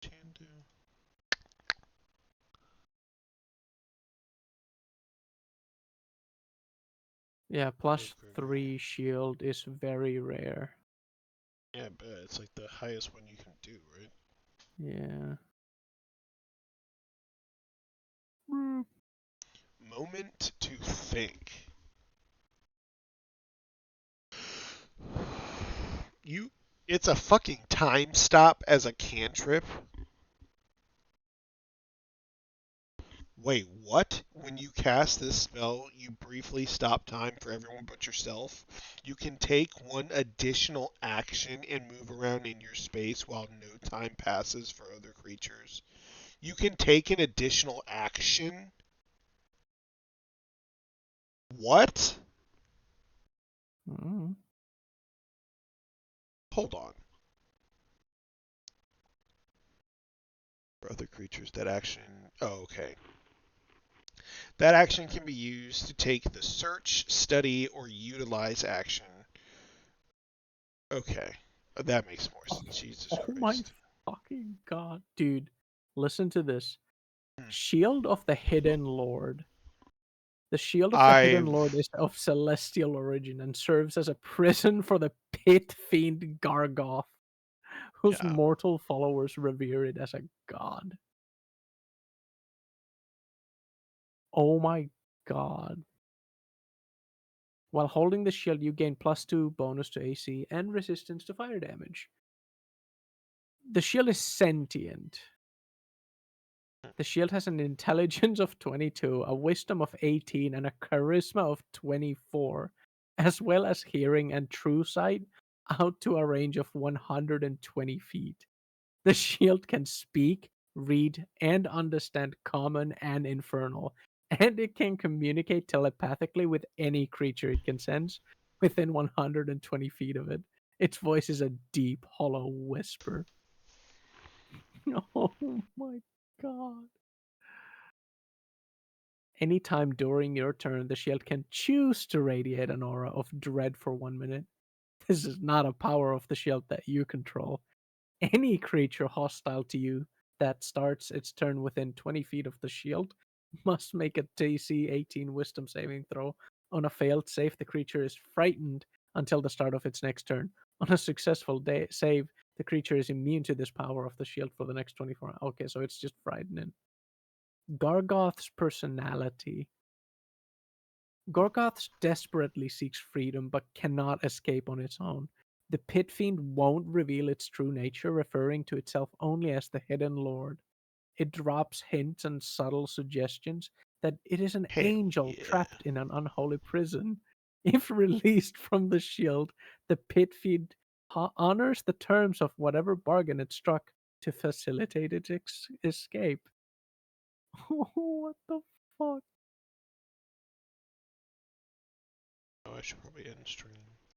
Can do. Yeah, Poker +3 shield is very rare. Yeah, I bet. It's like the highest one you can do, right? Yeah. Moment to think. You. It's a fucking time stop as a cantrip. Wait, what? When you cast this spell, you briefly stop time for everyone but yourself. You can take one additional action and move around in your space while no time passes for other creatures. You can take an additional action? What? Mm. Hold on. For other creatures, that action. Oh, okay. That action can be used to take the search, study, or utilize action. Okay. That makes more sense. Jesus Oh my Christ. fucking god, dude. Listen to this. Hmm. Shield of the Hidden Lord. The Shield of the Hidden I've. Lord is of celestial origin and serves as a prison for the pit fiend Gargoth, whose Yeah. mortal followers revere it as a god. Oh my god. While holding the shield, you gain +2 bonus to AC and resistance to fire damage. The shield is sentient. The shield has an intelligence of 22, a wisdom of 18, and a charisma of 24, as well as hearing and true sight out to a range of 120 feet. The shield can speak, read, and understand Common and Infernal, and it can communicate telepathically with any creature it can sense within 120 feet of it. Its voice is a deep, hollow whisper. Oh my god. Anytime during your turn, the shield can choose to radiate an aura of dread for 1 minute. This is not a power of the shield that you control. Any creature hostile to you that starts its turn within 20 feet of the shield must make a DC 18 wisdom saving throw. On a failed save, the creature is frightened until the start of its next turn. On a successful save, the creature is immune to this power of the shield for the next 24 hours. Okay, so it's just frightening. Gargoth's personality. Gorgoth desperately seeks freedom but cannot escape on its own. The pit fiend won't reveal its true nature, referring to itself only as the Hidden Lord. It drops hints and subtle suggestions that it is an Hell angel yeah. trapped in an unholy prison. If released from the shield, the pit fiend honors the terms of whatever bargain it struck to facilitate its escape. What the fuck? Oh, I should probably end stream.